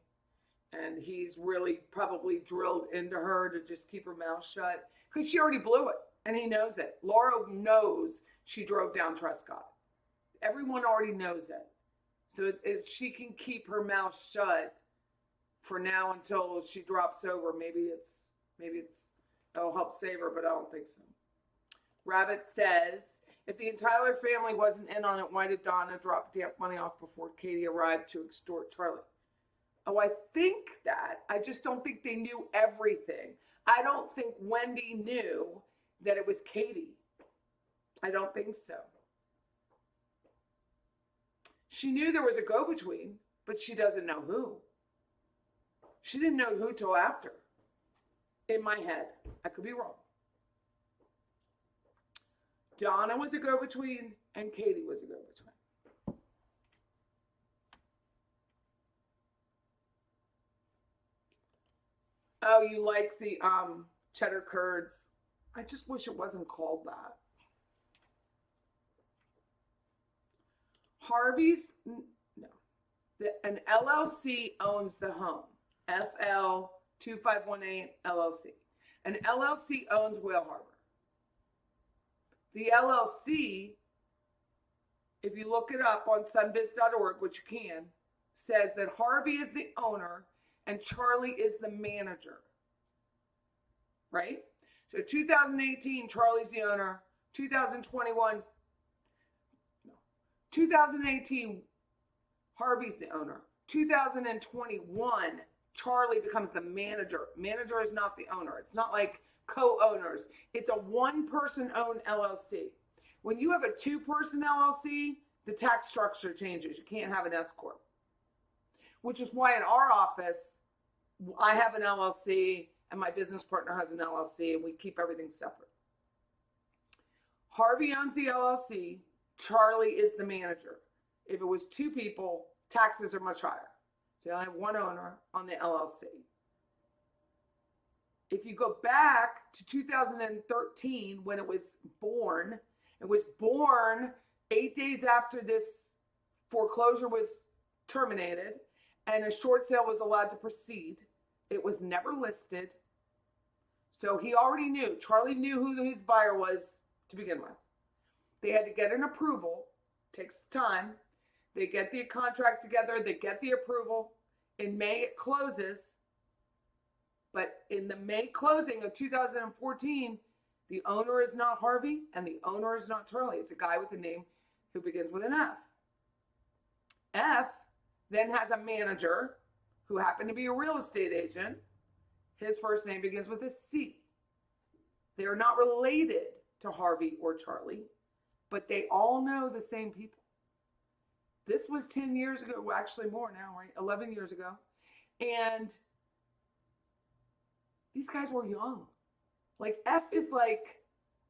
And he's really probably drilled into her to just keep her mouth shut because she already blew it, and he knows it. Laura knows she drove down Trescott. Everyone already knows it. So if she can keep her mouth shut for now until she drops over, maybe it'll help save her, but I don't think so. Rabbit says, if the entire family wasn't in on it, why did Donna drop the money off before Katie arrived to extort Charlie? Oh, I think that. I just don't think they knew everything. I don't think Wendy knew that it was Katie. I don't think so. She knew there was a go-between, but she doesn't know who. She didn't know who till after. In my head. I could be wrong. Donna was a go-between and Katie was a go-between. Oh, you like the cheddar curds. I just wish it wasn't called that. Harvey's, no. An LLC owns the home. FL 2518 LLC. An LLC owns Whale Harbor. The LLC, if you look it up on sunbiz.org, which you can, says that Harvey is the owner and Charlie is the manager. Right? So 2018, Charlie's the owner. 2018, Harvey's the owner. 2021, Charlie becomes the manager. Manager is not the owner. It's not like co-owners. It's a one-person owned LLC. When you have a two-person LLC, the tax structure changes. You can't have an S corp. Which is why in our office, I have an LLC and my business partner has an LLC, and we keep everything separate. Harvey owns the LLC. Charlie is the manager. If it was two people, taxes are much higher. So you only have one owner on the LLC. If you go back to 2013 when it was born 8 days after this foreclosure was terminated and a short sale was allowed to proceed. It was never listed. So he already knew. Charlie knew who his buyer was to begin with. They had to get an approval. Takes time. They get the contract together. They get the approval. In May, it closes. But in the May closing of 2014, the owner is not Harvey and the owner is not Charlie. It's a guy with a name who begins with an F. F then has a manager who happened to be a real estate agent. His first name begins with a C. They are not related to Harvey or Charlie, but they all know the same people. This was 10 years ago, well, actually more now, right? 11 years ago. And these guys were young. Like F is like,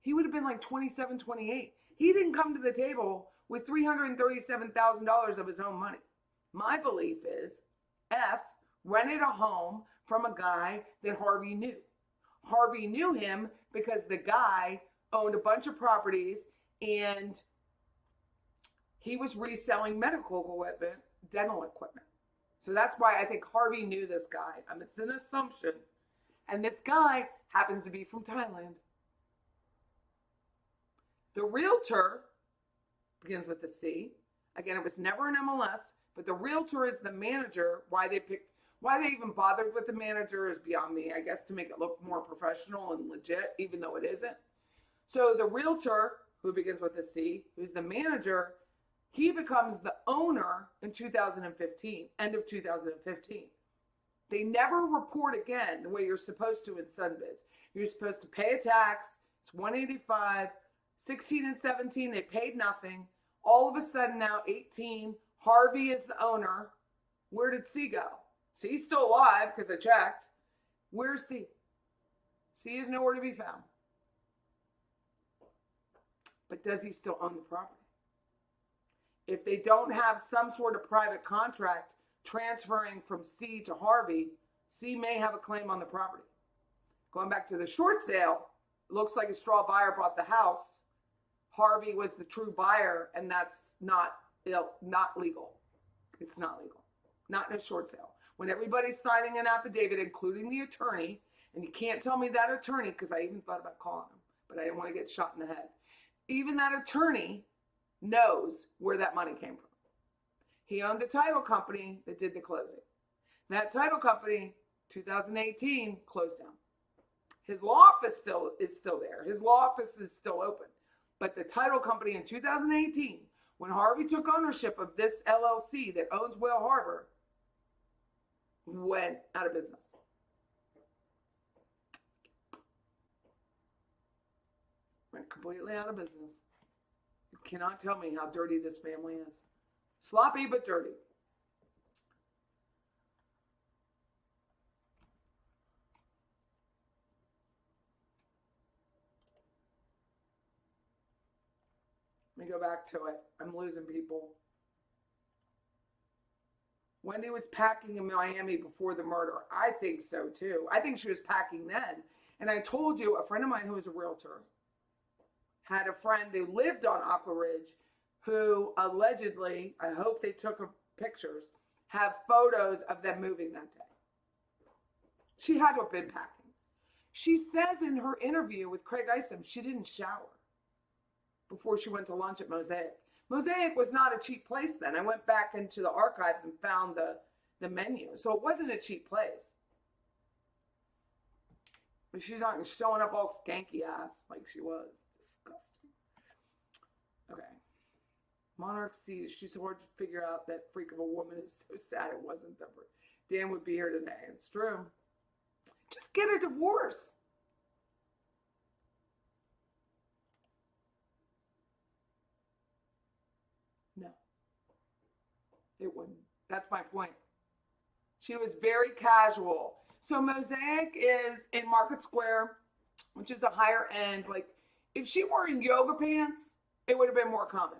he would have been like 27, 28. He didn't come to the table with $337,000 of his own money. My belief is F rented a home from a guy that Harvey knew. Harvey knew him because the guy owned a bunch of properties and he was reselling medical equipment, dental equipment. So that's why I think Harvey knew this guy. It's an assumption. And this guy happens to be from Thailand. The realtor begins with the C. Again, it was never an MLS, but the realtor is the manager. Why they even bothered with the manager is beyond me, I guess, to make it look more professional and legit, even though it isn't. So the realtor, who begins with a C, who's the manager, he becomes the owner in 2015, end of 2015. They never report again the way you're supposed to in Sunbiz. You're supposed to pay a tax. It's $185. 16 and 17, they paid nothing. All of a sudden now, 18, Harvey is the owner. Where did C go? C's still alive because I checked. Where's C? C is nowhere to be found. But does he still own the property? If they don't have some sort of private contract transferring from C to Harvey, C may have a claim on the property. Going back to the short sale, it looks like a straw buyer bought the house. Harvey was the true buyer, and that's not legal. It's not legal. Not in a short sale. When everybody's signing an affidavit, including the attorney, and you can't tell me that attorney, because I even thought about calling him, but I didn't want to get shot in the head. Even that attorney knows where that money came from. He owned a title company that did the closing. That title company, 2018, closed down. His law office is still there. His law office is still open. But the title company in 2018, when Harvey took ownership of this LLC that owns Whale Harbor, went out of business. Went completely out of business. You cannot tell me how dirty this family is. Sloppy but dirty. Let me go back to it. I'm losing people. Wendy was packing in Miami before the murder. I think so too. I think she was packing then. And I told you, a friend of mine who was a realtor had a friend who lived on Aqua Ridge who allegedly, I hope they took pictures, have photos of them moving that day. She had to have been packing. She says in her interview with Craig Isom, she didn't shower before she went to lunch at Mosaic. Mosaic was not a cheap place then. I went back into the archives and found the menu. So it wasn't a cheap place. But she's not showing up all skanky ass like she was. Disgusting. Okay. Monarch sees. She's hard to figure out that freak of a woman is so sad it wasn't them. Dan would be here today. It's true. Just get a divorce. No. It wouldn't. That's my point. She was very casual. So Mosaic is in Market Square, which is a higher end. Like, if she were in yoga pants, it would have been more common.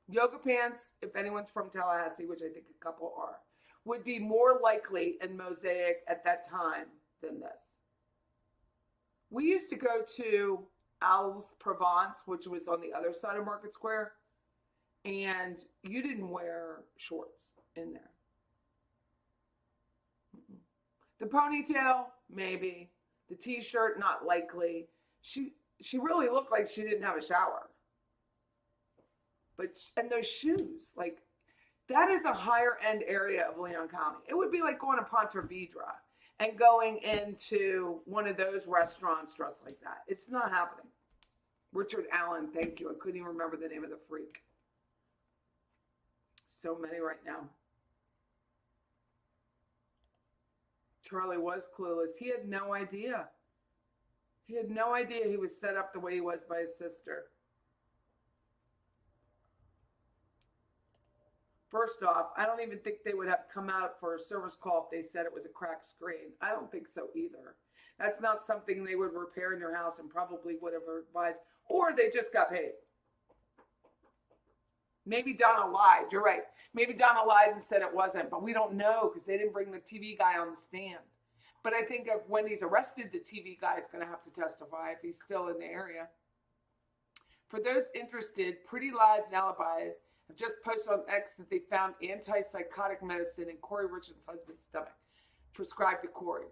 Yoga pants, if anyone's from Tallahassee, which I think a couple are, would be more likely in Mosaic at that time than this. We used to go to Al's Provence, which was on the other side of Market Square, and you didn't wear shorts in there. The ponytail, maybe. The t-shirt, not likely. She really looked like she didn't have a shower. And those shoes, like, that is a higher end area of Leon County. It would be like going to Ponte Vedra and going into one of those restaurants dressed like that. It's not happening. Richard Allen, thank you. I couldn't even remember the name of the freak. So many right now. Charlie was clueless. He had no idea. He had no idea he was set up the way he was by his sister. First off, I don't even think they would have come out for a service call if they said it was a cracked screen. I don't think so either. That's not something they would repair in your house and probably would have advised. Or they just got paid. Maybe Donna lied. You're right. Maybe Donna lied and said it wasn't, but we don't know because they didn't bring the TV guy on the stand. But I think if Wendy's arrested, the TV guy is going to have to testify if he's still in the area. For those interested, Pretty Lies and Alibis have just posted on X that they found antipsychotic medicine in Corey Richards' husband's stomach, prescribed to Corey.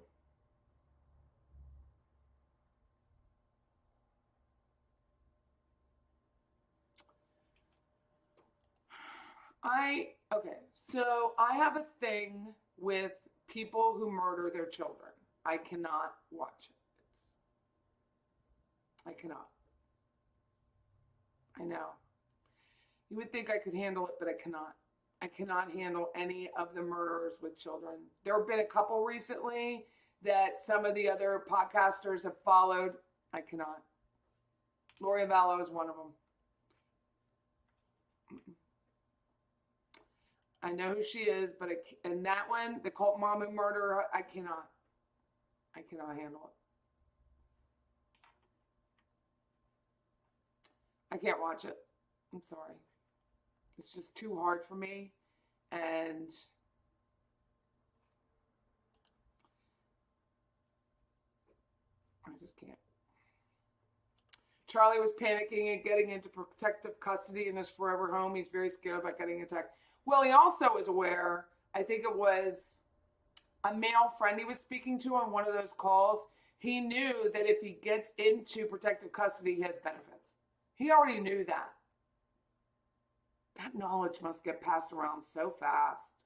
So I have a thing with people who murder their children. I cannot watch it. I cannot. I know. You would think I could handle it, but I cannot. I cannot handle any of the murderers with children. There have been a couple recently that some of the other podcasters have followed. I cannot. Lori Vallow is one of them. I know who she is, but and that one, the cult mom and murderer, I cannot handle it. I can't watch it. I'm sorry. It's just too hard for me. And I just can't. Charlie was panicking and getting into protective custody in his forever home. He's very scared about getting attacked. Well, he also was aware, I think it was a male friend he was speaking to on one of those calls. He knew that if he gets into protective custody, he has benefits. He already knew that. That knowledge must get passed around so fast.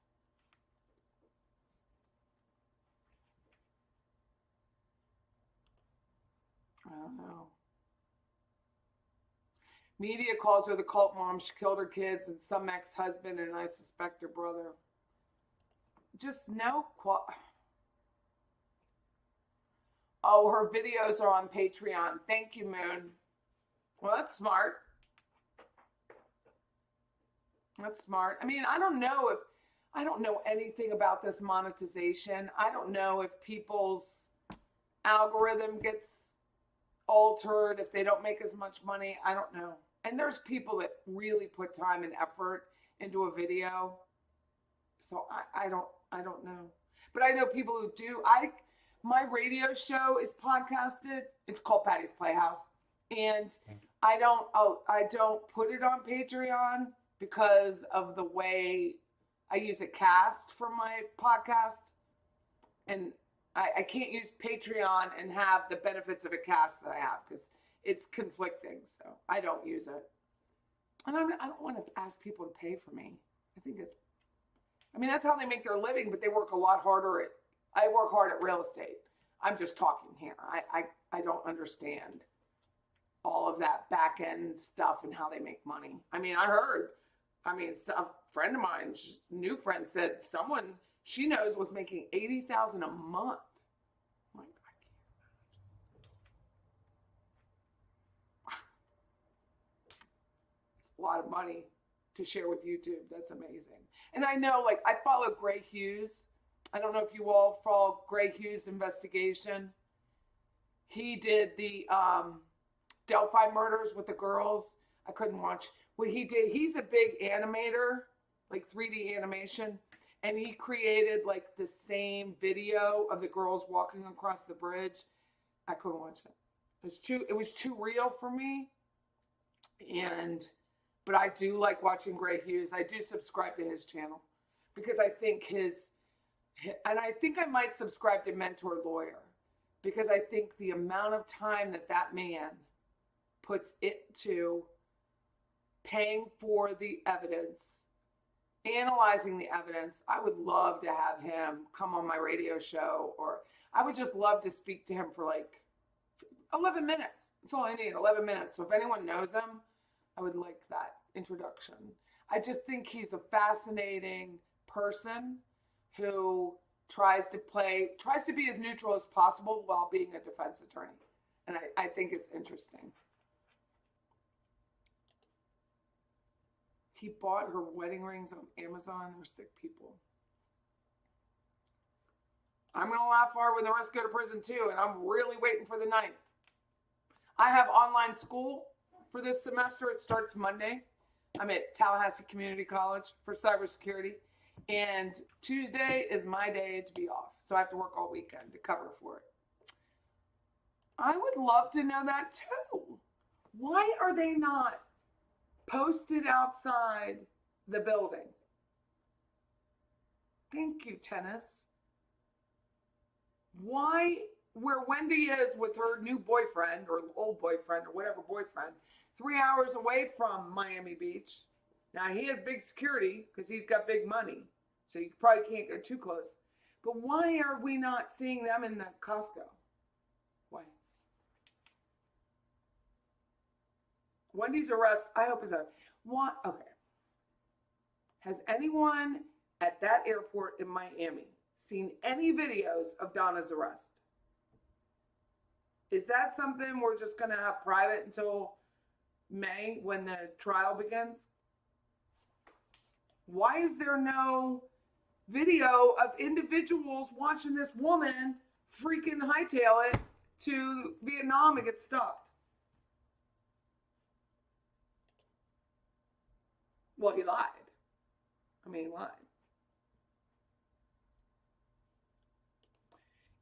I don't know. Media calls her the cult mom. She killed her kids and some ex-husband, and I suspect her brother. Just no. Oh, her videos are on Patreon. Thank you, Moon. Well, that's smart. That's smart. I mean, I don't know anything about this monetization. I don't know if people's algorithm gets altered, if they don't make as much money. I don't know. And there's people that really put time and effort into a video. So I don't know. But I know people who do. My radio show is podcasted. It's called Patty's Playhouse. And I don't put it on Patreon because of the way I use a cast for my podcast. And I can't use Patreon and have the benefits of a cast that I have because it's conflicting. So I don't use it. And I don't want to ask people to pay for me. That's how they make their living, but they work a lot harder I work hard at real estate. I'm just talking here. I don't understand all of that back end stuff and how they make money. A friend of mine, new friend, said someone she knows was making $80,000 a month. I'm like, it's a lot of money to share with YouTube. That's amazing. And I know, I follow Gray Hughes. I don't know if you all follow Gray Hughes' investigation. He did the Delphi murders with the girls. I couldn't watch what he did. He's a big animator, 3D animation. And he created the same video of the girls walking across the bridge. I couldn't watch it. It was too real for me. But I do like watching Gray Hughes. I do subscribe to his channel because I think and I think I might subscribe to Mentor Lawyer because I think the amount of time that man puts into paying for the evidence, analyzing the evidence. I would love to have him come on my radio show, or I would just love to speak to him for 11 minutes. That's all I need, 11 minutes. So if anyone knows him, I would like that introduction. I just think he's a fascinating person who tries to be as neutral as possible while being a defense attorney. And I think it's interesting. He bought her wedding rings on Amazon. They're sick people. I'm going to laugh hard when the rest go to prison too, and I'm really waiting for the 9th. I have online school for this semester. It starts Monday. I'm at Tallahassee Community College for cybersecurity, and Tuesday is my day to be off. So I have to work all weekend to cover for it. I would love to know that too. Why are they not posted outside the building? Thank you, tennis. Why, where Wendy is with her new boyfriend or old boyfriend or whatever boyfriend, 3 hours away from Miami Beach. Now he has big security because he's got big money. So you probably can't go too close. But why are we not seeing them in the Costco? Why? Wendy's arrest, I hope is up. What? Okay. Has anyone at that airport in Miami seen any videos of Donna's arrest? Is that something we're just going to have private until May when the trial begins? Why is there no video of individuals watching this woman freaking hightail it to Vietnam and get stopped? Well, he lied. He lied.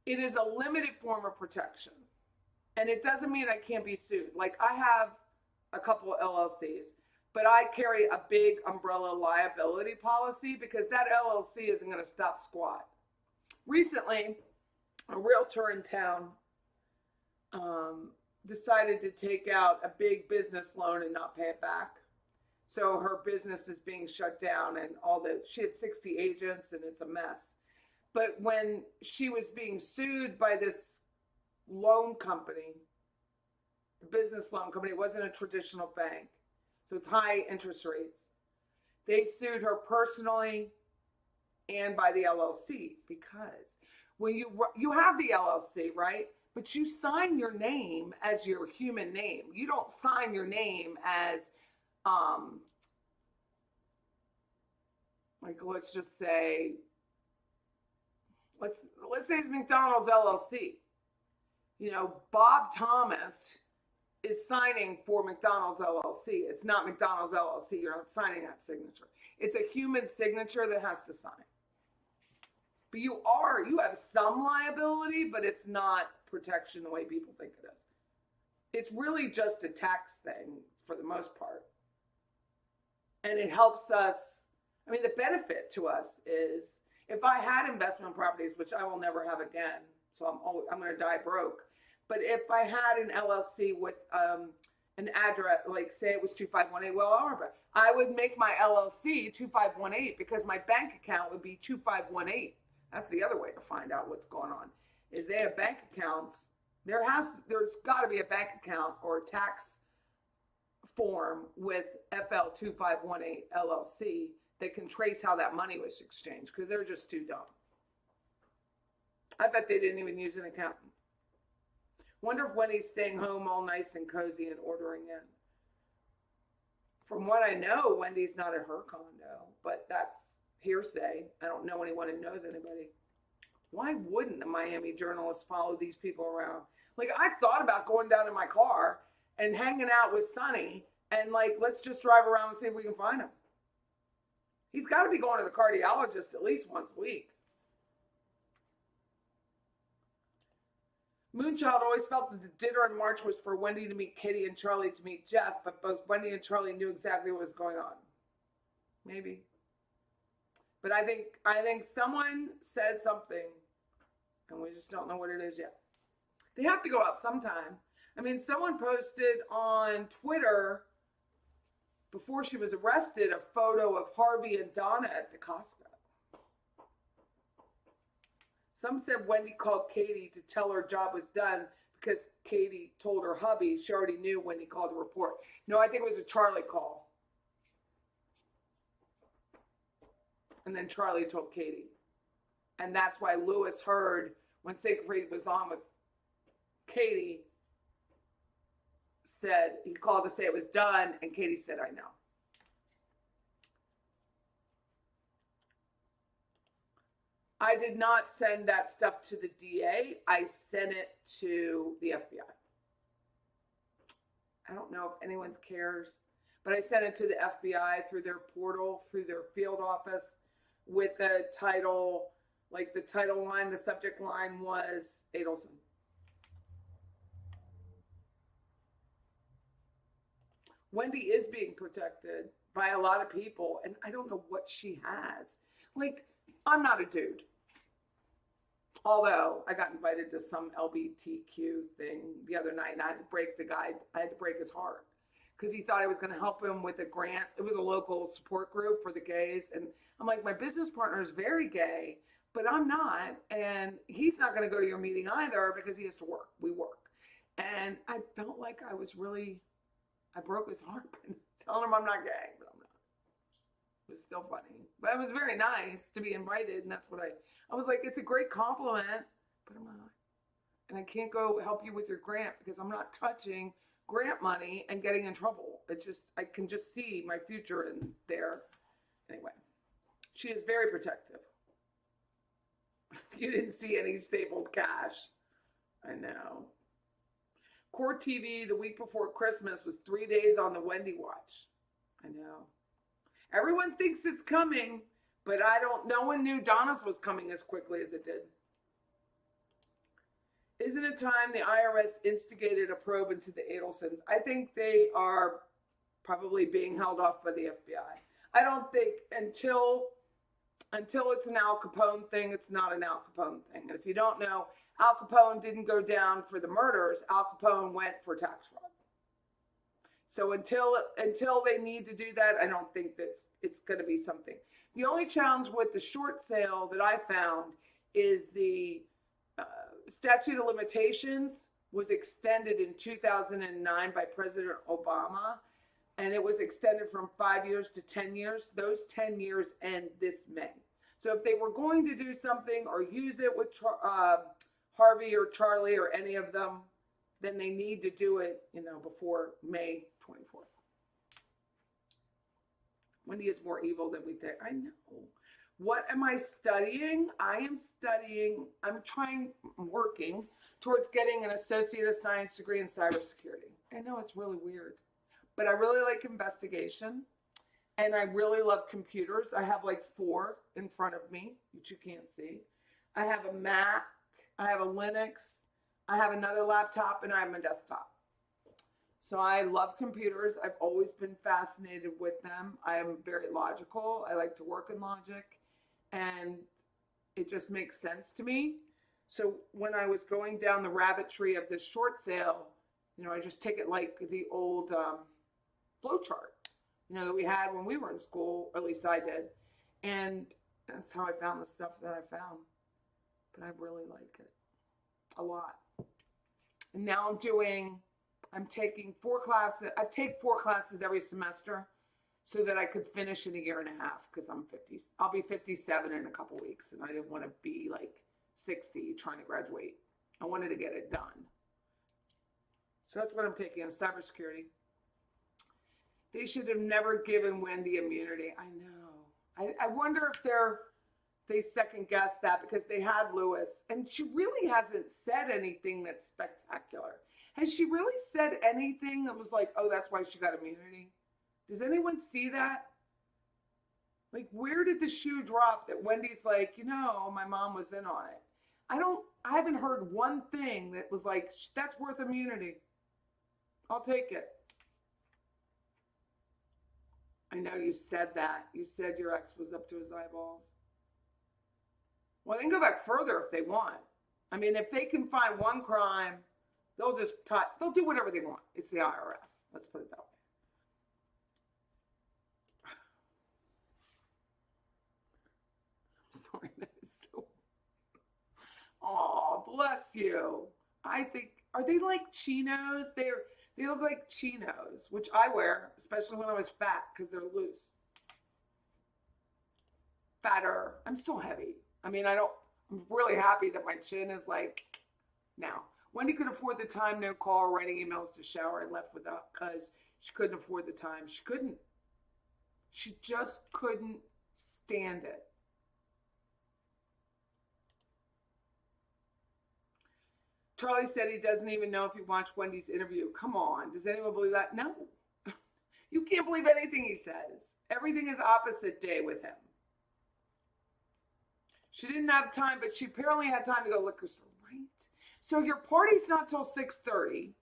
It is a limited form of protection. And it doesn't mean I can't be sued. Like, I have a couple of LLCs, but I carry a big umbrella liability policy because that LLC isn't going to stop squat. Recently, a realtor in town decided to take out a big business loan and not pay it back. So her business is being shut down, and she had 60 agents, and it's a mess. But when she was being sued by this loan company, the business loan company, it wasn't a traditional bank, so it's high interest rates. They sued her personally and by the LLC, because when you have the LLC, right? But you sign your name as your human name. You don't sign your name as like, let's just say, let's say it's McDonald's LLC. You know, Bob Thomas is signing for McDonald's LLC. It's not McDonald's LLC. You're not signing that signature. It's a human signature that has to sign. But you have some liability, but it's not protection the way people think it is. It's really just a tax thing for the most part. And it helps us. The benefit to us is, if I had investment properties, which I will never have again, so I'm going to die broke. But if I had an LLC with an address, like say it was 2518 Will Harbor, I would make my LLC 2518 because my bank account would be 2518. That's the other way to find out what's going on. Is they have bank accounts. There's got to be a bank account or a tax form with FL 2518 LLC that can trace how that money was exchanged, because they're just too dumb. I bet they didn't even use an accountant. Wonder if Wendy's staying home all nice and cozy and ordering in. From what I know, Wendy's not at her condo, but that's hearsay. I don't know anyone who knows anybody. Why wouldn't the Miami journalists follow these people around? Like, I've thought about going down in my car and hanging out with Sonny and let's just drive around and see if we can find him. He's got to be going to the cardiologist at least once a week. Moonchild always felt that the dinner in March was for Wendy to meet Katie and Charlie to meet Jeff, but both Wendy and Charlie knew exactly what was going on. Maybe. But I think someone said something, and we just don't know what it is yet. They have to go out sometime. Someone posted on Twitter before she was arrested a photo of Harvey and Donna at the Costco. Some said Wendy called Katie to tell her job was done because Katie told her hubby she already knew when he called to report. No, I think it was a Charlie call. And then Charlie told Katie. And that's why Lewis heard when Siegfried was on with Katie, he called to say it was done, and Katie said, I know. I did not send that stuff to the DA. I sent it to the FBI. I don't know if anyone cares, but I sent it to the FBI through their portal, through their field office, with the title, like the title line, the subject line was Adelson. Wendy is being protected by a lot of people, and I don't know what she has. Like, I'm not a dude. Although I got invited to some LGBTQ thing the other night, and I had to break the guy. I had to break his heart because he thought I was going to help him with a grant. It was a local support group for the gays, and I'm like, my business partner is very gay, but I'm not, and he's not going to go to your meeting either because he has to work. We work, and I felt like I broke his heart by telling him I'm not gay, but I'm not. It was still funny, but it was very nice to be invited, and that's what I was like, it's a great compliment, but I'm not. And I can't go help you with your grant because I'm not touching grant money and getting in trouble. It's just, I can just see my future in there. Anyway, She is very protective. You didn't see any stapled cash. I know. Court TV the week before Christmas was 3 days on the Wendy watch. I know. Everyone thinks it's coming, but no one knew Donna's was coming as quickly as it did. Isn't it time the IRS instigated a probe into the Adelsons? I think they are probably being held off by the FBI. I don't think until it's an Al Capone thing, it's not an Al Capone thing. And if you don't know, Al Capone didn't go down for the murders. Al Capone went for tax fraud. So until they need to do that, I don't think that it's going to be something. The only challenge with the short sale that I found is the statute of limitations was extended in 2009 by President Obama, and it was extended from 5 years to 10 years. Those 10 years end this May. So if they were going to do something or use it with Harvey or Charlie or any of them, then they need to do it, before May 24th. Wendy is more evil than we think. I know. What am I studying? I'm working towards getting an Associate of Science degree in cybersecurity. I know it's really weird, but I really like investigation and I really love computers. I have like 4 in front of me, which you can't see. I have a Mac, I have a Linux, I have another laptop, and I have my desktop. So I love computers. I've always been fascinated with them. I am very logical. I like to work in logic, and it just makes sense to me. So when I was going down the rabbit tree of this short sale, I just take it like the old flow chart, that we had when we were in school, or at least I did. And that's how I found the stuff that I found. But I really like it a lot. And now I'm taking 4 classes. I take 4 classes every semester so that I could finish in a year and a half, because I'll be 57 in a couple weeks, and I didn't want to be like 60 trying to graduate. I wanted to get it done. So that's what I'm taking on cybersecurity. They should have never given Wendy immunity. I know. I wonder if they second guessed that, because they had Lewis, and she really hasn't said anything that's spectacular. Has she really said anything that was like, oh, that's why she got immunity? Does anyone see that? Like, where did the shoe drop that Wendy's like, my mom was in on it? I haven't heard one thing that was like, that's worth immunity. I'll take it. I know you said that. You said your ex was up to his eyeballs. Well, they can go back further if they want. I mean, if they can find one crime, they'll do whatever they want. It's the IRS. Let's put it that way. I'm sorry, that is so. Oh, bless you. I think, are they like chinos? They look like chinos, which I wear, especially when I was fat, because they're loose. Fatter. I'm so heavy. I mean, I'm really happy that my chin is like now. Wendy could afford the time, no call, writing emails to shower, and left without, because she couldn't afford the time. She just couldn't stand it. Charlie said he doesn't even know if he watched Wendy's interview. Come on. Does anyone believe that? No. You can't believe anything he says. Everything is opposite day with him. She didn't have time, but she apparently had time to go liquor store, right? So your party's not till 6:30.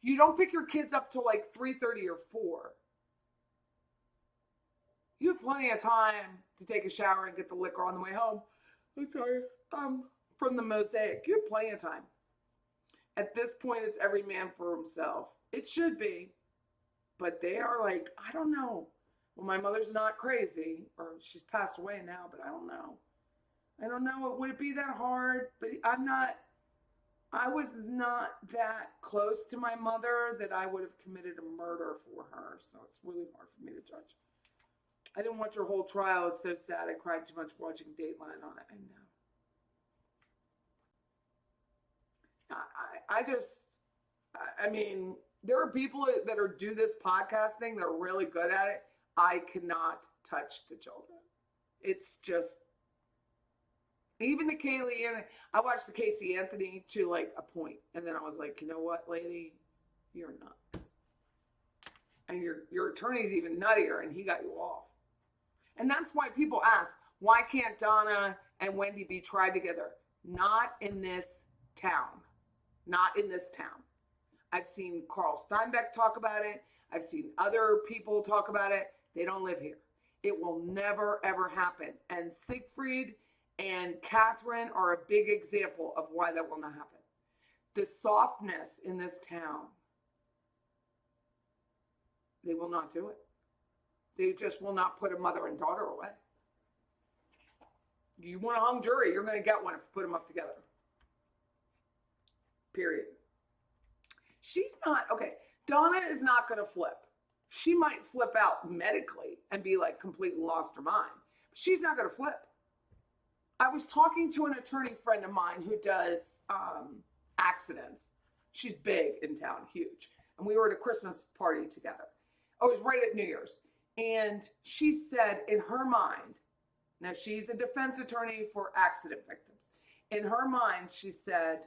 You don't pick your kids up till like 3:30 or 4. You have plenty of time to take a shower and get the liquor on the way home. I'm sorry. From the Mosaic. You have plenty of time. At this point, it's every man for himself. It should be. But they are like, I don't know. Well, my mother's not crazy, or she's passed away now, but I don't know. I don't know. Would it be that hard? But I was not that close to my mother that I would have committed a murder for her. So it's really hard for me to judge. I didn't watch her whole trial. It's so sad. I cried too much watching Dateline on it. I know. I mean, there are people that do this podcast thing that are really good at it. I cannot touch the children. It's just, even the Kaylee, and I watched the Casey Anthony to like a point, and then I was like, you know what, lady, you're nuts, and your attorney's even nuttier, and he got you off. And that's why people ask, why can't Donna and Wendy be tried together? Not in this town. Not in this town. I've seen Carl Steinbeck talk about it. I've seen other people talk about it. They don't live here. It will never, ever happen. And Siegfried and Catherine are a big example of why that will not happen. The softness in this town, they will not do it. They just will not put a mother and daughter away. You want a hung jury, you're going to get one if you put them up together. Period. She's not, okay, Donna is not going to flip. She might flip out medically and be like completely lost her mind. But she's not going to flip. I was talking to an attorney friend of mine who does accidents. She's big in town, huge. And we were at a Christmas party together. I was right at New Year's. And she said in her mind, now she's a defense attorney for accident victims. In her mind, she said,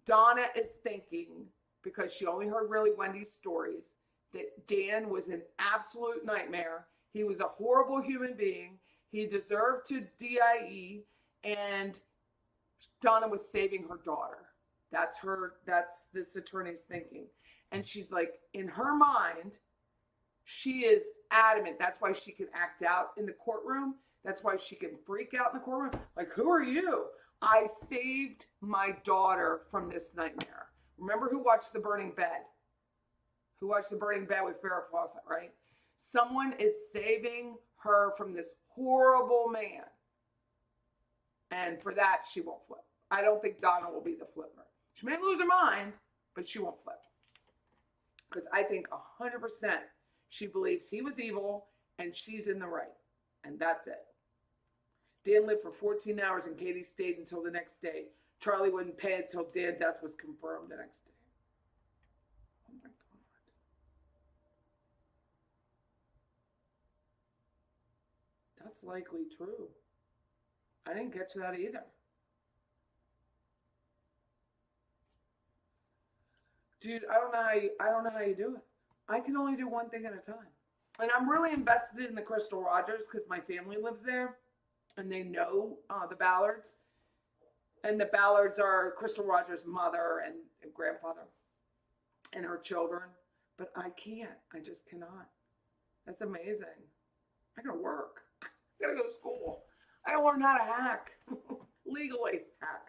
Donna is thinking, because she only heard really Wendy's stories, that Dan was an absolute nightmare. He was a horrible human being. He deserved to DIE, and Donna was saving her daughter. That's this attorney's thinking. And she's like, in her mind, she is adamant. That's why she can act out in the courtroom. That's why she can freak out in the courtroom. Like, who are you? I saved my daughter from this nightmare. Remember who watched The Burning Bed? Who watched The Burning Bed with Farrah Fawcett, right? Someone is saving her from this horrible man. And for that, she won't flip. I don't think Donna will be the flipper. She may lose her mind, but she won't flip. Because I think 100% she believes he was evil and she's in the right. And that's it. Dan lived for 14 hours and Katie stayed until the next day. Charlie wouldn't pay it until Dan's death was confirmed the next day. Oh my God. That's likely true. I didn't catch that either. Dude, I don't know how you do it. I can only do one thing at a time. And I'm really invested in the Crystal Rogers because my family lives there and they know the Ballards. And the Ballards are Crystal Rogers' mother and grandfather and her children. But I can't. I just cannot. That's amazing. I gotta work. I gotta go to school. I gotta learn how to hack. Legally hack.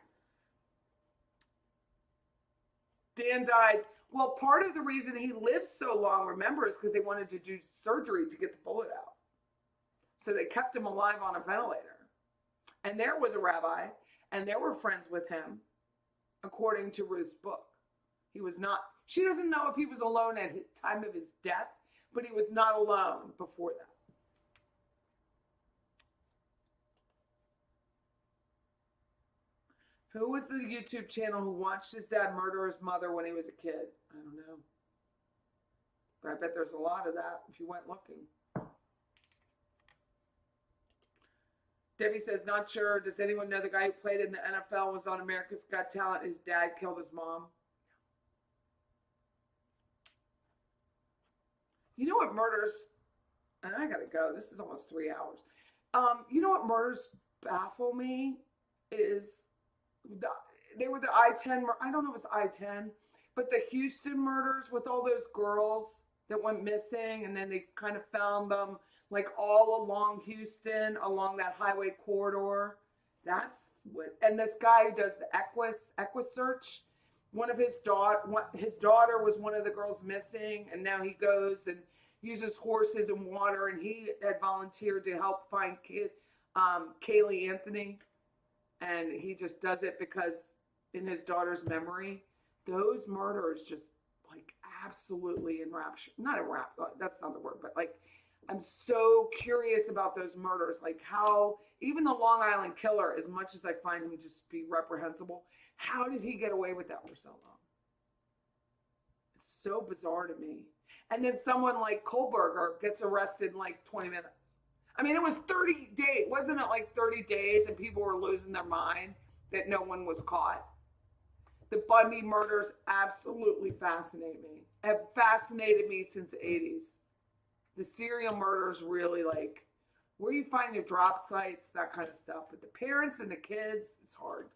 Dan died. Well, part of the reason he lived so long, remember, is because they wanted to do surgery to get the bullet out. So they kept him alive on a ventilator. And there was a rabbi, and there were friends with him, according to Ruth's book. He was not, she doesn't know if he was alone at the time of his death, but he was not alone before that. Who was the YouTube channel who watched his dad murder his mother when he was a kid? I don't know. But I bet there's a lot of that if you went looking. Debbie says, not sure. Does anyone know the guy who played in the NFL was on America's Got Talent? His dad killed his mom. You know what murders, and I gotta go. This is almost 3 hours. You know what murders baffle me is, they were the I-10, I don't know if it's I-10, but the Houston murders with all those girls that went missing, and then they kind of found them like all along Houston, along that highway corridor. That's what, and this guy who does the Equus search, his daughter was one of the girls missing, and now he goes and uses horses and water, and he had volunteered to help find Kaylee Anthony. And he just does it because in his daughter's memory, those murders just like absolutely enrapture. Not enrapture, that's not the word, but like I'm so curious about those murders. Like how even the Long Island killer, as much as I find him just be reprehensible, how did he get away with that for so long? It's so bizarre to me. And then someone like Kohlberger gets arrested in like 20 minutes. I mean, it was 30 days. Wasn't it like 30 days and people were losing their mind that no one was caught? The Bundy murders absolutely fascinate me. Have fascinated me since the 80s. The serial murders really, like, where you find your drop sites, that kind of stuff. But the parents and the kids, it's hard.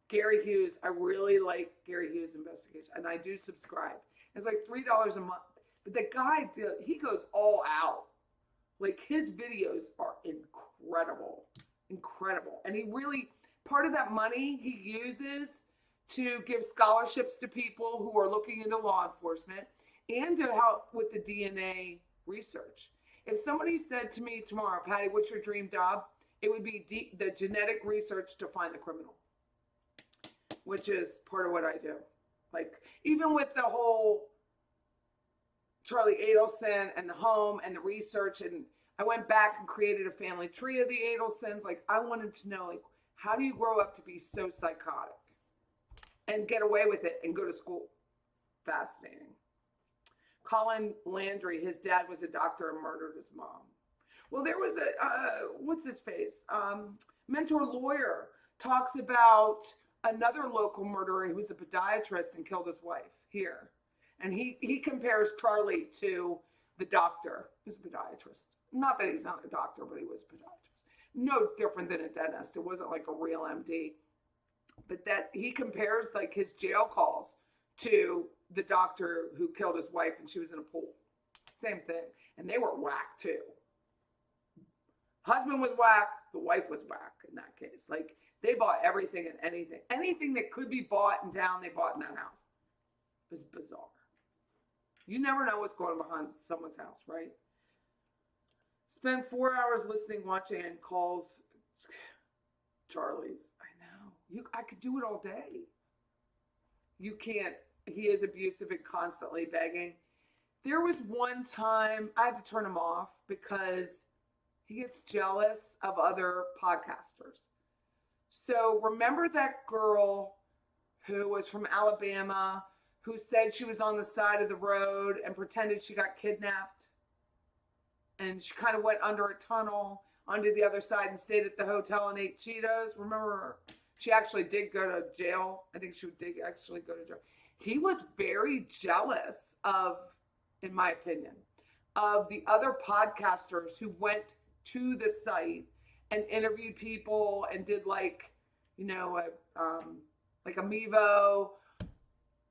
Gary Hughes, I really like Gary Hughes' investigation, and I do subscribe. It's like $3 a month. But the guy, he goes all out. Like, his videos are incredible. Incredible. And he really, part of that money he uses to give scholarships to people who are looking into law enforcement and to help with the DNA research. If somebody said to me tomorrow, Patty, what's your dream job? It would be the genetic research to find the criminal, which is part of what I do. Like, even with the whole Charlie Adelson and the home and the research, and I went back and created a family tree of the Adelsons. Like, I wanted to know, like, how do you grow up to be so psychotic and get away with it and go to school? Fascinating. Colin Landry, his dad was a doctor and murdered his mom. Well, there was what's his face? Mentor lawyer talks about another local murderer who was a podiatrist and killed his wife here. And he compares Charlie to the doctor. He's a podiatrist. Not that he's not a doctor, but he was a podiatrist. No different than a dentist. It wasn't like a real MD. But that he compares like his jail calls to the doctor who killed his wife and she was in a pool. Same thing. And they were whack too. Husband was whack. The wife was whack in that case. Like, they bought everything and anything. Anything that could be bought in town, they bought in that house. It was bizarre. You never know what's going on behind someone's house, right? Spend 4 hours listening, watching, and calls Charlie's. I know. I could do it all day. You can't. He is abusive and constantly begging. There was one time I had to turn him off because he gets jealous of other podcasters. So remember that girl who was from Alabama who said she was on the side of the road and pretended she got kidnapped? And she kind of went under a tunnel onto the other side and stayed at the hotel and ate Cheetos. Remember her? She actually did go to jail. I think she did actually go to jail. He was very jealous of, in my opinion, of the other podcasters who went to the site and interviewed people and did like, you know, like a Mevo.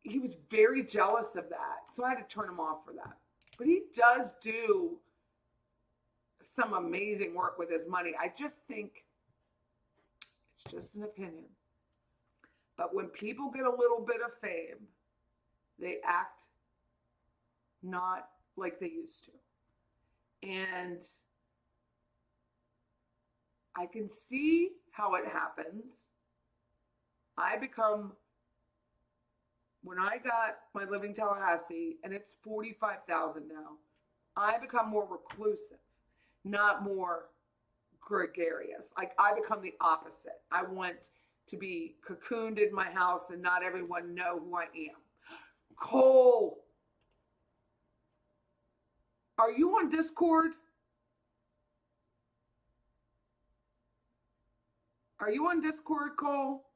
He was very jealous of that. So I had to turn him off for that. But he does do some amazing work with his money. I just think it's just an opinion. But when people get a little bit of fame, they act not like they used to. And I can see how it happens. When I got my Living Tallahassee, and it's $45,000 now, I become more reclusive, not more gregarious. Like, I become the opposite. I want to be cocooned in my house and not everyone know who I am. Cole, are you on Discord? Are you on Discord, Cole?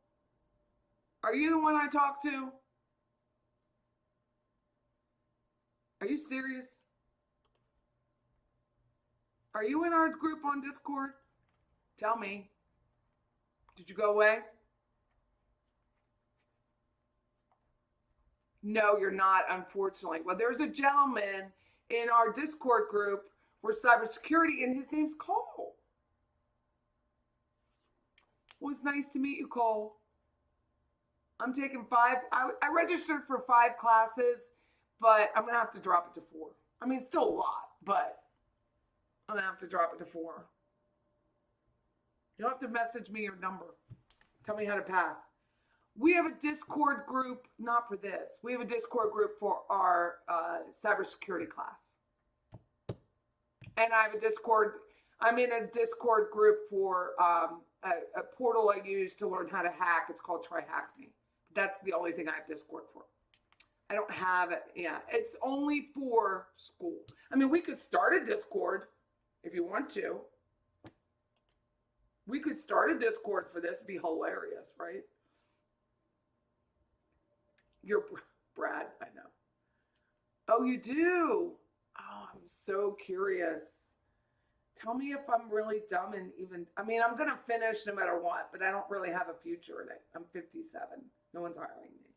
Are you the one I talk to? Are you serious? Are you in our group on Discord? Tell me. Did you go away? No, you're not, unfortunately. Well, there's a gentleman in our Discord group for cybersecurity, and his name's Cole. Well, it's nice to meet you, Cole. I'm taking I registered for 5 classes, but I'm going to have to drop it to 4. I mean, it's still a lot, but I'm going to have to drop it to 4. You'll have to message me your number. Tell me how to pass. We have a Discord group, not for this. We have a Discord group for our cybersecurity class. And I'm in a Discord group for a portal I use to learn how to hack. It's called Try Hack Me. That's the only thing I have Discord for. I don't have it. Yeah, it's only for school. I mean, we could start a Discord if you want to. We could start a Discord for this. It'd be hilarious, right? You're Brad, I know. Oh, you do? Oh, I'm so curious. Tell me if I'm really dumb and even, I mean, I'm going to finish no matter what, but I don't really have a future in it. I'm 57. No one's hiring me.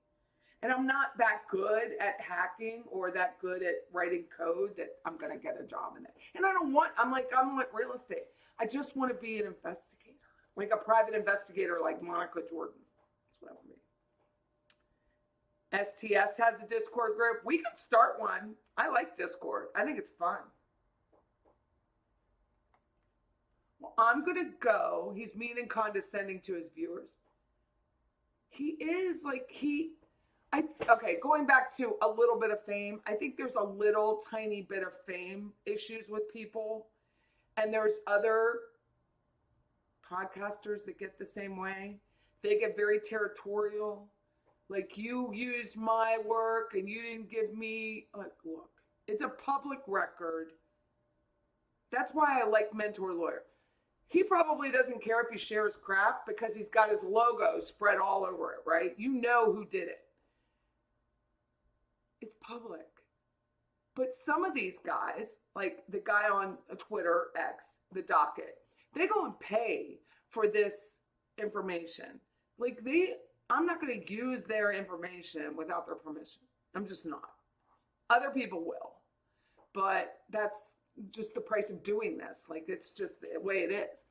And I'm not that good at hacking or that good at writing code that I'm going to get a job in it. And I'm like real estate. I just want to be an investigator, like a private investigator like Monica Jordan. That's what I want to be. STS has a Discord group. We could start one. I like Discord. I think it's fun. Well, I'm going to go. He's mean and condescending to his viewers. He is okay, going back to a little bit of fame, I think there's a little tiny bit of fame issues with people. And there's other podcasters that get the same way. They get very territorial. Like, you used my work and you didn't give me, like, look, it's a public record. That's why I like Mentor Lawyer. He probably doesn't care if he shares crap because he's got his logo spread all over it, right? You know who did it. It's public. But some of these guys, like the guy on Twitter, X, the docket, they go and pay for this information. Like, I'm not going to use their information without their permission. I'm just not. Other people will. But that's just the price of doing this. Like, it's just the way it is.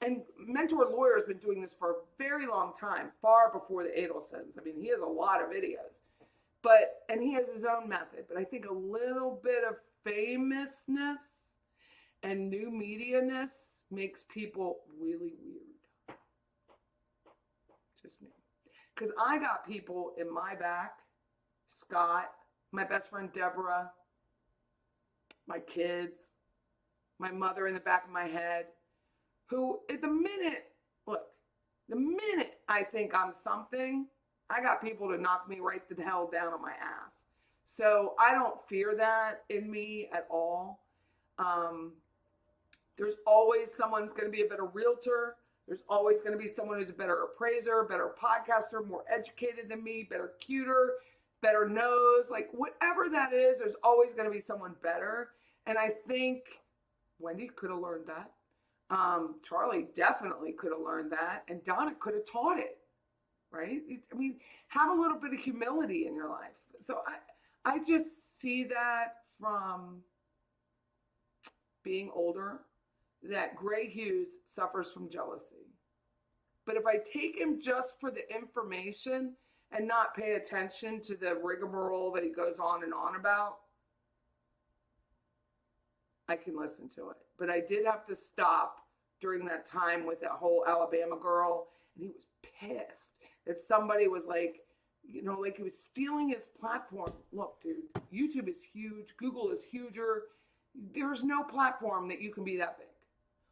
And Mentor Lawyer has been doing this for a very long time, far before the Adelsons. I mean, he has a lot of videos. And he has his own method. But I think a little bit of famousness and new media-ness makes people really weird. Just me. Because I got people in my back, Scott, my best friend Deborah, my kids, my mother in the back of my head, who the minute I think I'm something, I got people to knock me right the hell down on my ass. So I don't fear that in me at all. There's always someone's going to be a better realtor. There's always going to be someone who's a better appraiser, better podcaster, more educated than me, better cuter, better nose, like whatever that is, there's always going to be someone better. And I think Wendy could have learned that. Charlie definitely could have learned that. And Donna could have taught it, right? I mean, have a little bit of humility in your life. So I just see that from being older, that Gray Hughes suffers from jealousy. But if I take him just for the information and not pay attention to the rigmarole that he goes on and on about, I can listen to it. But I did have to stop during that time with that whole Alabama girl, and he was pissed that somebody was like, like he was stealing his platform. Look, dude, YouTube is huge. Google is huger. There's no platform that you can be that big.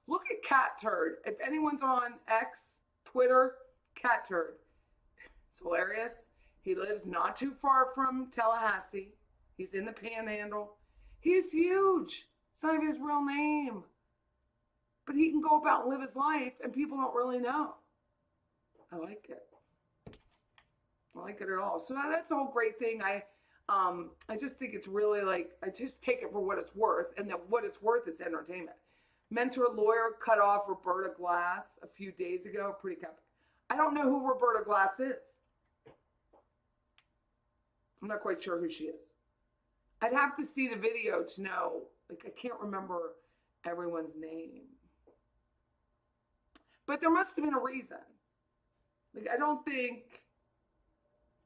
Look at Cat Turd. If anyone's on X, Twitter, Cat Turd. It's hilarious. He lives not too far from Tallahassee. He's in the Panhandle. He's huge. It's not even his real name. But he can go about and live his life, and people don't really know. I like it. I like it at all. So that's the whole great thing. I just think it's really I just take it for what it's worth, and that what it's worth is entertainment. Mentor Lawyer cut off Roberta Glass a few days ago. Pretty epic. I don't know who Roberta Glass is. I'm not quite sure who she is. I'd have to see the video to know. I can't remember everyone's name. But there must have been a reason.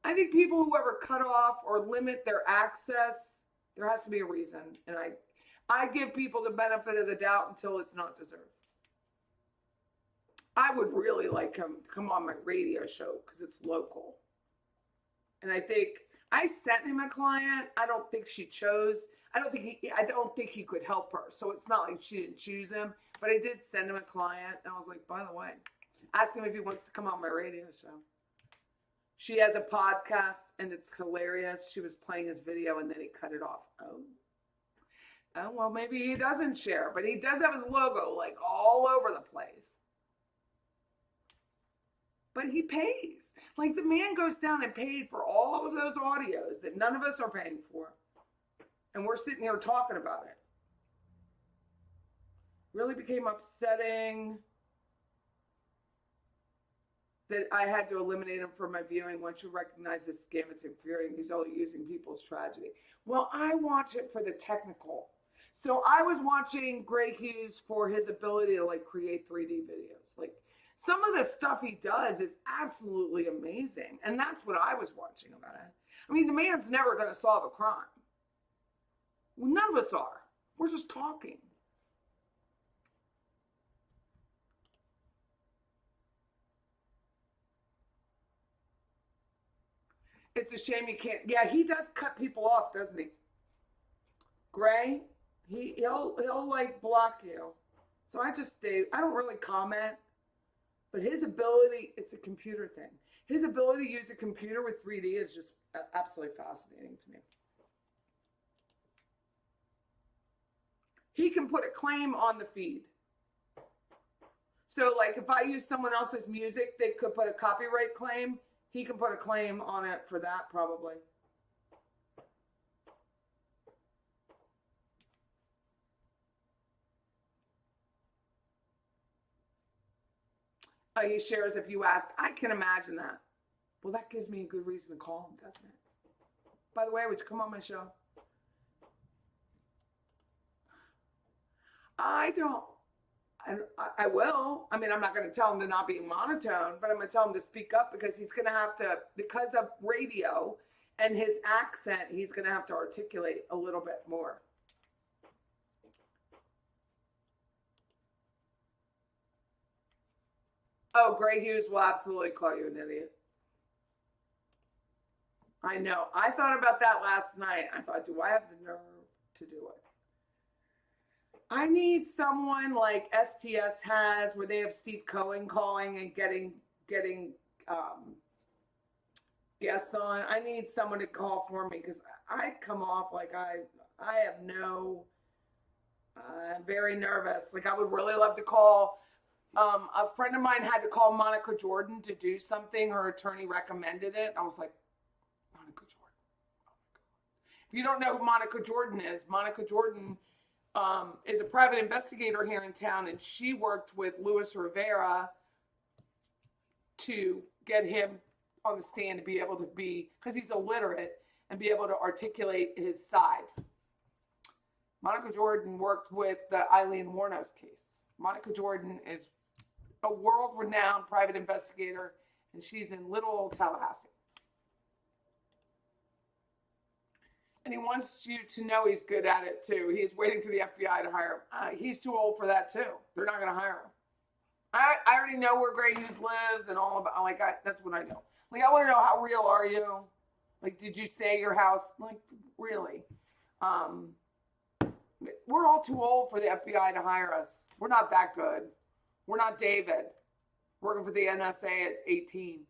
I think people who ever cut off or limit their access, there has to be a reason. And I give people the benefit of the doubt until it's not deserved. I would really like him to come on my radio show because it's local. And I think I sent him a client. I don't think she chose. I don't think he could help her. So it's not like she didn't choose him. But I did send him a client. And I was like, by the way, ask him if he wants to come on my radio show. She has a podcast and it's hilarious. She was playing his video and then he cut it off. Oh, well, maybe he doesn't share, but he does have his logo all over the place. But he pays. Like the man goes down and paid for all of those audios that none of us are paying for. And we're sitting here talking about it. Really became upsetting that I had to eliminate him from my viewing. Once you recognize this scam, it's infuriating. He's only using people's tragedy. Well, I watch it for the technical. So I was watching Gray Hughes for his ability to like create 3D videos. Like some of the stuff he does is absolutely amazing. And that's what I was watching about it. I mean, the man's never going to solve a crime. Well, none of us are. We're just talking. It's a shame you can't. Yeah, he does cut people off, doesn't he? Gray, he'll like block you. So I just stay. I don't really comment. But his ability, it's a computer thing. His ability to use a computer with 3D is just absolutely fascinating to me. He can put a claim on the feed. So like if I use someone else's music, they could put a copyright claim. He can put a claim on it for that probably. He shares if you ask. I can imagine that. Well, that gives me a good reason to call him, doesn't it? By the way, would you come on my show? I don't. I will. I mean, I'm not going to tell him to not be monotone, but I'm going to tell him to speak up because he's going to have to, because of radio and his accent, he's going to have to articulate a little bit more. Oh, Gray Hughes will absolutely call you an idiot. I know. I thought about that last night. I thought, do I have the nerve to do it? I need someone like STS has, where they have Steve Cohen calling and getting guests on. I need someone to call for me because I come off like I have no. I'm very nervous. Like I would really love to call. A friend of mine had to call Monica Jordan to do something. Her attorney recommended it. I was like, Monica Jordan. Oh my God. If you don't know who Monica Jordan is, Monica Jordan is a private investigator here in town, and she worked with Luis Rivera to get him on the stand to be able to be, because he's illiterate, and be able to articulate his side. Monica Jordan worked with the Eileen Wuornos case. Monica Jordan is a world-renowned private investigator, and she's in little old Tallahassee. And he wants you to know he's good at it, too. He's waiting for the FBI to hire him. He's too old for that, too. They're not going to hire him. I already know where Gray Hughes lives and all about, like, that's what I know. Like, I want to know, how real are you? Like, did you say your house? Like, really? We're all too old for the FBI to hire us. We're not that good. We're not David, working for the NSA at 18.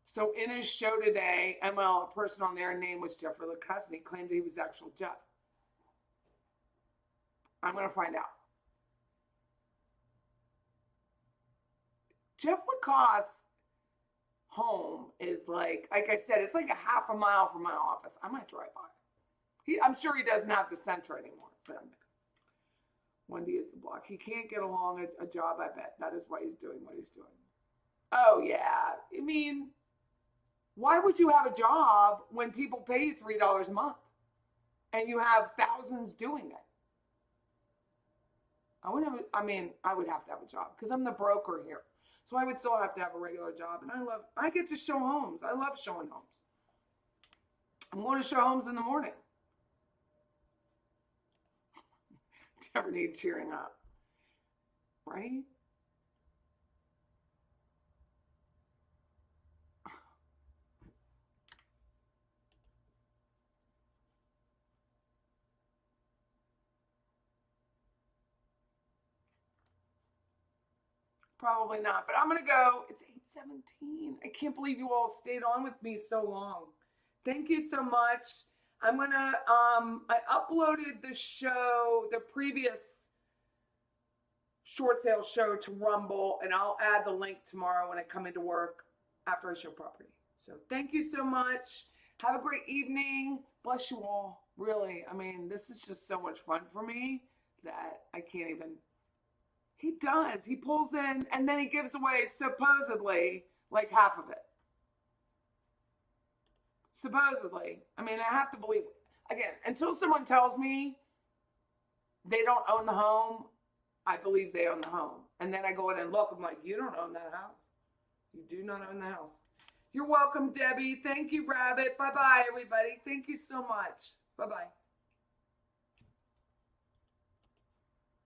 So in his show today, ML, a person on there named was Jeffrey Lacasse, and he claimed that he was actual Jeff. I'm going to find out. Jeff Lacasse home is like I said, it's like a half a mile from my office. I might drive by. I'm sure he doesn't have the Sentra anymore, but Wendy is the block. He can't get along a job, I bet. That is why he's doing what he's doing. Oh, yeah. I mean, why would you have a job when people pay you $3 a month and you have thousands doing it? I would have to have a job because I'm the broker here. So I would still have to have a regular job. And I get to show homes. I love showing homes. I'm going to show homes in the morning. If you ever need cheering up, right? Probably not, but I'm going to go. It's 8:17. I can't believe you all stayed on with me so long. Thank you so much. I'm going to, I uploaded the show, the previous short sale show to Rumble, and I'll add the link tomorrow when I come into work after I show property. So thank you so much. Have a great evening. Bless you all. Really, I mean, this is just so much fun for me that I can't even. He does. He pulls in and then he gives away supposedly like half of it. Supposedly. I mean, I have to believe. Again, until someone tells me they don't own the home, I believe they own the home. And then I go in and look. I'm like, you don't own that house. You do not own the house. You're welcome, Debbie. Thank you, Rabbit. Bye-bye, everybody. Thank you so much. Bye-bye.